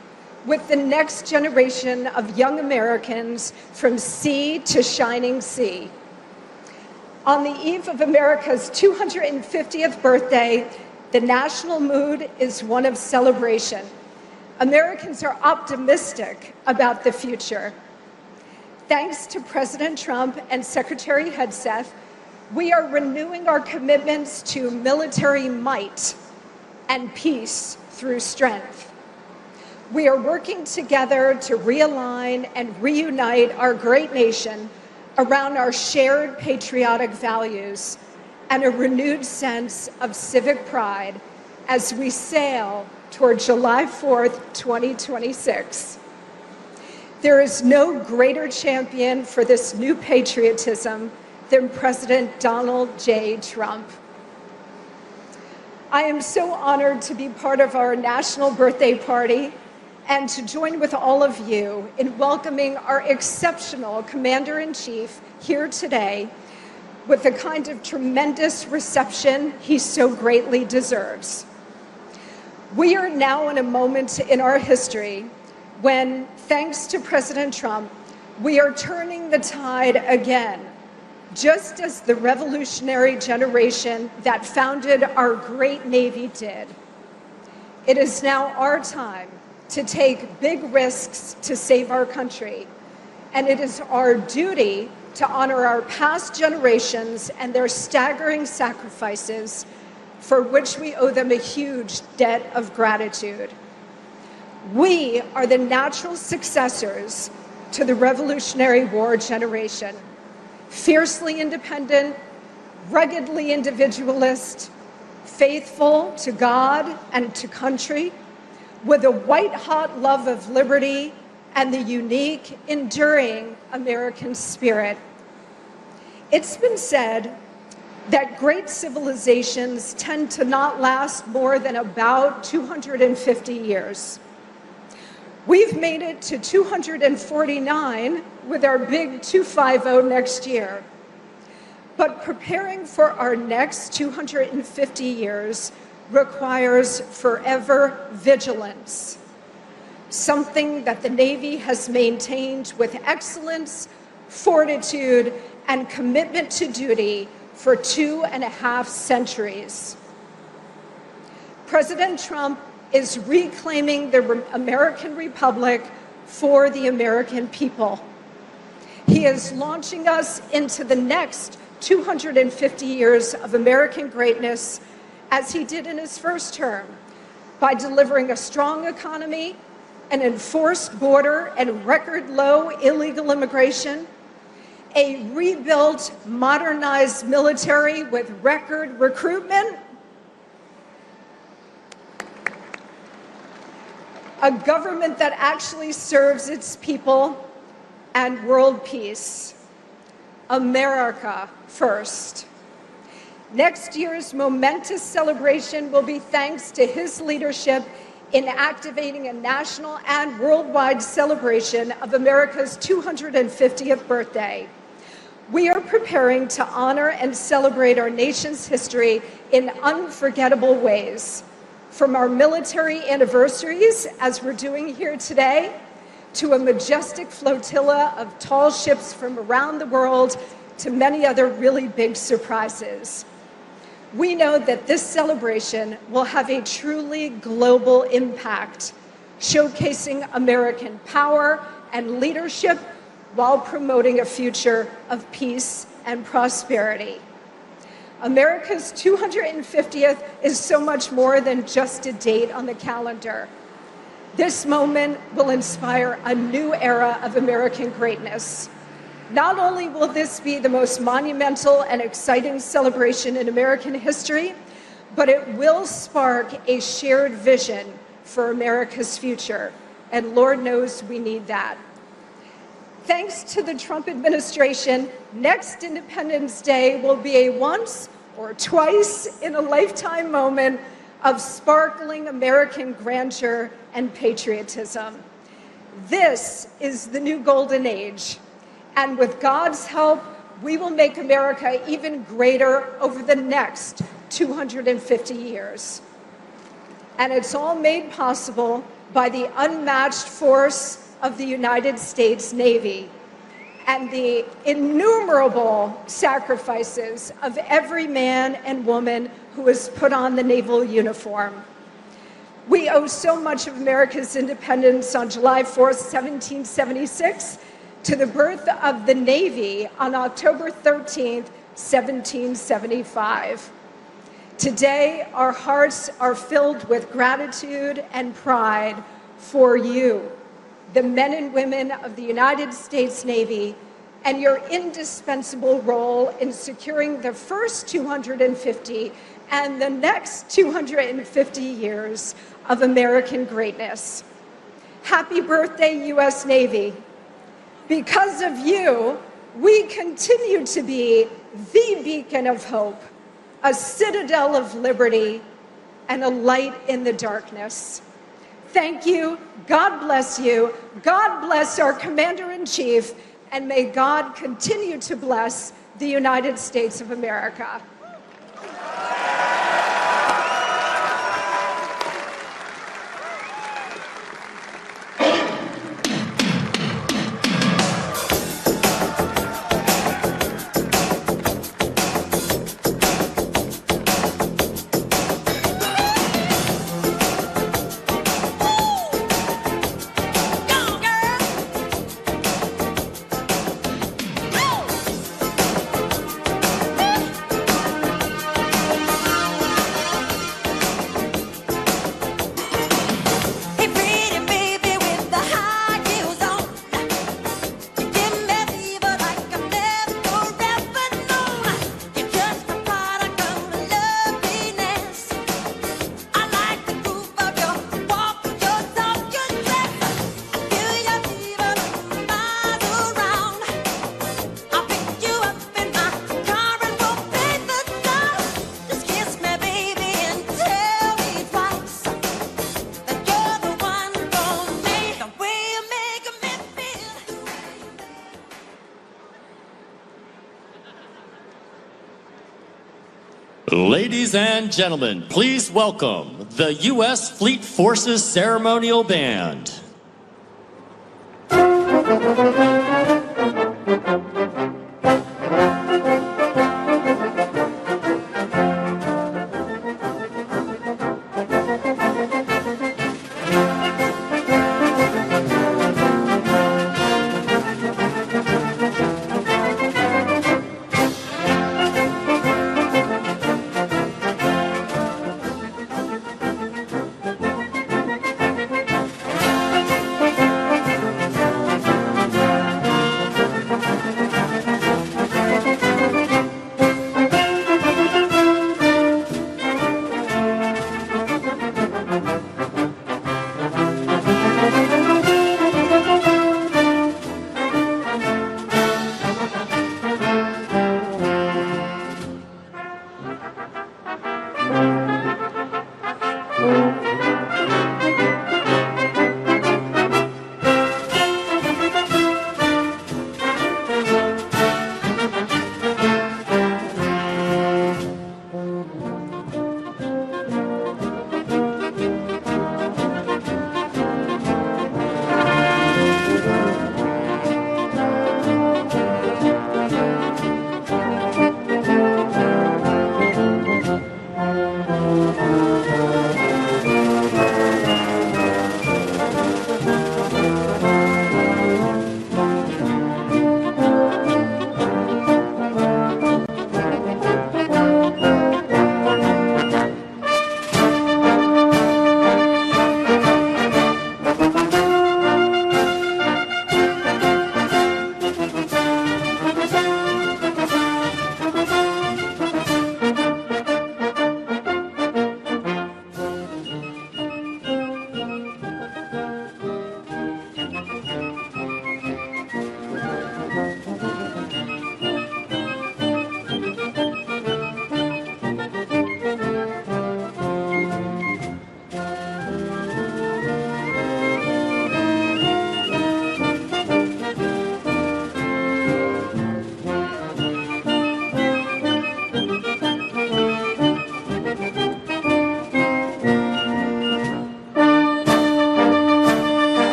with the next generation of young Americans from sea to shining sea. On the eve of America's 250th birthday, the national mood is one of celebration. Americans are optimistic about the future. Thanks to President Trump and Secretary Hegseth, we are renewing our commitments to military might and peace through strength. We are working together to realign and reunite our great nation around our shared patriotic values and a renewed sense of civic pride as we sail toward July 4th, 2026. There is no greater champion for this new patriotism than President Donald J. Trump. I am so honored to be part of our national birthday party and to join with all of you in welcoming our exceptional Commander-in-Chief here today with the kind of tremendous reception he so greatly deserves. We are now in a moment in our history when, thanks to President Trump, we are turning the tide again, just as the revolutionary generation that founded our great Navy did. It is now our time to take big risks to save our country, and it is our duty to honor our past generations and their staggering sacrifices, for which we owe them a huge debt of gratitude. We are the natural successors to the Revolutionary War generation, fiercely independent, ruggedly individualist, faithful to God and to country, with a white-hot love of liberty and the unique, enduring American spirit. It's been said that great civilizations tend to not last more than about 250 years. We've made it to 249 with our big 250 next year. But preparing for our next 250 years requires forever vigilance, something that the Navy has maintained with excellence, fortitude, and commitment to duty for 2.5 centuries. President Trump is reclaiming the American Republic for the American people. He is launching us into the next 250 years of American greatness, as he did in his first term, by delivering a strong economy, an enforced border and record low illegal immigration, a rebuilt, modernized military with record recruitment, a government that actually serves its people, and world peace. America first. Next year's momentous celebration will be thanks to his leadership in activating a national and worldwide celebration of America's 250th birthday. We are preparing to honor and celebrate our nation's history in unforgettable ways, from our military anniversaries, as we're doing here today, to a majestic flotilla of tall ships from around the world, to many other really big surprises. We know that this celebration will have a truly global impact, showcasing American power and leadership while promoting a future of peace and prosperity. America's 250th is so much more than just a date on the calendar. This moment will inspire a new era of American greatness. Not only will this be the most monumental and exciting celebration in American history, but it will spark a shared vision for America's future. And Lord knows we need that. Thanks to the Trump administration, next Independence Day will be a once or twice in a lifetime moment of sparkling American grandeur and patriotism. This is the new golden age. And with God's help, we will make America even greater over the next 250 years. And it's all made possible by the unmatched force of the United States Navy and the innumerable sacrifices of every man and woman who has put on the naval uniform. We owe so much of America's independence on July 4th, 1776, to the birth of the Navy on October 13th, 1775. Today, our hearts are filled with gratitude and pride for you, the men and women of the United States Navy, and your indispensable role in securing the first 250 and the next 250 years of American greatness. Happy birthday, U.S. Navy. Because of you, we continue to be the beacon of hope, a citadel of liberty, and a light in the darkness. Thank you. God bless you. God bless our Commander-in-Chief, and may God continue to bless the United States of America. Ladies and gentlemen, please welcome the U.S. Fleet Forces Ceremonial Band.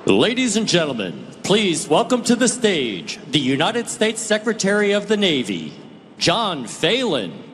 Ladies and gentlemen, please welcome to the stage the United States Secretary of the Navy, John Phelan.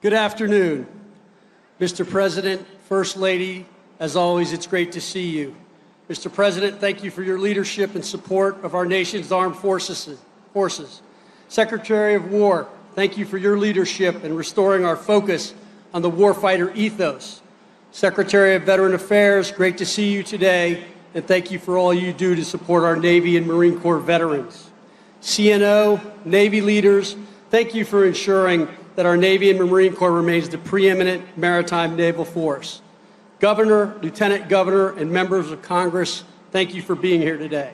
Good afternoon, Mr. President, First Lady. As always, it's great to see you. Mr. President, thank you for your leadership and support of our nation's armed forces. Secretary of War, thank you for your leadership in restoring our focus on the warfighter ethos. Secretary of Veteran Affairs, great to see you today, and thank you for all you do to support our Navy and Marine Corps veterans. CNO, Navy leaders, thank you for ensuring that our Navy and Marine Corps remains the preeminent maritime naval force. Governor, Lieutenant Governor, and members of Congress, thank you for being here today.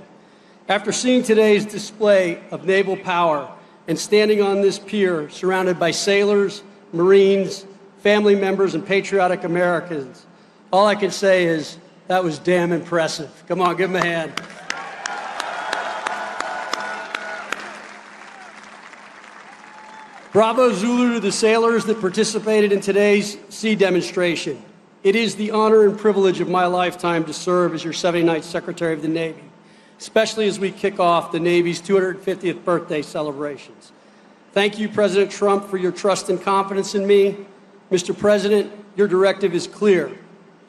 After seeing today's display of naval power and standing on this pier surrounded by sailors, Marines, family members, and patriotic Americans, all I can say is that was damn impressive. Come on, give them a hand. Bravo Zulu to the sailors that participated in today's sea demonstration. It is the honor and privilege of my lifetime to serve as your 79th Secretary of the Navy, especially as we kick off the Navy's 250th birthday celebrations. Thank you, President Trump, for your trust and confidence in me. Mr. President, your directive is clear: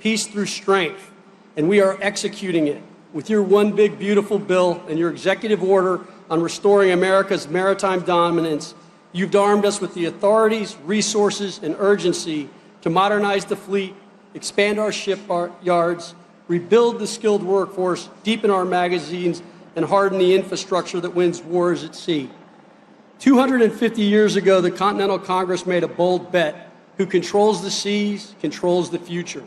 peace through strength, and we are executing it with your one big beautiful bill and your executive order on restoring America's maritime dominance. You've armed us with the authorities, resources, and urgency to modernize the fleet, expand our shipyards, rebuild the skilled workforce, deepen our magazines, and harden the infrastructure that wins wars at sea. 250 years ago, the Continental Congress made a bold bet: who controls the seas controls the future.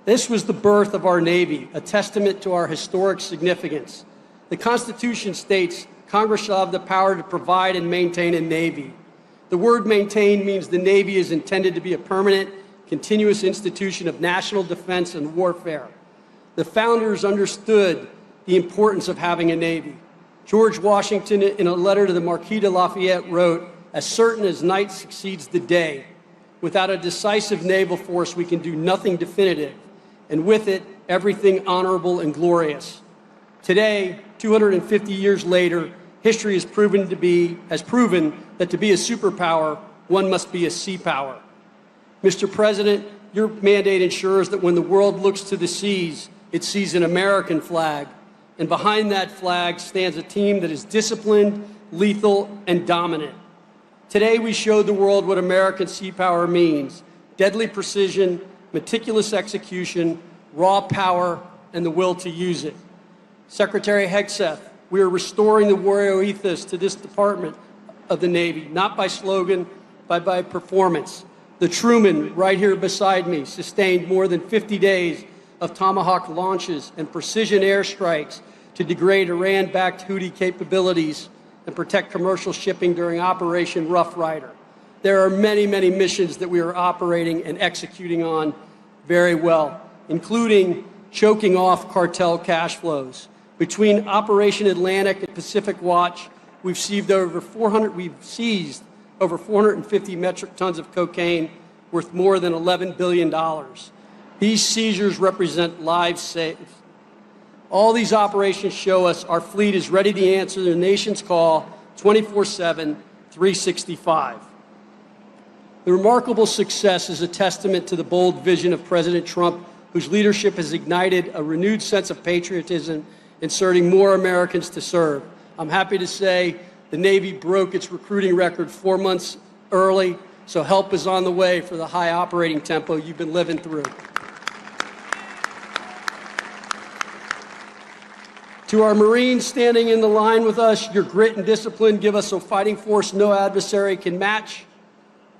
This was the birth of our Navy, a testament to our historic significance. The Constitution states Congress shall have the power to provide and maintain a Navy. The word maintain means the Navy is intended to be a permanent, continuous institution of national defense and warfare. The founders understood the importance of having a Navy. George Washington, in a letter to the Marquis de Lafayette, wrote, "As certain as night succeeds the day, without a decisive naval force we can do nothing definitive, and with it, everything honorable and glorious." Today, 250 years later, history has proven that to be a superpower, one must be a sea power. Mr. President, your mandate ensures that when the world looks to the seas, it sees an American flag, and behind that flag stands a team that is disciplined, lethal, and dominant. Today, we showed the world what American sea power means: deadly precision, meticulous execution, raw power, and the will to use it. Secretary Hegseth, we are restoring the warrior ethos to this department of the Navy, not by slogan, but by performance. The Truman, right here beside me, sustained more than 50 days of Tomahawk launches and precision airstrikes to degrade Iran-backed Houthi capabilities and protect commercial shipping during Operation Rough Rider. There are many, many missions that we are operating and executing on very well, including choking off cartel cash flows. Between Operation Atlantic and Pacific Watch, we've seized over 450 metric tons of cocaine worth more than $11 billion. These seizures represent lives saved. All these operations show us our fleet is ready to answer the nation's call 24/7, 365. The remarkable success is a testament to the bold vision of President Trump, whose leadership has ignited a renewed sense of patriotism, inserting more Americans to serve. I'm happy to say the Navy broke its recruiting record 4 months early So help is on the way for the high operating tempo you've been living through. To our Marines standing in the line with us, your grit and discipline give us a fighting force no adversary can match.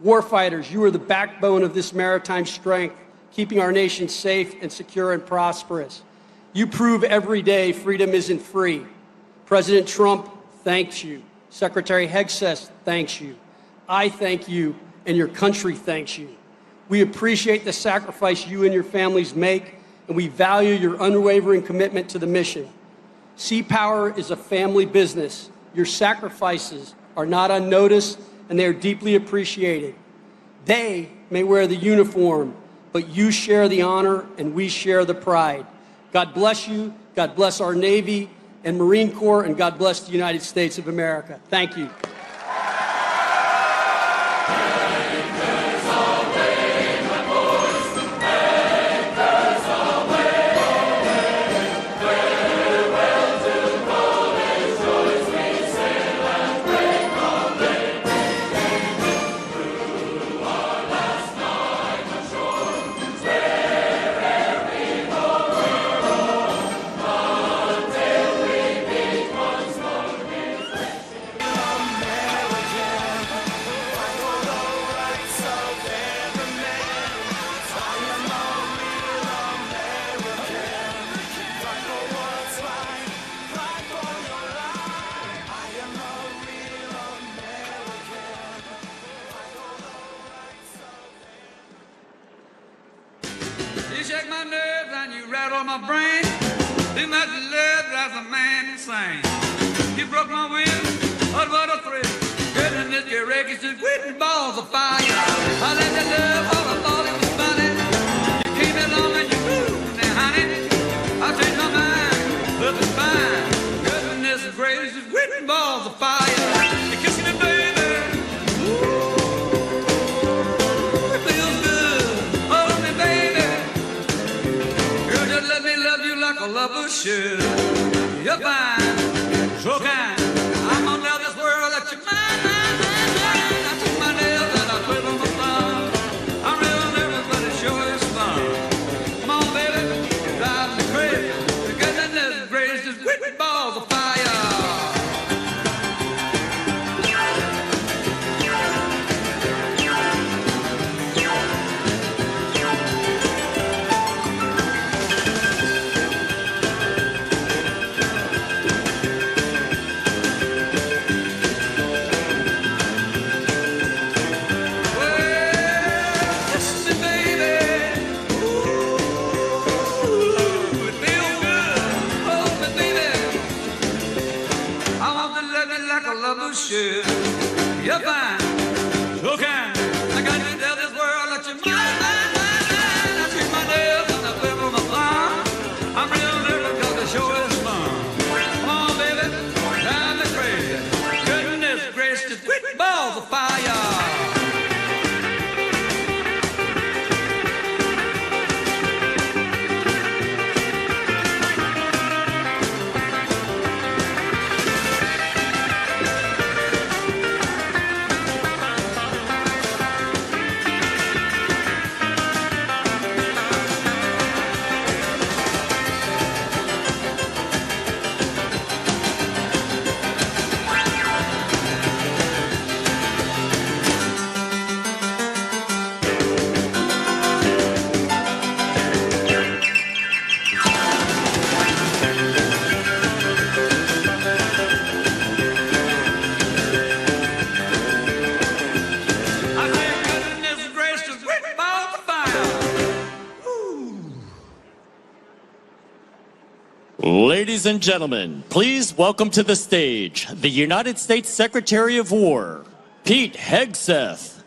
Warfighters, you are the backbone of this maritime strength, keeping our nation safe and secure and prosperous. You prove every day freedom isn't free. President Trump thanks you. Secretary Hegseth thanks you. I thank you, and your country thanks you. We appreciate the sacrifice you and your families make, and we value your unwavering commitment to the mission. Sea Power is a family business. Your sacrifices are not unnoticed, and they are deeply appreciated. They may wear the uniform, but you share the honor, and we share the pride. God bless you, God bless our Navy and Marine Corps, and God bless the United States of America. Thank you. You shake my nerves and you rattle my brain. Too much love drives a man insane. You broke my will, what a thrill. Goodness, your wreckage is written balls of fire. I let you love all I thought it was funny. You came along and you moved, now honey, I changed my mind, looking fine. Goodness gracious, written balls of fire. You're kissing me, baby. Ooh. A lover should. You're fine, so kind. I'm gonna tell this world that you're mine, mine, mine, mine. I took my nails and I twiddle my thumb. I'm real nervous, but it sure is fun. Come on, baby, drive me crazy. The goodness gracious, with balls of fire. Should. You're fine, so kind. I got to tell this world that you're mine, mine, mine, mine. I treat my nails and I flip on my thumb. I'm real nervous because the show is fun. Come on, baby, drive me crazy. Goodness gracious, quick balls of fire. Ladies and gentlemen, please welcome to the stage the United States Secretary of War, Pete Hegseth.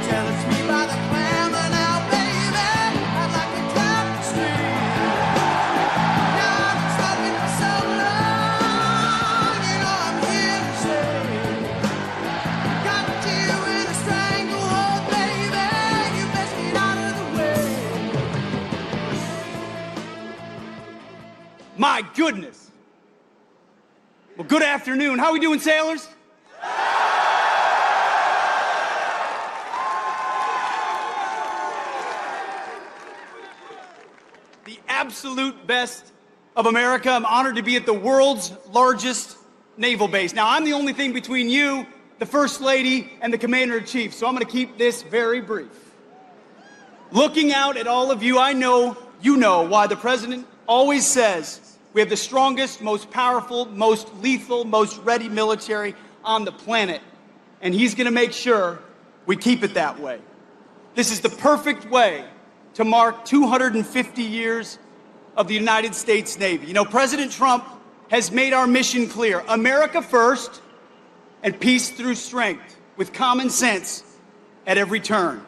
Tell us me by the clam and My goodness. Well, good afternoon. How are we doing, sailors? The absolute best of America. I'm honored to be at the world's largest naval base. Now, I'm the only thing between you, the First Lady, and the Commander-in-Chief, so I'm going to keep this very brief. Looking out at all of you, I know you know why the President always says we have the strongest, most powerful, most lethal, most ready military on the planet, and he's going to make sure we keep it that way. This is the perfect way to mark 250 years of the United States Navy. You know, President Trump has made our mission clear: America first and peace through strength, with common sense at every turn.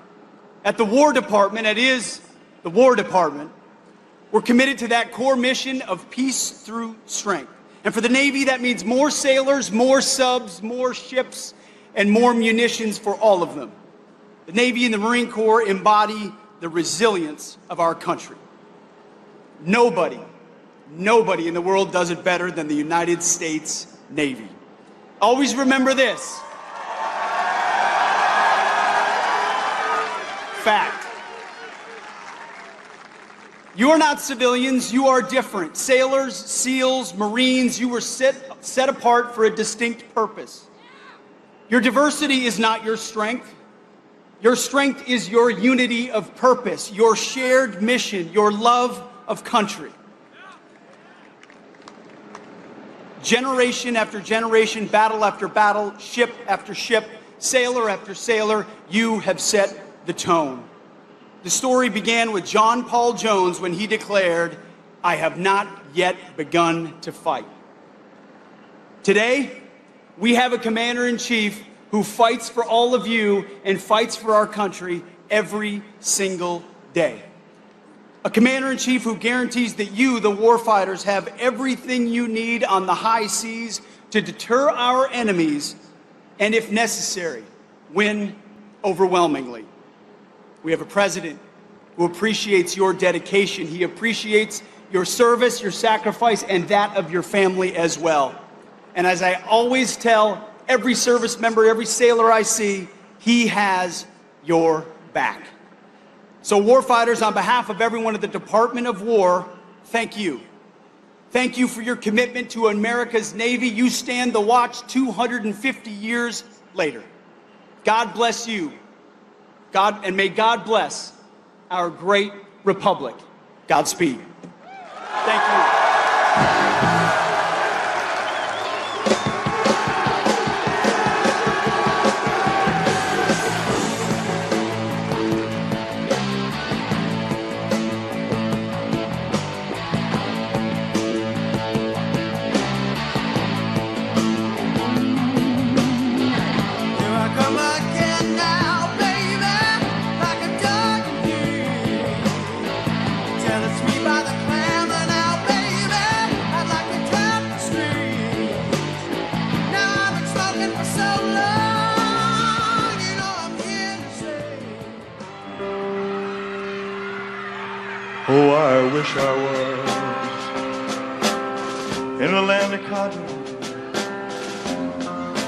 At the War Department, it is the War Department, we're committed to that core mission of peace through strength. And for the Navy, that means more sailors, more subs, more ships, and more munitions for all of them. The Navy and the Marine Corps embody the resilience of our country. Nobody in the world does it better than the United States Navy. Always remember this. Fact. You are not civilians, you are different. Sailors, SEALs, Marines, you were set apart for a distinct purpose. Your diversity is not your strength. Your strength is your unity of purpose, your shared mission, your love of country. Generation after generation, battle after battle, ship after ship, sailor after sailor, you have set the tone. The story began with John Paul Jones when he declared, "I have not yet begun to fight." Today, we have a commander-in-chief who fights for all of you and fights for our country every single day. A commander-in-chief who guarantees that you, the warfighters, have everything you need on the high seas to deter our enemies and, if necessary, win overwhelmingly. We have a president who appreciates your dedication. He appreciates your service, your sacrifice, and that of your family as well. And as I always tell every service member, every sailor I see, he has your back. So warfighters, on behalf of everyone at the Department of War, thank you. Thank you for your commitment to America's Navy. You stand the watch 250 years later. God bless you. And may God bless our great republic. Godspeed. Thank you. Oh, I wish I was in the land of cotton.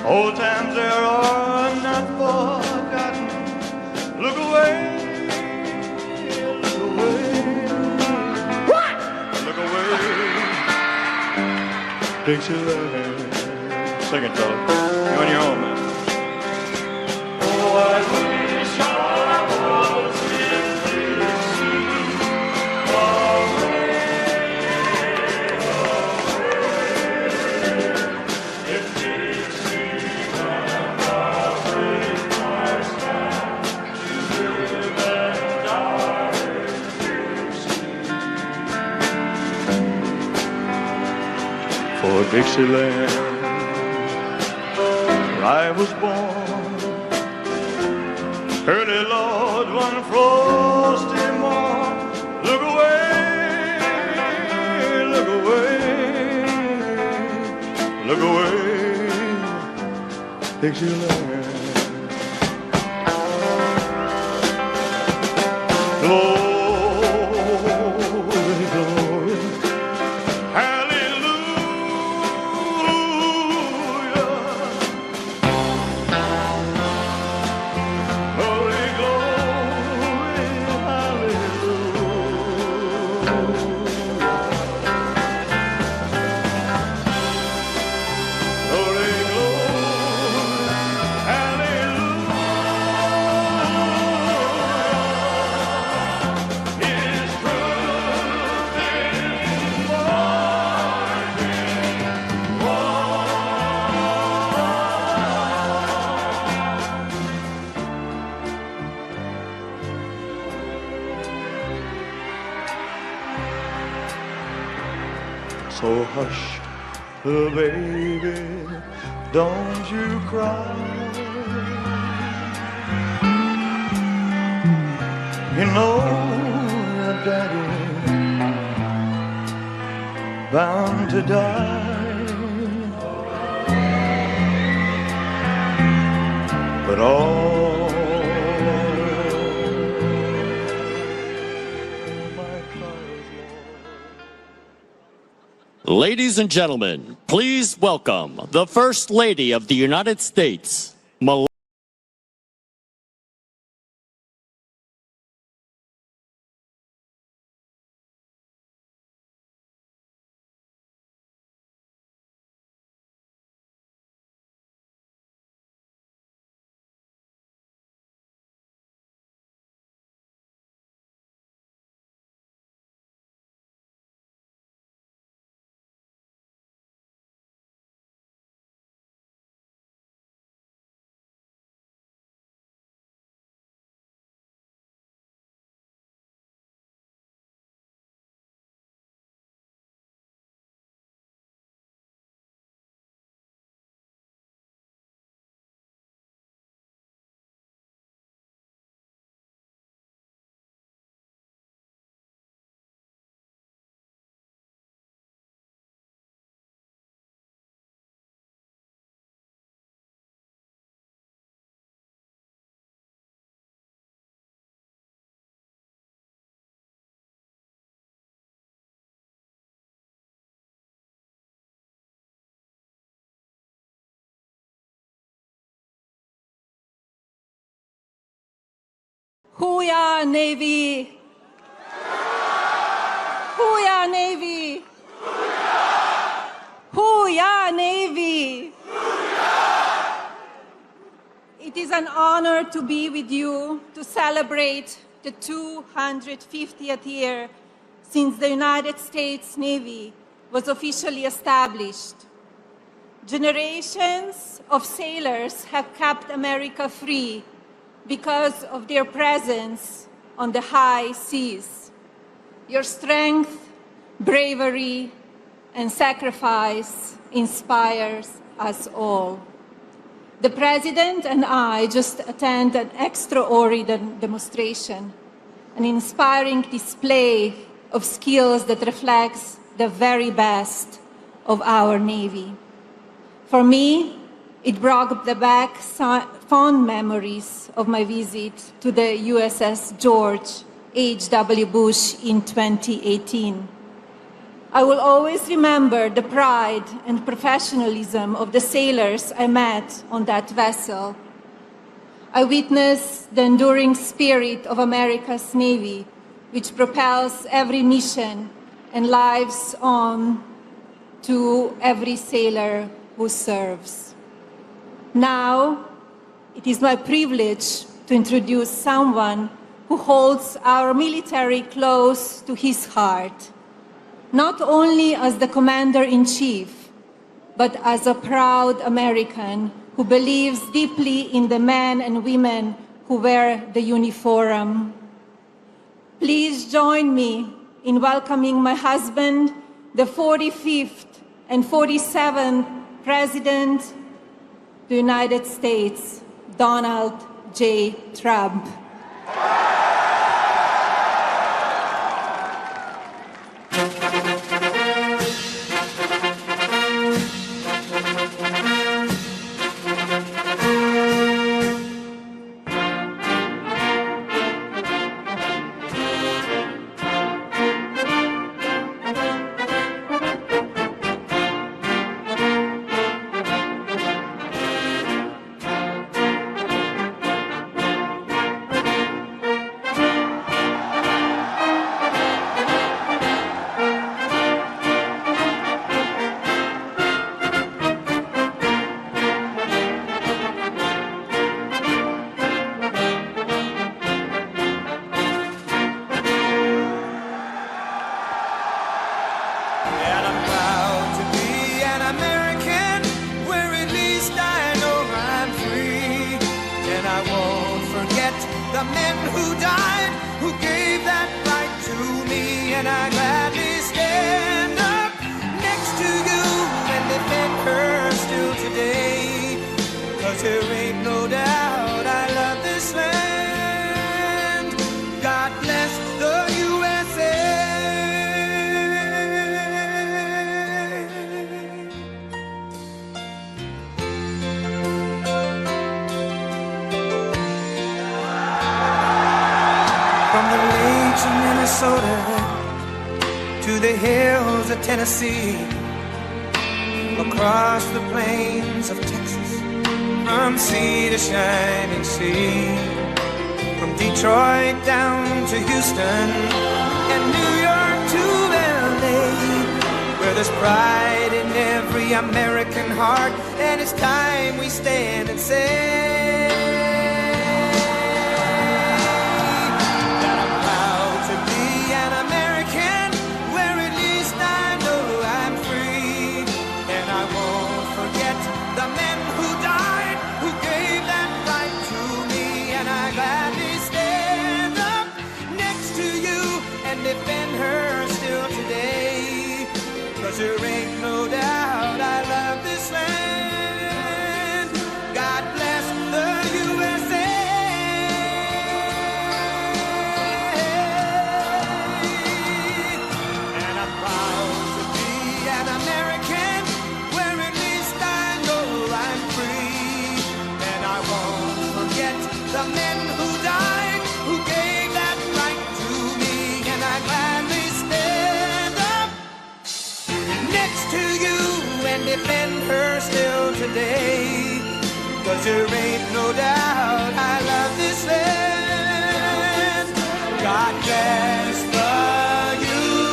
Old times there are not forgotten. Look away, look away. What? Look away, Dixieland. Sing it, fella. You on your own, man. Oh, I wish I was in Dixie. For Dixieland, where I was born, early Lord, one frosty morn. Look away, look away, look away, Dixieland. Glory, glory, hallelujah. So hush, little baby, don't you cry. You know that Daddy bound to die, but all my trials, Ladies and gentlemen, please welcome the First Lady of the United States, Melania. Hooyah, Navy! Hooyah, Navy! Hooyah, Navy! It is an honor to be with you to celebrate the 250th year since the United States Navy was officially established. Generations of sailors have kept America free because of their presence on the high seas. Your strength, bravery, and sacrifice inspires us all. The President and I just attended an extraordinary demonstration, an inspiring display of skills that reflects the very best of our Navy. For me, it brought back fond memories of my visit to the USS George H.W. Bush in 2018. I will always remember the pride and professionalism of the sailors I met on that vessel. I witnessed the enduring spirit of America's Navy, which propels every mission and lives on to every sailor who serves. Now, it is my privilege to introduce someone who holds our military close to his heart, not only as the Commander-in-Chief, but as a proud American who believes deeply in the men and women who wear the uniform. Please join me in welcoming my husband, the 45th and 47th President of the United States, Donald J. Trump. the men who died, who gave that right to me, and I gladly stand up 'cause there ain't no doubt I love this land. God bless the USA. From the lakes of Minnesota to the hills of Tennessee, across the plains of Texas, from sea to shining sea, from Detroit down to Houston and New York to LA, where there's pride in every American heart, and it's time we stand and say that I'm proud to be an American, where at least I know I'm free, and I won't forget the men who died, who gave that right to me, and I gladly stand up next to you and defend her still today, 'cause there ain't no doubt I love this land. God bless the USA. And I'm proud to be an American, where at least I know I'm free, and I won't forget the men who died, who gave that right to me, and I gladly stand up next to you and defend her still today, 'cause there ain't no doubt I love this land. God bless the USA.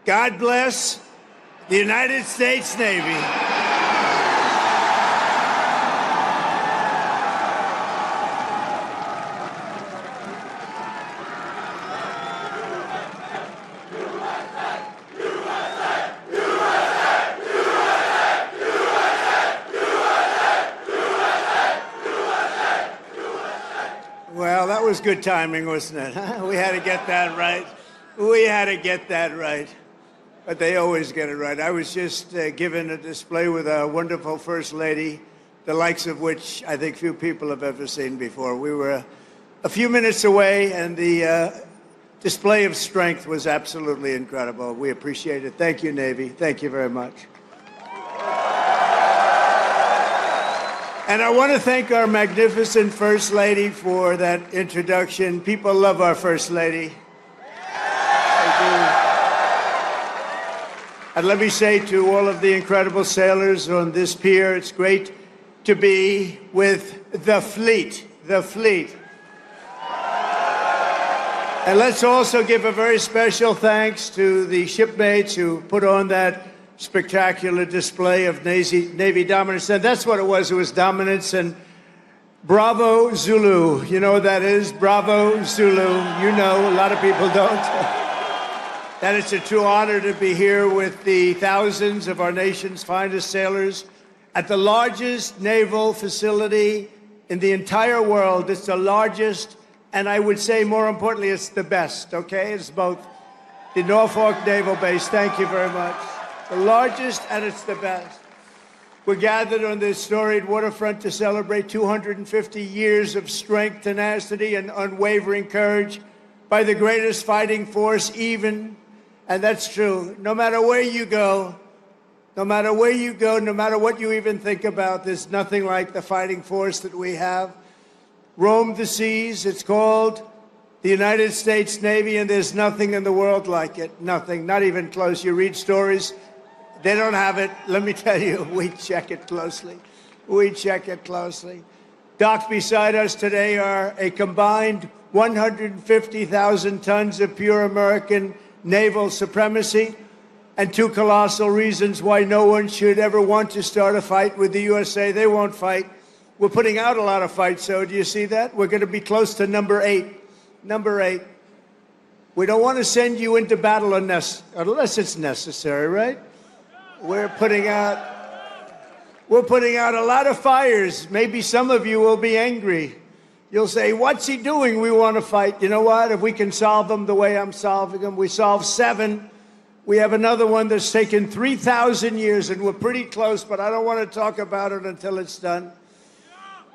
God bless the United States Navy. Well, that was good timing, wasn't it? Huh? We had to get that right. We had to get that right. But they always get it right. I was just given a display with a wonderful First Lady, the likes of which I think few people have ever seen before. We were a few minutes away, and the display of strength was absolutely incredible. We appreciate it. Thank you, Navy. Thank you very much. And I want to thank our magnificent First Lady for that introduction. People love our First Lady. They do. And let me say to all of the incredible sailors on this pier, it's great to be with the fleet, the fleet. And let's also give a very special thanks to the shipmates who put on that spectacular display of Navy dominance. And that's what it was dominance. And bravo, Zulu. You know what that is? Bravo, Zulu. You know, a lot of people don't. That it's a true honor to be here with the thousands of our nation's finest sailors at the largest naval facility in the entire world. It's the largest, and I would say more importantly, it's the best, okay? It's both the Norfolk Naval Base. Thank you very much. The largest, and it's the best. We're gathered on this storied waterfront to celebrate 250 years of strength, tenacity, and unwavering courage by the greatest fighting force even, and that's true. No matter where you go, no matter where you go, no matter what you even think about, there's nothing like the fighting force that we have. Roam the seas, it's called the United States Navy, and there's nothing in the world like it. Nothing, not even close. You read stories, they don't have it. Let me tell you, we check it closely. We check it closely. Docked beside us today are a combined 150,000 tons of pure American naval supremacy, and two colossal reasons why no one should ever want to start a fight with the USA. They won't fight. We're putting out a lot of fights, so do you see that? We're going to be close to number 8. Number 8. We don't want to send you into battle unless it's necessary, right? We're putting out a lot of fires. Maybe some of you will be angry. You'll say, what's he doing? We want to fight. You know what? If we can solve them the way I'm solving them, we solve 7. We have another one that's taken 3,000 years, and we're pretty close, but I don't want to talk about it until it's done.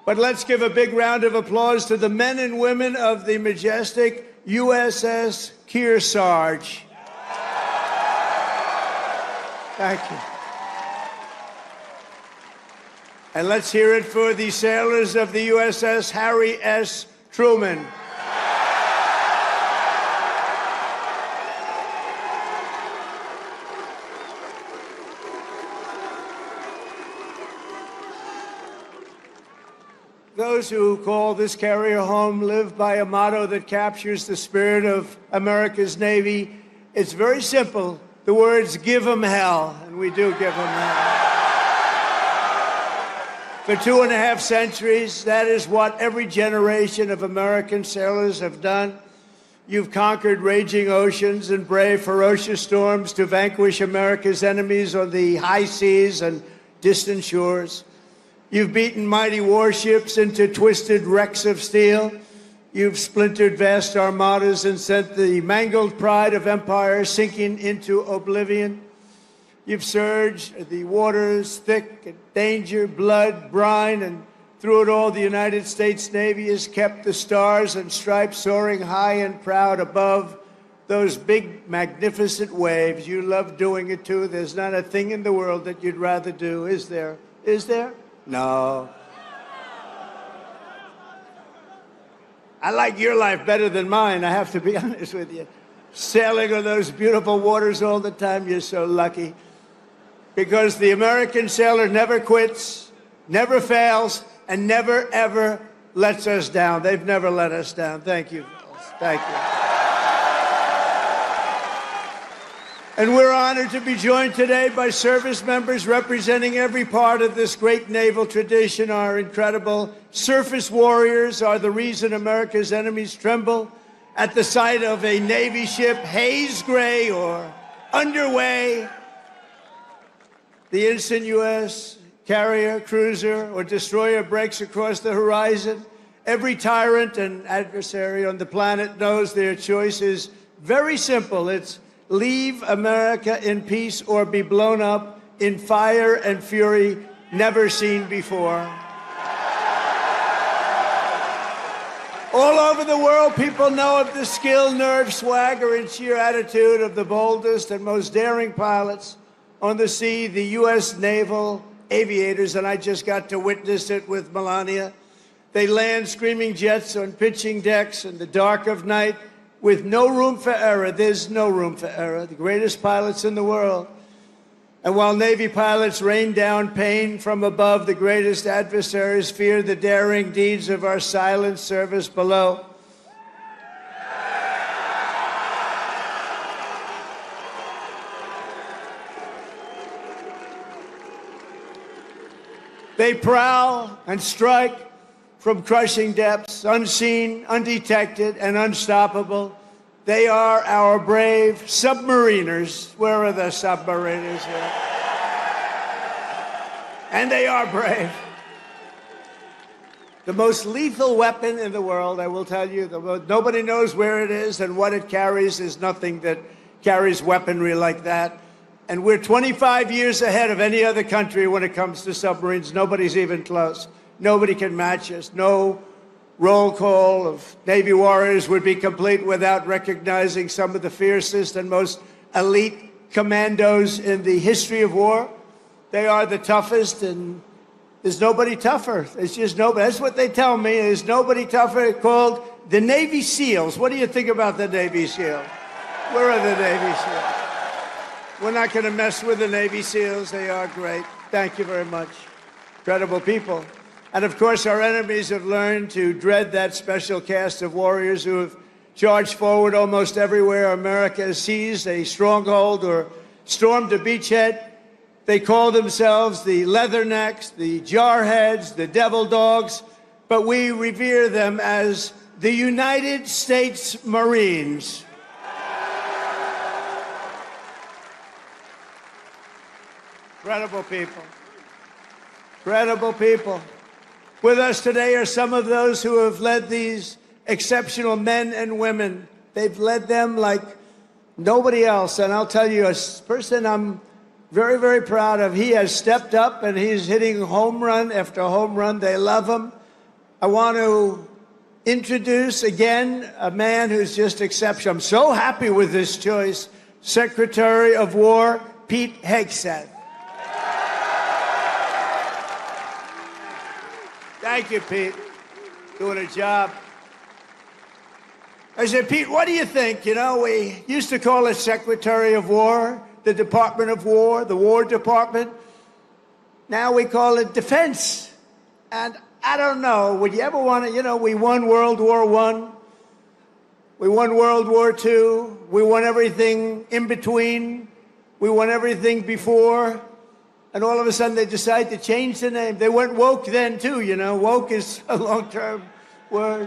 But let's give a big round of applause to the men and women of the majestic USS Kearsarge. Thank you. And let's hear it for the sailors of the USS Harry S. Truman. Those who call this carrier home live by a motto that captures the spirit of America's Navy. It's very simple. The words, give 'em hell, and we do give 'em hell. For 2.5 centuries, that is what every generation of American sailors have done. You've conquered raging oceans and braved ferocious storms to vanquish America's enemies on the high seas and distant shores. You've beaten mighty warships into twisted wrecks of steel. You've splintered vast armadas and sent the mangled pride of empire sinking into oblivion. You've surged the waters thick, danger, blood, brine, and through it all, the United States Navy has kept the stars and stripes soaring high and proud above those big, magnificent waves. You love doing it, too. There's not a thing in the world that you'd rather do, is there? Is there? No. I like your life better than mine, I have to be honest with you. Sailing on those beautiful waters all the time, you're so lucky. Because the American sailor never quits, never fails, and never, ever lets us down. They've never let us down. Thank you. Thank you. And we're honored to be joined today by service members representing every part of this great naval tradition. Our incredible surface warriors are the reason America's enemies tremble at the sight of a Navy ship haze gray or underway. The instant U.S. carrier, cruiser, or destroyer breaks across the horizon, every tyrant and adversary on the planet knows their choice is very simple. It's leave America in peace or be blown up in fire and fury never seen before. All over the world, people know of the skill, nerve, swagger, and sheer attitude of the boldest and most daring pilots on the sea, the U.S. naval aviators, and I just got to witness it with Melania. They land screaming jets on pitching decks in the dark of night with no room for error. There's no room for error. The greatest pilots in the world. And while Navy pilots rain down pain from above, the greatest adversaries fear the daring deeds of our silent service below. They prowl and strike from crushing depths, unseen, undetected, and unstoppable. They are our brave submariners. Where are the submariners here? And they are brave. The most lethal weapon in the world, I will tell you, nobody knows where it is, and what it carries is nothing that carries weaponry like that. And we're 25 years ahead of any other country when it comes to submarines. Nobody's even close. Nobody can match us. No roll call of Navy warriors would be complete without recognizing some of the fiercest and most elite commandos in the history of war. They are the toughest, and there's nobody tougher. It's just nobody. That's what they tell me. There's nobody tougher. It's called the Navy SEALs. What do you think about the Navy SEALs? Where are the Navy SEALs? We're not going to mess with the Navy SEALs. They are great. Thank you very much. Incredible people. And of course, our enemies have learned to dread that special cast of warriors who have charged forward almost everywhere America has seized a stronghold or stormed a beachhead. They call themselves the Leathernecks, the Jarheads, the Devil Dogs, but we revere them as the United States Marines. Incredible people. Incredible people. With us today are some of those who have led these exceptional men and women. They've led them like nobody else. And I'll tell you, a person I'm very, very proud of. He has stepped up and he's hitting home run after home run. They love him. I want to introduce again a man who's just exceptional. I'm so happy with this choice. Secretary of War, Pete Hegseth. Thank you, Pete. Doing a job. I said, Pete, what do you think? You know, we used to call it Secretary of War, the Department of War, the War Department. Now we call it Defense. And I don't know, would you ever want to, you know, we won World War I. We won World War II. We won everything in between. We won everything before. And all of a sudden they decide to change the name. They went woke then too, you know. Woke is a long-term word.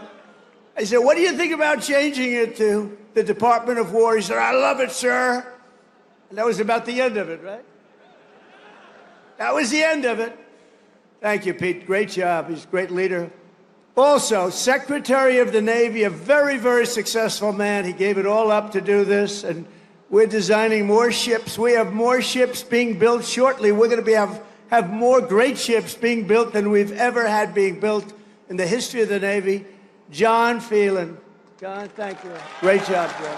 I said, what do you think about changing it to the Department of War? He said, I love it, sir. And that was about the end of it, right? That was the end of it. Thank you, Pete. Great job. He's a great leader. Also, Secretary of the Navy, a very, very successful man. He gave it all up to do this, and we're designing more ships. We have more ships being built shortly. We're going to have more great ships being built than we've ever had being built in the history of the Navy. John Phelan. John, thank you. Great job, John.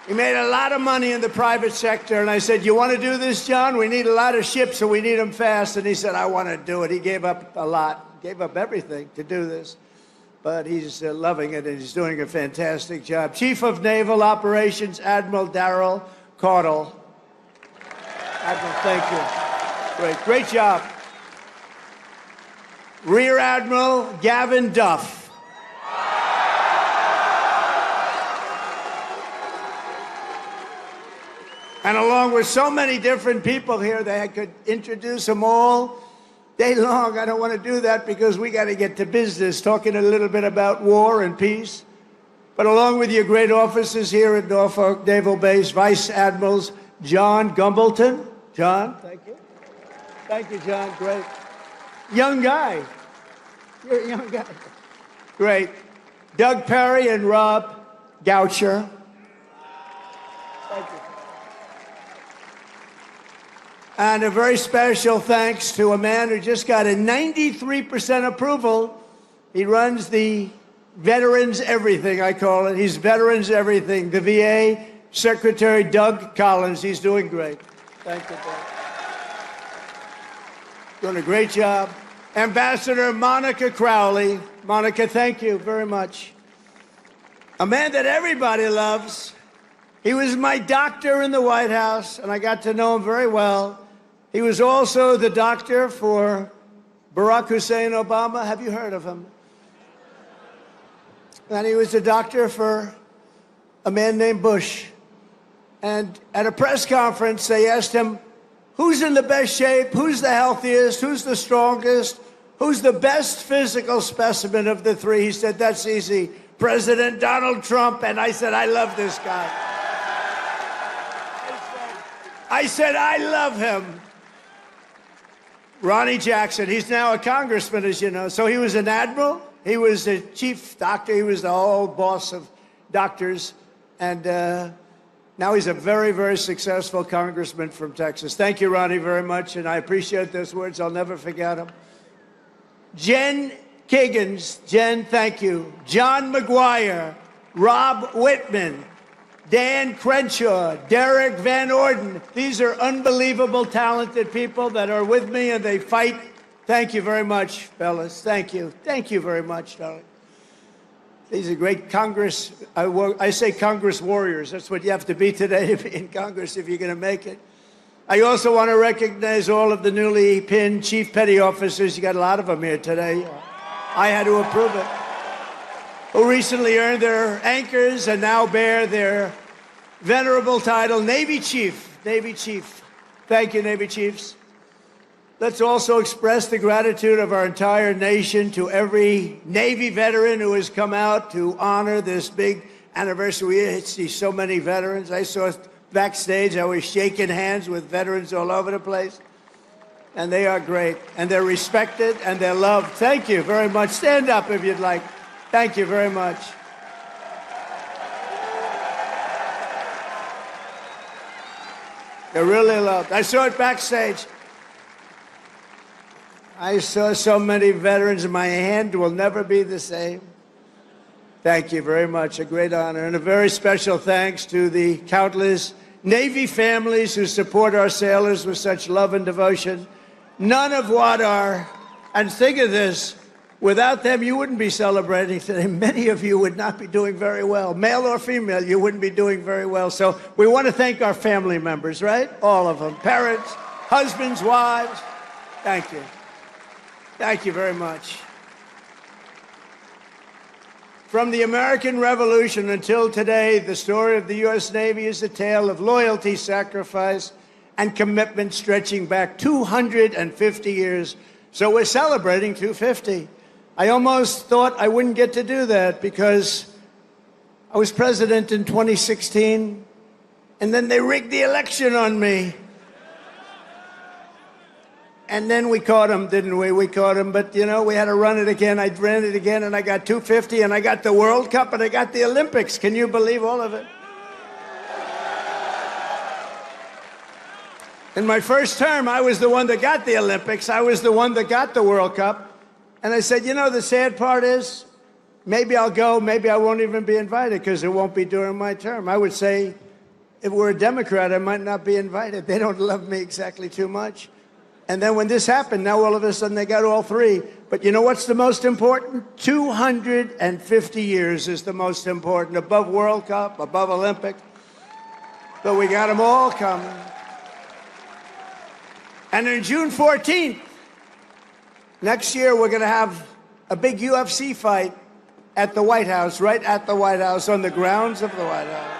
He made a lot of money in the private sector, and I said, you want to do this, John? We need a lot of ships, so we need them fast. And he said, I want to do it. He gave up a lot, gave up everything to do this. But he's loving it, and he's doing a fantastic job. Chief of Naval Operations, Admiral Darrell Caudle. Admiral, thank you. Great job. Rear Admiral Gavin Duff. And along with so many different people here, I could introduce them all day long. I don't want to do that because we got to get to business, talking a little bit about war and peace. But along with your great officers here at Norfolk Naval Base, Vice Admirals John Gumbleton. John, thank you. Thank you, John. Great. Young guy. You're a young guy. Great. Doug Perry and Rob Goucher. Thank you. And a very special thanks to a man who just got a 93% approval. He runs the Veterans Everything, I call it. He's Veterans Everything. The VA Secretary Doug Collins. He's doing great. Thank you, Doug. Doing a great job. Ambassador Monica Crowley. Monica, thank you very much. A man that everybody loves. He was my doctor in the White House, and I got to know him very well. He was also the doctor for Barack Hussein Obama. Have you heard of him? And he was the doctor for a man named Bush. And at a press conference, they asked him, who's in the best shape? Who's the healthiest? Who's the strongest? Who's the best physical specimen of the three? He said, that's easy. President Donald Trump. And I said, I love this guy. I said, I love him. Ronnie Jackson, he's now a congressman, as you know. So he was an admiral. He was the chief doctor. He was the whole boss of doctors. And now he's a very, very successful congressman from Texas. Thank you, Ronnie, very much. And I appreciate those words. I'll never forget them. Jen Kiggins. Jen, thank you. John McGuire. Rob Whitman. Dan Crenshaw, Derek Van Orden. These are unbelievable, talented people that are with me, and they fight. Thank you very much, fellas. Thank you. Thank you very much, darling. These are great Congress. I say Congress warriors. That's what you have to be today in Congress if you're going to make it. I also want to recognize all of the newly pinned Chief Petty Officers. You got a lot of them here today. I had to approve it. Who recently earned their anchors and now bear their venerable title, Navy Chief. Navy Chief. Thank you, Navy Chiefs. Let's also express the gratitude of our entire nation to every Navy veteran who has come out to honor this big anniversary. We see so many veterans. I saw backstage, I was shaking hands with veterans all over the place. And they are great. And they're respected and they're loved. Thank you very much. Stand up if you'd like. Thank you very much. They're really loved. I saw it backstage. I saw so many veterans, and my hand will never be the same. Thank you very much. A great honor. And a very special thanks to the countless Navy families who support our sailors with such love and devotion. None of what are, and think of this, without them you wouldn't be celebrating today. Many of you would not be doing very well. Male or female, you wouldn't be doing very well. So we want to thank our family members, right? All of them. Parents, husbands, wives. Thank you. Thank you very much. From the American Revolution until today, the story of the U.S. Navy is a tale of loyalty, sacrifice, and commitment stretching back 250 years. So we're celebrating 250. I almost thought I wouldn't get to do that because I was president in 2016, and then they rigged the election on me. And then we caught him, didn't we? We caught him, but you know, we had to run it again. I ran it again, and I got 250, and I got the World Cup, and I got the Olympics. Can you believe all of it? In my first term, I was the one that got the Olympics. I was the one that got the World Cup. And I said, you know, the sad part is, maybe I'll go, maybe I won't even be invited because it won't be during my term. I would say, if we're a Democrat, I might not be invited. They don't love me exactly too much. And then when this happened, now all of a sudden they got all three. But you know what's the most important? 250 years is the most important, above World Cup, above Olympic. But we got them all coming. And on June 14th, next year, we're going to have a big UFC fight at the White House, right at the White House, on the grounds of the White House.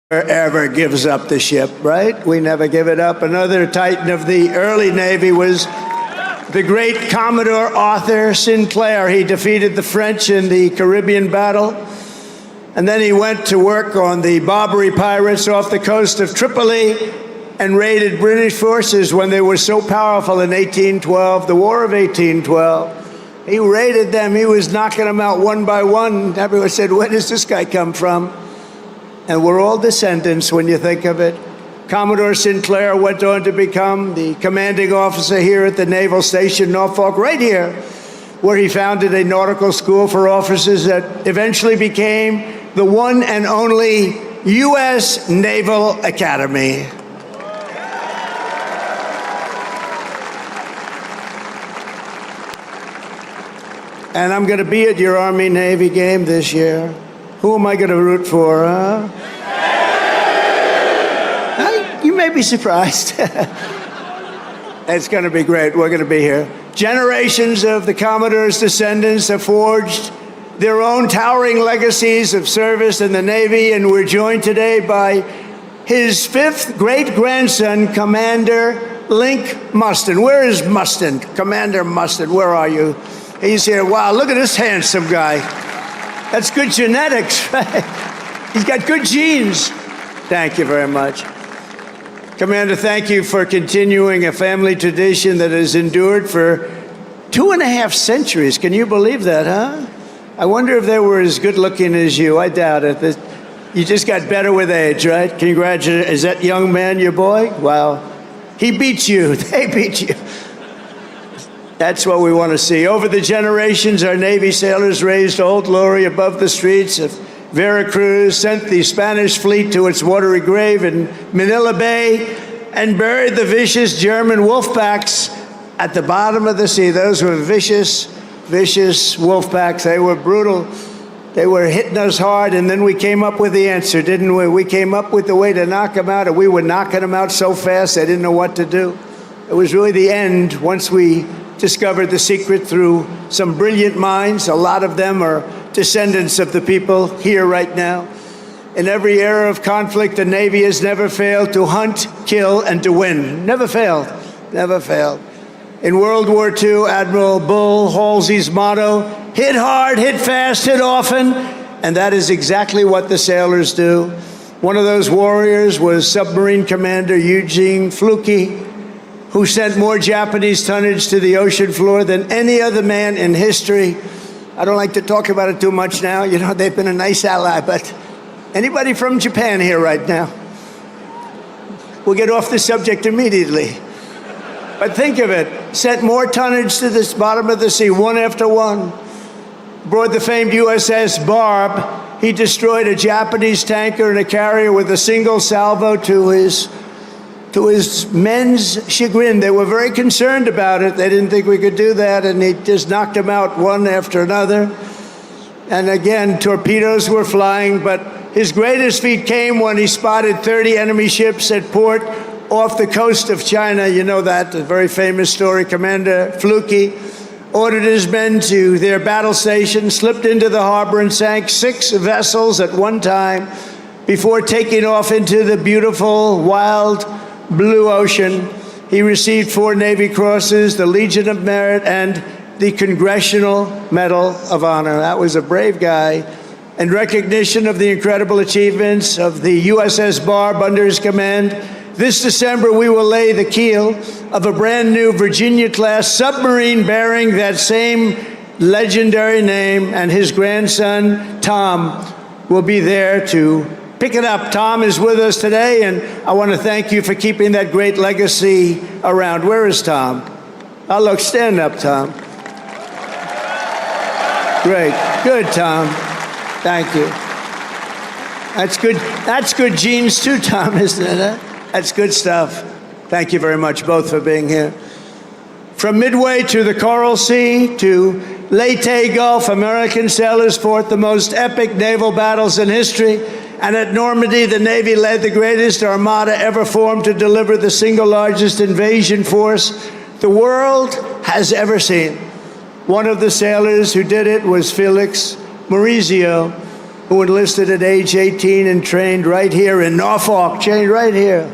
ever gives up the ship, right? We never give it up. Another titan of the early Navy was the great Commodore Arthur Sinclair. He defeated the French in the Caribbean battle, and then he went to work on the Barbary pirates off the coast of Tripoli and raided British forces when they were so powerful in 1812, the War of 1812. He raided them. He was knocking them out one by one. Everyone said, where does this guy come from? And we're all descendants when you think of it. Commodore Sinclair went on to become the commanding officer here at the Naval Station Norfolk, right here, where he founded a nautical school for officers that eventually became the one and only U.S. Naval Academy. And I'm going to be at your Army-Navy game this year. Who am I going to root for, huh? You may be surprised. It's going to be great. We're going to be here. Generations of the Commodore's descendants have forged their own towering legacies of service in the Navy, and we're joined today by his fifth great-grandson, Commander Link Mustin. Where is Mustin? Commander Mustin, where are you? He's here. Wow, look at this handsome guy. That's good genetics, right? He's got good genes. Thank you very much. Commander, thank you for continuing a family tradition that has endured for 2.5 centuries. Can you believe that, huh? I wonder if they were as good looking as you. I doubt it. You just got better with age, right? Congratulations. Is that young man your boy? Wow. He beat you. They beat you. That's what we want to see. Over the generations, our Navy sailors raised Old Glory above the streets of Veracruz, sent the Spanish fleet to its watery grave in Manila Bay, and buried the vicious German wolf packs at the bottom of the sea. Those were vicious, vicious wolf packs. They were brutal. They were hitting us hard, and then we came up with the answer, didn't we? We came up with the way to knock them out, and we were knocking them out so fast they didn't know what to do. It was really the end once we discovered the secret through some brilliant minds. A lot of them are descendants of the people here right now. In every era of conflict, the Navy has never failed to hunt, kill, and to win. Never failed. Never failed. In World War II, Admiral Bull Halsey's motto, hit hard, hit fast, hit often, and that is exactly what the sailors do. One of those warriors was Submarine Commander Eugene Fluke, who sent more Japanese tonnage to the ocean floor than any other man in history. I don't like to talk about it too much now. You know, they've been a nice ally, but anybody from Japan here right now? We'll get off the subject immediately. But think of it, sent more tonnage to the bottom of the sea, one after one. Aboard the famed USS Barb, he destroyed a Japanese tanker and a carrier with a single salvo to his men's chagrin. They were very concerned about it. They didn't think we could do that, and he just knocked them out one after another. And again, torpedoes were flying, but his greatest feat came when he spotted 30 enemy ships at port off the coast of China. You know that, a very famous story. Commander Fluke ordered his men to their battle station, slipped into the harbor, and sank 6 vessels at one time before taking off into the beautiful, wild blue ocean. He received 4 Navy Crosses, the Legion of Merit, and the Congressional Medal of Honor. That was a brave guy. In recognition of the incredible achievements of the USS Barb under his command, this December we will lay the keel of a brand new Virginia-class submarine bearing that same legendary name, and his grandson, Tom, will be there to pick it up. Tom is with us today, and I want to thank you for keeping that great legacy around. Where is Tom? Oh, look, stand up, Tom. Great. Good, Tom. Thank you. That's good. That's good genes too, Tom, isn't it? Huh? That's good stuff. Thank you very much, both, for being here. From Midway to the Coral Sea to Leyte Gulf, American sailors fought the most epic naval battles in history. And at Normandy, the Navy led the greatest armada ever formed to deliver the single largest invasion force the world has ever seen. One of the sailors who did it was Felix Maurizio. who enlisted at age 18 and trained right here in Norfolk, trained right here.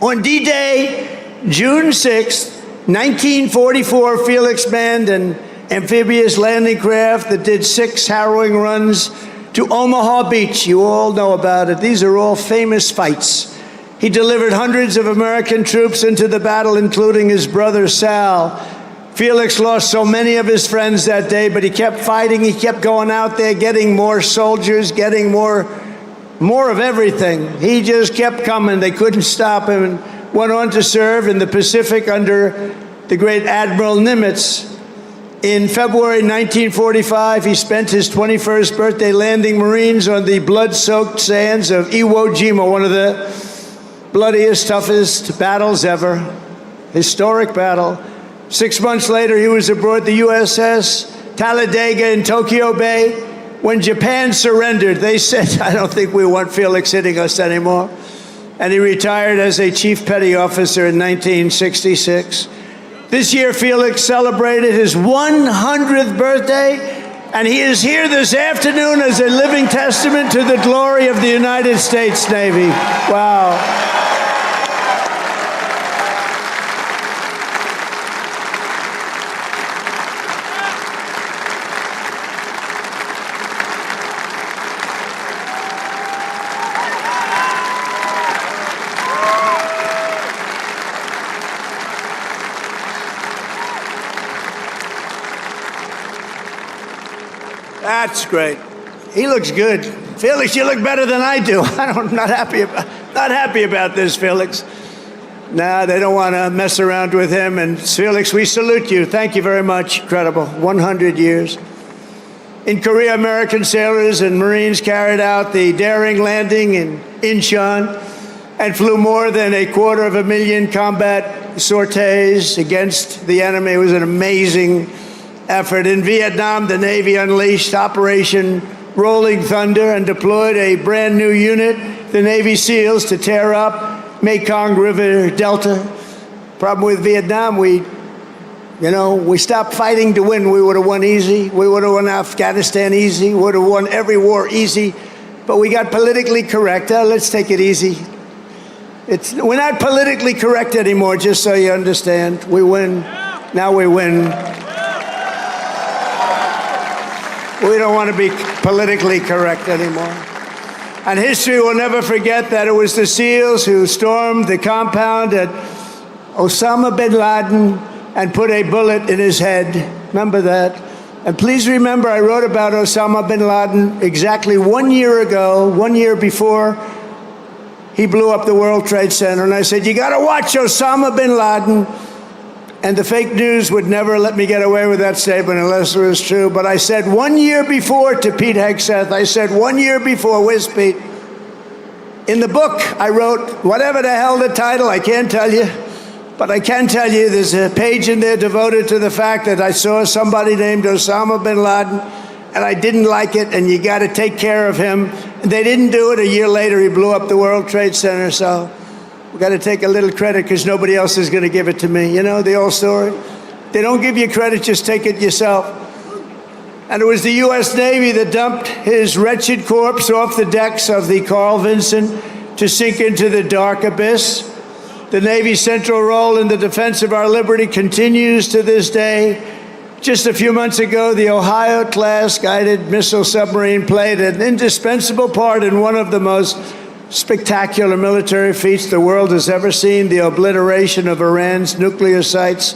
On D-Day, June 6, 1944, Felix manned an amphibious landing craft that did 6 harrowing runs to Omaha Beach. You all know about it. These are all famous fights. He delivered hundreds of American troops into the battle, including his brother Sal. Felix lost so many of his friends that day, but he kept fighting. He kept going out there, getting more soldiers, getting more of everything. He just kept coming. They couldn't stop him, and went on to serve in the Pacific under the great Admiral Nimitz. In February 1945, he spent his 21st birthday landing Marines on the blood-soaked sands of Iwo Jima, one of the bloodiest, toughest battles ever. Historic battle. 6 months later, he was aboard the USS Talladega in Tokyo Bay. When Japan surrendered, they said, I don't think we want Felix hitting us anymore. And he retired as a Chief Petty Officer in 1966. This year, Felix celebrated his 100th birthday, and he is here this afternoon as a living testament to the glory of the United States Navy. Wow. That's great. He looks good. Felix, you look better than I do. I'm not happy about this, Felix. Nah, they don't want to mess around with him. And Felix, we salute you. Thank you very much. Incredible. 100 years. In Korea, American sailors and Marines carried out the daring landing in Incheon and flew more than 250,000 combat sorties against the enemy. It was an amazing effort. In Vietnam, the Navy unleashed Operation Rolling Thunder and deployed a brand new unit, the Navy SEALs, to tear up Mekong River Delta. Problem with Vietnam, we stopped fighting to win. We would have won easy. We would have won Afghanistan easy. We would have won every war easy. But we got politically correct. Let's take it easy. We're not politically correct anymore, just so you understand. We win. Now we win. We don't want to be politically correct anymore. And history will never forget that it was the SEALs who stormed the compound at Osama bin Laden and put a bullet in his head. Remember that? And please remember, I wrote about Osama bin Laden exactly 1 year ago, 1 year before he blew up the World Trade Center. And I said, you got to watch Osama bin Laden. And the fake news would never let me get away with that statement unless it was true. But I said 1 year before to Pete Hegseth, I said 1 year before, where's Pete? In the book, I wrote, whatever the hell the title, I can't tell you. But I can tell you there's a page in there devoted to the fact that I saw somebody named Osama bin Laden, and I didn't like it, and you got to take care of him. And they didn't do it. A year later, he blew up the World Trade Center, so we got to take a little credit because nobody else is going to give it to me. You know the old story? They don't give you credit, just take it yourself. And it was the U.S. Navy that dumped his wretched corpse off the decks of the Carl Vinson to sink into the dark abyss. The Navy's central role in the defense of our liberty continues to this day. Just a few months ago, the Ohio-class guided missile submarine played an indispensable part in one of the most spectacular military feats the world has ever seen, the obliteration of Iran's nuclear sites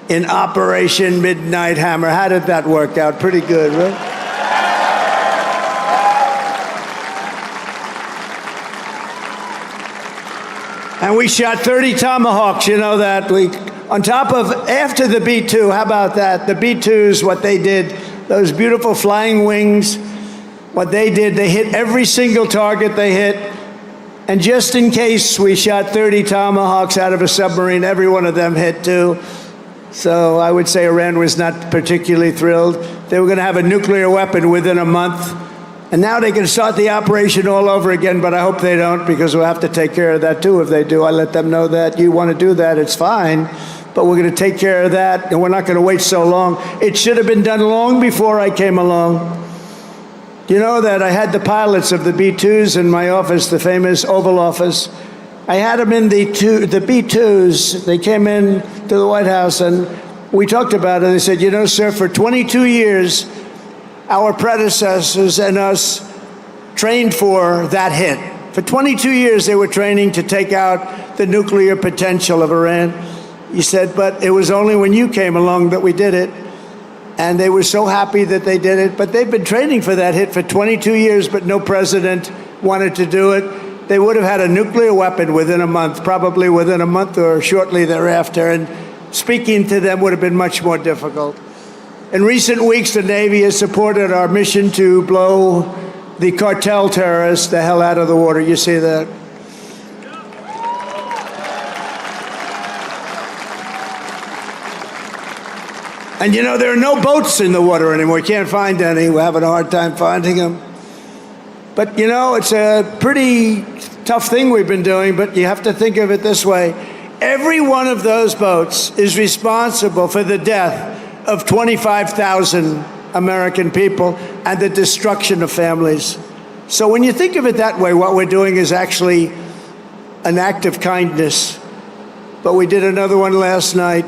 in Operation Midnight Hammer. How did that work out? Pretty good, right? And we shot 30 Tomahawks, you know that. On top of, after the B-2, how about that? The B-2s, what they did, those beautiful flying wings, what they did, they hit every single target they hit. And just in case, we shot 30 Tomahawks out of a submarine. Every one of them hit, too. So I would say Iran was not particularly thrilled. They were going to have a nuclear weapon within a month. And now they can start the operation all over again, but I hope they don't, because we'll have to take care of that, too, if they do. I let them know that. You want to do that, it's fine. But we're going to take care of that, and we're not going to wait so long. It should have been done long before I came along. You know that I had the pilots of the B-2s in my office, the famous Oval Office. I had them in the B-2s. They came in to the White House, and we talked about it. They said, you know, sir, for 22 years, our predecessors and us trained for that hit. For 22 years, they were training to take out the nuclear potential of Iran. He said, but it was only when you came along that we did it. And they were so happy that they did it. But they've been training for that hit for 22 years, but no president wanted to do it. They would have had a nuclear weapon within a month, probably within a month or shortly thereafter. And speaking to them would have been much more difficult. In recent weeks, the Navy has supported our mission to blow the cartel terrorists the hell out of the water. You see that? And you know, there are no boats in the water anymore. You can't find any. We're having a hard time finding them. But you know, it's a pretty tough thing we've been doing, but you have to think of it this way. Every one of those boats is responsible for the death of 25,000 American people and the destruction of families. So when you think of it that way, what we're doing is actually an act of kindness. But we did another one last night.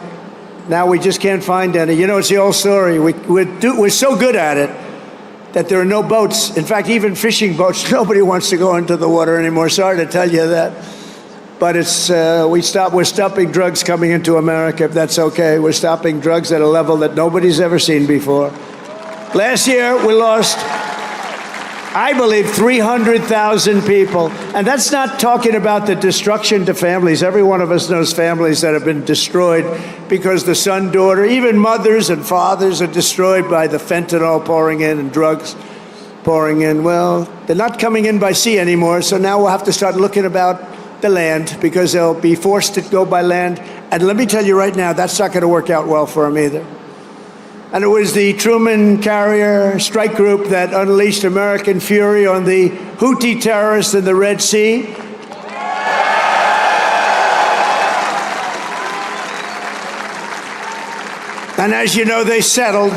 Now we just can't find any. You know, it's the old story. We're so good at it that there are no boats. In fact, even fishing boats, nobody wants to go into the water anymore. Sorry to tell you that. But it's we're stopping drugs coming into America, if that's okay. We're stopping drugs at a level that nobody's ever seen before. Last year, we lost, I believe, 300,000 people. And that's not talking about the destruction to families. Every one of us knows families that have been destroyed because the son, daughter, even mothers and fathers are destroyed by the fentanyl pouring in and drugs pouring in. Well, they're not coming in by sea anymore, so now we'll have to start looking about the land because they'll be forced to go by land. And let me tell you right now, that's not going to work out well for them either. And it was the Truman carrier strike group that unleashed American fury on the Houthi terrorists in the Red Sea. And as you know, they settled.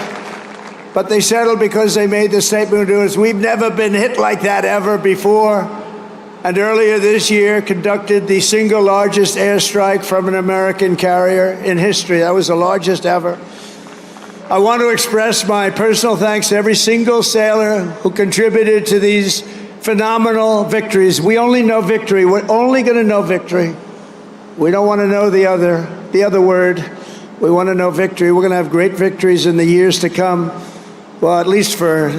But they settled because they made the statement to us, we've never been hit like that ever before. And earlier this year, conducted the single largest airstrike from an American carrier in history. That was the largest ever. I want to express my personal thanks to every single sailor who contributed to these phenomenal victories. We only know victory. We're only going to know victory. We don't want to know the other word. We want to know victory. We're going to have great victories in the years to come. Well, at least for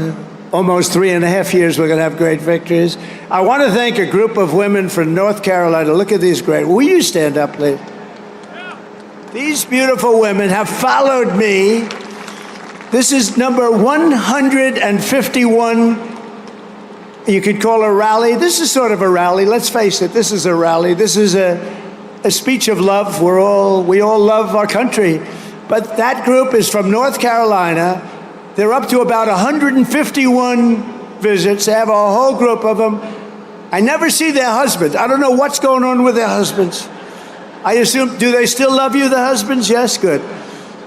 almost 3.5 years, we're going to have great victories. I want to thank a group of women from North Carolina. Look at these great. Will you stand up, please? These beautiful women have followed me. This is number 151. You could call a rally. This is sort of a rally. Let's face it. This is a rally. This is a speech of love. We all love our country. But that group is from North Carolina. They're up to about 151 visits. They have a whole group of them. I never see their husbands. I don't know what's going on with their husbands. I assume, do they still love you, the husbands? Yes, good.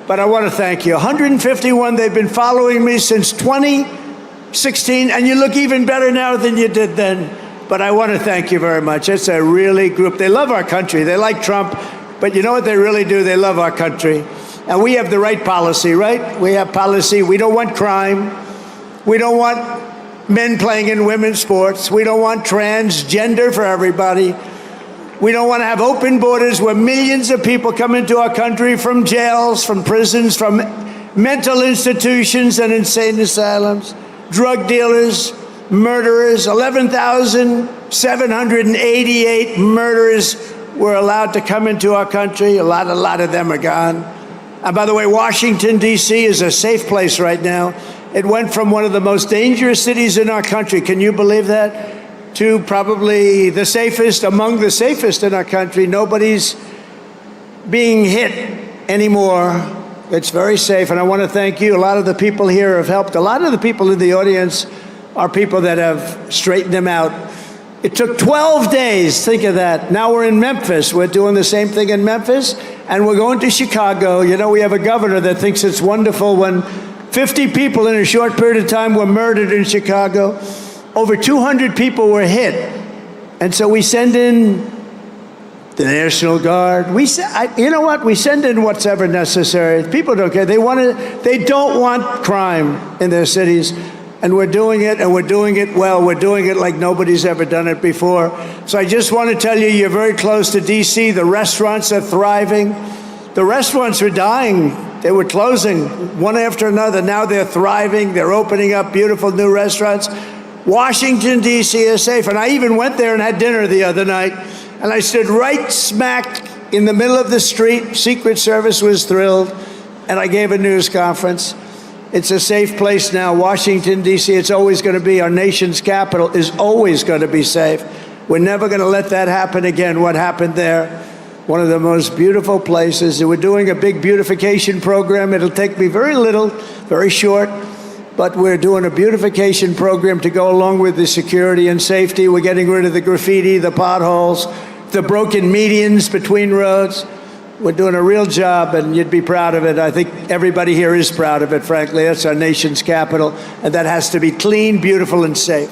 But I want to thank you. 151, they've been following me since 2016, and you look even better now than you did then. But I want to thank you very much. It's a really group. They love our country. They like Trump, but you know what they really do? They love our country. And we have the right policy, right? We have policy. We don't want crime. We don't want men playing in women's sports. We don't want transgender for everybody. We don't want to have open borders where millions of people come into our country from jails, from prisons, from mental institutions and insane asylums, drug dealers, murderers. 11,788 murderers were allowed to come into our country. A lot of them are gone. And by the way, Washington, D.C. is a safe place right now. It went from one of the most dangerous cities in our country. Can you believe that? To probably the safest, among the safest in our country. Nobody's being hit anymore. It's very safe, and I want to thank you. A lot of the people here have helped. A lot of the people in the audience are people that have straightened them out. It took 12 days, think of that. Now we're in Memphis. We're doing the same thing in Memphis, and we're going to Chicago. You know, we have a governor that thinks it's wonderful when 50 people in a short period of time were murdered in Chicago. Over 200 people were hit. And so we send in the National Guard. You know what? We send in what's ever necessary. People don't care. They don't want crime in their cities. And we're doing it, and we're doing it well. We're doing it like nobody's ever done it before. So I just want to tell you, you're very close to D.C. The restaurants are thriving. The restaurants were dying. They were closing one after another. Now they're thriving. They're opening up beautiful new restaurants. Washington, D.C. is safe. And I even went there and had dinner the other night. And I stood right smack in the middle of the street. Secret Service was thrilled. And I gave a news conference. It's a safe place now. Washington, D.C., it's always going to be. Our nation's capital is always going to be safe. We're never going to let that happen again, what happened there. One of the most beautiful places. We're doing a big beautification program. It'll take me very little, very short, but we're doing a beautification program to go along with the security and safety. We're getting rid of the graffiti, the potholes, the broken medians between roads. We're doing a real job, and you'd be proud of it. I think everybody here is proud of it, frankly. That's our nation's capital, and that has to be clean, beautiful, and safe.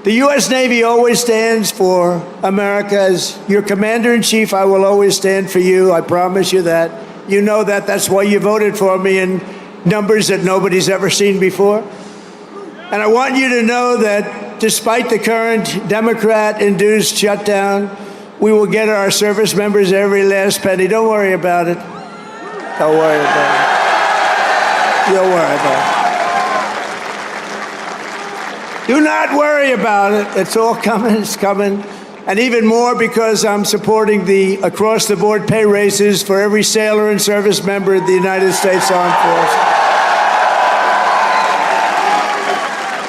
The U.S. Navy always stands for America. As your commander-in-chief, I will always stand for you. I promise you that. You know that. That's why you voted for me in numbers that nobody's ever seen before. And I want you to know that despite the current Democrat-induced shutdown, we will get our service members every last penny. Don't worry about it. Don't worry about it. Don't worry about it. Do not worry about it. It's all coming. It's coming. And even more because I'm supporting the across-the-board pay raises for every sailor and service member of the United States Armed Forces.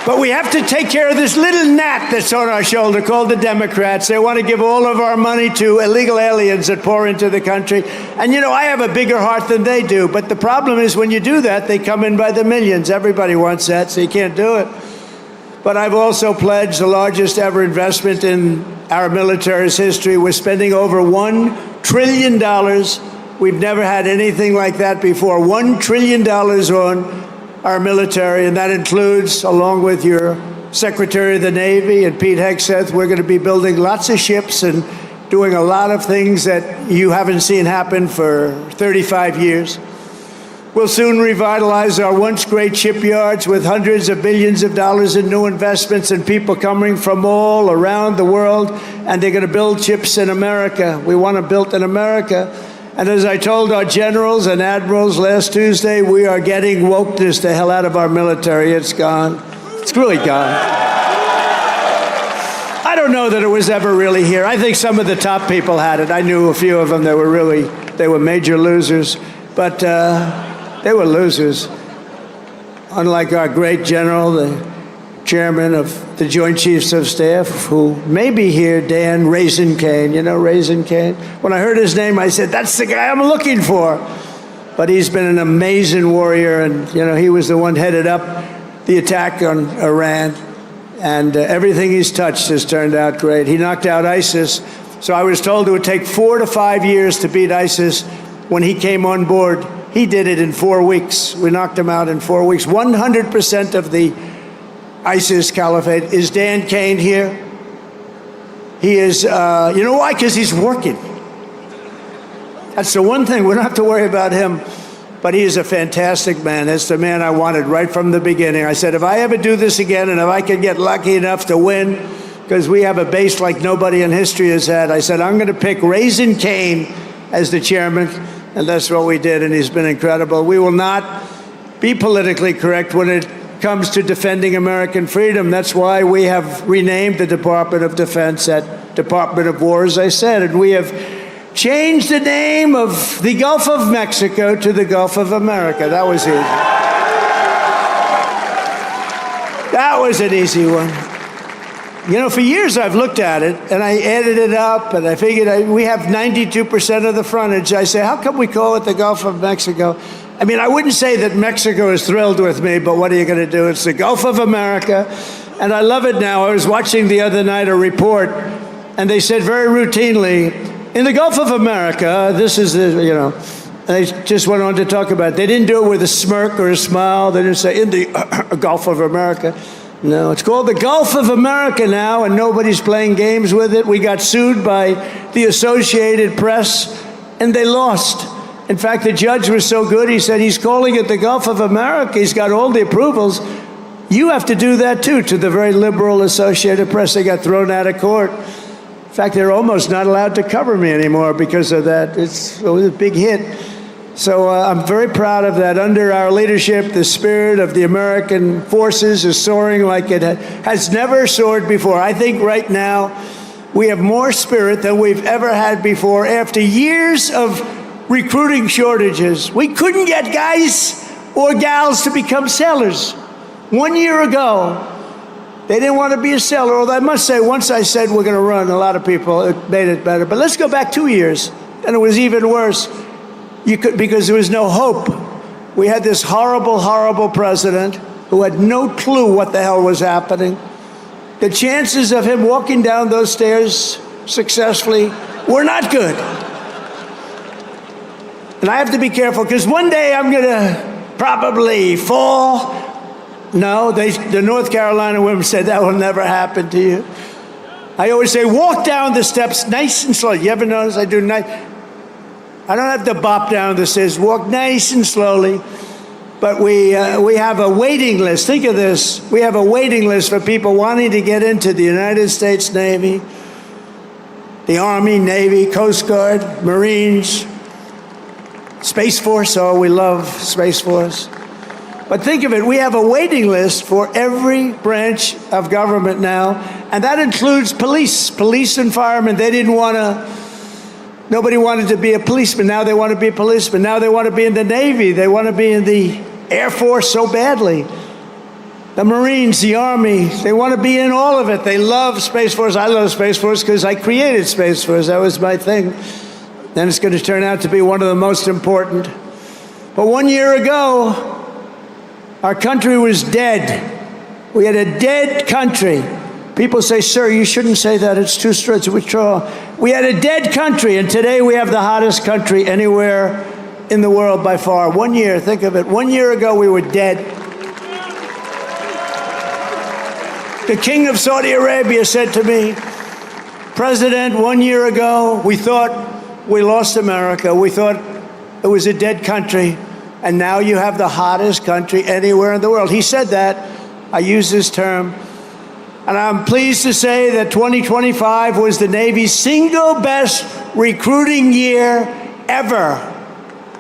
But we have to take care of this little gnat that's on our shoulder called the Democrats. They want to give all of our money to illegal aliens that pour into the country. And, you know, I have a bigger heart than they do. But the problem is when you do that, they come in by the millions. Everybody wants that, so you can't do it. But I've also pledged the largest ever investment in our military's history. We're spending over $1 trillion. We've never had anything like that before. $1 trillion on our military, and that includes, along with your Secretary of the Navy and Pete Hegseth, we're going to be building lots of ships and doing a lot of things that you haven't seen happen for 35 years. We'll soon revitalize our once great shipyards with hundreds of billions of dollars in new investments and people coming from all around the world, and they're going to build ships in America. We want to build in America. And as I told our generals and admirals last Tuesday, we are getting wokeness the hell out of our military. It's gone. It's really gone. I don't know that it was ever really here. I think some of the top people had it. I knew a few of them that they were major losers, but they were losers. Unlike our great general, the chairman of the Joint Chiefs of Staff, who may be here, Dan Raisin Cane. You know Raisin Cane? When I heard his name, I said, that's the guy I'm looking for. But he's been an amazing warrior, and, you know, he was the one headed up the attack on Iran, and everything he's touched has turned out great. He knocked out ISIS, so I was told it would take 4 to 5 years to beat ISIS. When he came on board, he did it in 4 weeks. We knocked him out in 4 weeks. 100% of the ISIS caliphate. Is Dan Kane here? He is, you know why? Because he's working. That's the one thing. We don't have to worry about him. But he is a fantastic man. That's the man I wanted right from the beginning. I said, if I ever do this again and if I can get lucky enough to win, because we have a base like nobody in history has had, I said, I'm going to pick Raisin Kane as the chairman. And that's what we did, and he's been incredible. We will not be politically correct when it comes to defending American freedom. That's why we have renamed the Department of Defense at Department of War, as I said, and we have changed the name of the Gulf of Mexico to the Gulf of America. That was easy. That was an easy one. You know, for years I've looked at it, and I added it up, and I figured we have 92% of the frontage. I say, how come we call it the Gulf of Mexico? I mean, I wouldn't say that Mexico is thrilled with me, but what are you going to do? It's the Gulf of America, and I love it now. I was watching the other night a report, and they said very routinely, in the Gulf of America, this is, you know, They just went on to talk about it. They didn't do it with a smirk or a smile. They didn't say, in the Gulf of America. No, it's called the Gulf of America now, and nobody's playing games with it. We got sued by the Associated Press, and they lost. In fact, the judge was so good, he said, he's calling it the Gulf of America. He's got all the approvals. You have to do that, too, to the very liberal Associated Press. They got thrown out of court. In fact, they're almost not allowed to cover me anymore because of that. It was a big hit. So I'm very proud of that. Under our leadership, the spirit of the American forces is soaring like it has never soared before. I think right now we have more spirit than we've ever had before. After years of recruiting shortages, we couldn't get guys or gals to become sailors. 1 year ago, they didn't want to be a sailor. Although I must say, once I said we're going to run, a lot of people, it made it better. But let's go back 2 years, and it was even worse. Because there was no hope. We had this horrible, horrible president who had no clue what the hell was happening. The chances of him walking down those stairs successfully were not good. And I have to be careful, because one day I'm going to probably fall. No, the North Carolina women said that will never happen to you. I always say, walk down the steps nice and slow. You ever notice I do nice? I don't have to bop down the stairs. Walk nice and slowly. But we have a waiting list. Think of this. We have a waiting list for people wanting to get into the United States Navy, the Army, Navy, Coast Guard, Marines, Space Force. Oh, we love Space Force. But think of it. We have a waiting list for every branch of government now. And that includes police and firemen. They didn't want to. Nobody wanted to be a policeman. Now they want to be a policeman. Now they want to be in the Navy. They want to be in the Air Force so badly. The Marines, the Army, they want to be in all of it. They love Space Force. I love Space Force because I created Space Force. That was my thing. Then it's going to turn out to be one of the most important. But 1 year ago, our country was dead. We had a dead country. People say, sir, you shouldn't say that. It's too straight to withdraw. We had a dead country, and today we have the hottest country anywhere in the world by far. 1 year, think of it. 1 year ago, we were dead. The king of Saudi Arabia said to me, President, 1 year ago, we thought we lost America. We thought it was a dead country, and now you have the hottest country anywhere in the world. He said that. I use this term. And I'm pleased to say that 2025 was the Navy's single best recruiting year ever.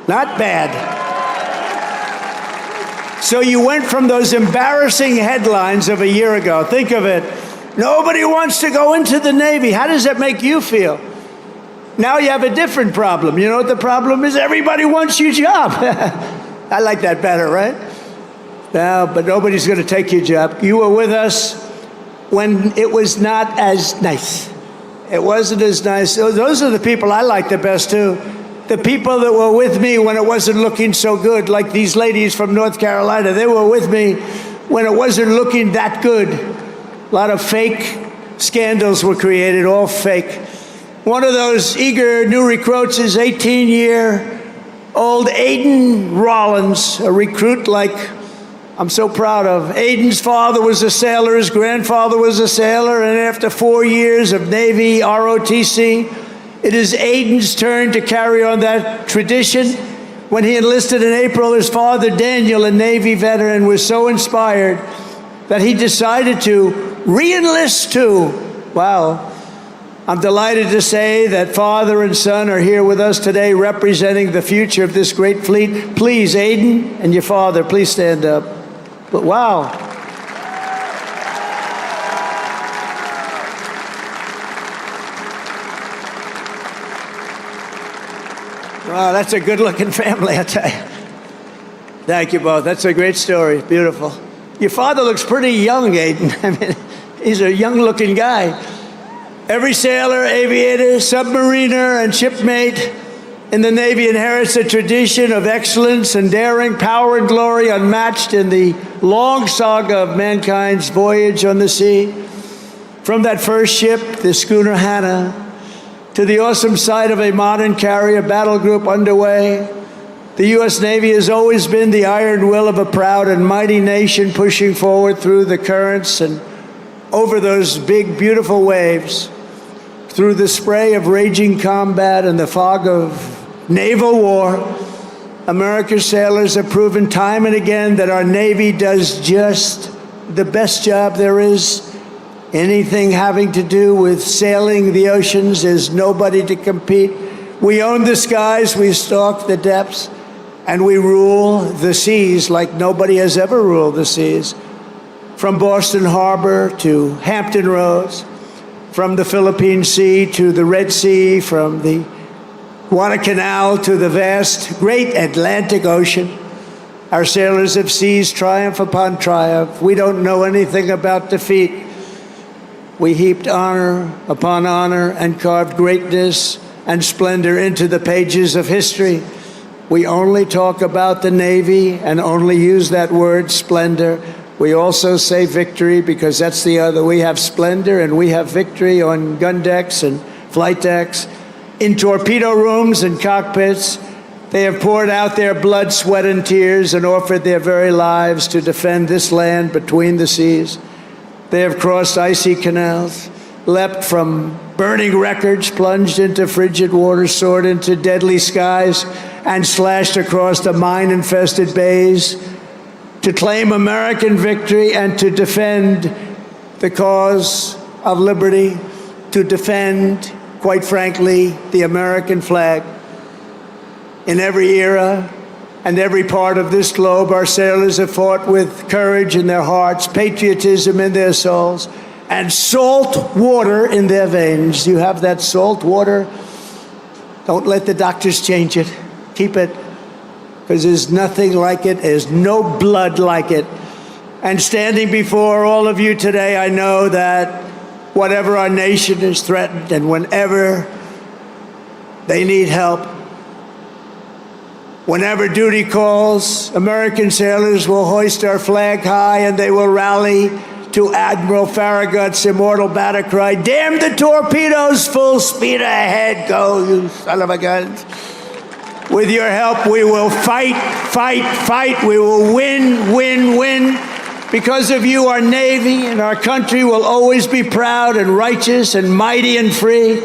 Not bad. So you went from those embarrassing headlines of a year ago. Think of it. Nobody wants to go into the Navy. How does that make you feel? Now you have a different problem. You know what the problem is? Everybody wants your job. I like that better, right? No, but nobody's going to take your job. You were with us when it was not as nice. It wasn't as nice. Those are the people I like the best, too. The people that were with me when it wasn't looking so good, like these ladies from North Carolina. They were with me when it wasn't looking that good. A lot of fake scandals were created, all fake. One of those eager new recruits is 18-year-old Aiden Rollins, a recruit like I'm so proud of. Aiden's father was a sailor, his grandfather was a sailor, and after 4 years of Navy ROTC, it is Aiden's turn to carry on that tradition. When he enlisted in April, his father, Daniel, a Navy veteran, was so inspired that he decided to re-enlist too. Wow. I'm delighted to say that father and son are here with us today representing the future of this great fleet. Please, Aiden and your father, please stand up. But wow. Wow, that's a good-looking family, I tell you. Thank you both. That's a great story. Beautiful. Your father looks pretty young, Aiden. I mean, he's a young-looking guy. Every sailor, aviator, submariner, and shipmate in the Navy inherits a tradition of excellence and daring, power and glory unmatched in the long saga of mankind's voyage on the sea. From that first ship, the schooner Hannah, to the awesome sight of a modern carrier battle group underway, The U.S. Navy has always been the iron will of a proud and mighty nation pushing forward through the currents and over those big, beautiful waves, through the spray of raging combat and the fog of naval war. America's sailors have proven time and again that our Navy does just the best job there is. Anything having to do with sailing the oceans, there's nobody to compete. We own the skies, we stalk the depths, and we rule the seas like nobody has ever ruled the seas. From Boston Harbor to Hampton Roads, from the Philippine Sea to the Red Sea, from the Guadalcanal to the vast, great Atlantic Ocean. Our sailors have seized triumph upon triumph. We don't know anything about defeat. We heaped honor upon honor and carved greatness and splendor into the pages of history. We only talk about the Navy and only use that word, splendor. We also say victory because that's the other. We have splendor and we have victory on gun decks and flight decks, in torpedo rooms and cockpits. They have poured out their blood, sweat, and tears and offered their very lives to defend this land between the seas. They have crossed icy canals, leapt from burning wreckage, plunged into frigid waters, soared into deadly skies, and slashed across the mine-infested bays to claim American victory and to defend the cause of liberty, to defend, quite frankly, the American flag. In every era and every part of this globe, our sailors have fought with courage in their hearts, patriotism in their souls, and salt water in their veins. You have that salt water? Don't let the doctors change it. Keep it, because there's nothing like it. There's no blood like it. And standing before all of you today, I know that whatever our nation is threatened and whenever they need help, whenever duty calls, American sailors will hoist our flag high and they will rally to Admiral Farragut's immortal battle cry, "Damn the torpedoes, full speed ahead, go, you son of a gun." With your help, we will fight, fight, fight. We will win, win, win. Because of you, our Navy and our country will always be proud and righteous and mighty and free.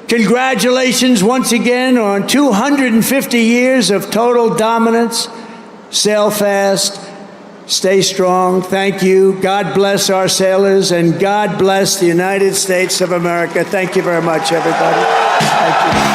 Congratulations once again on 250 years of total dominance. Sail fast, stay strong. Thank you. God bless our sailors, and God bless the United States of America. Thank you very much, everybody. Thank you.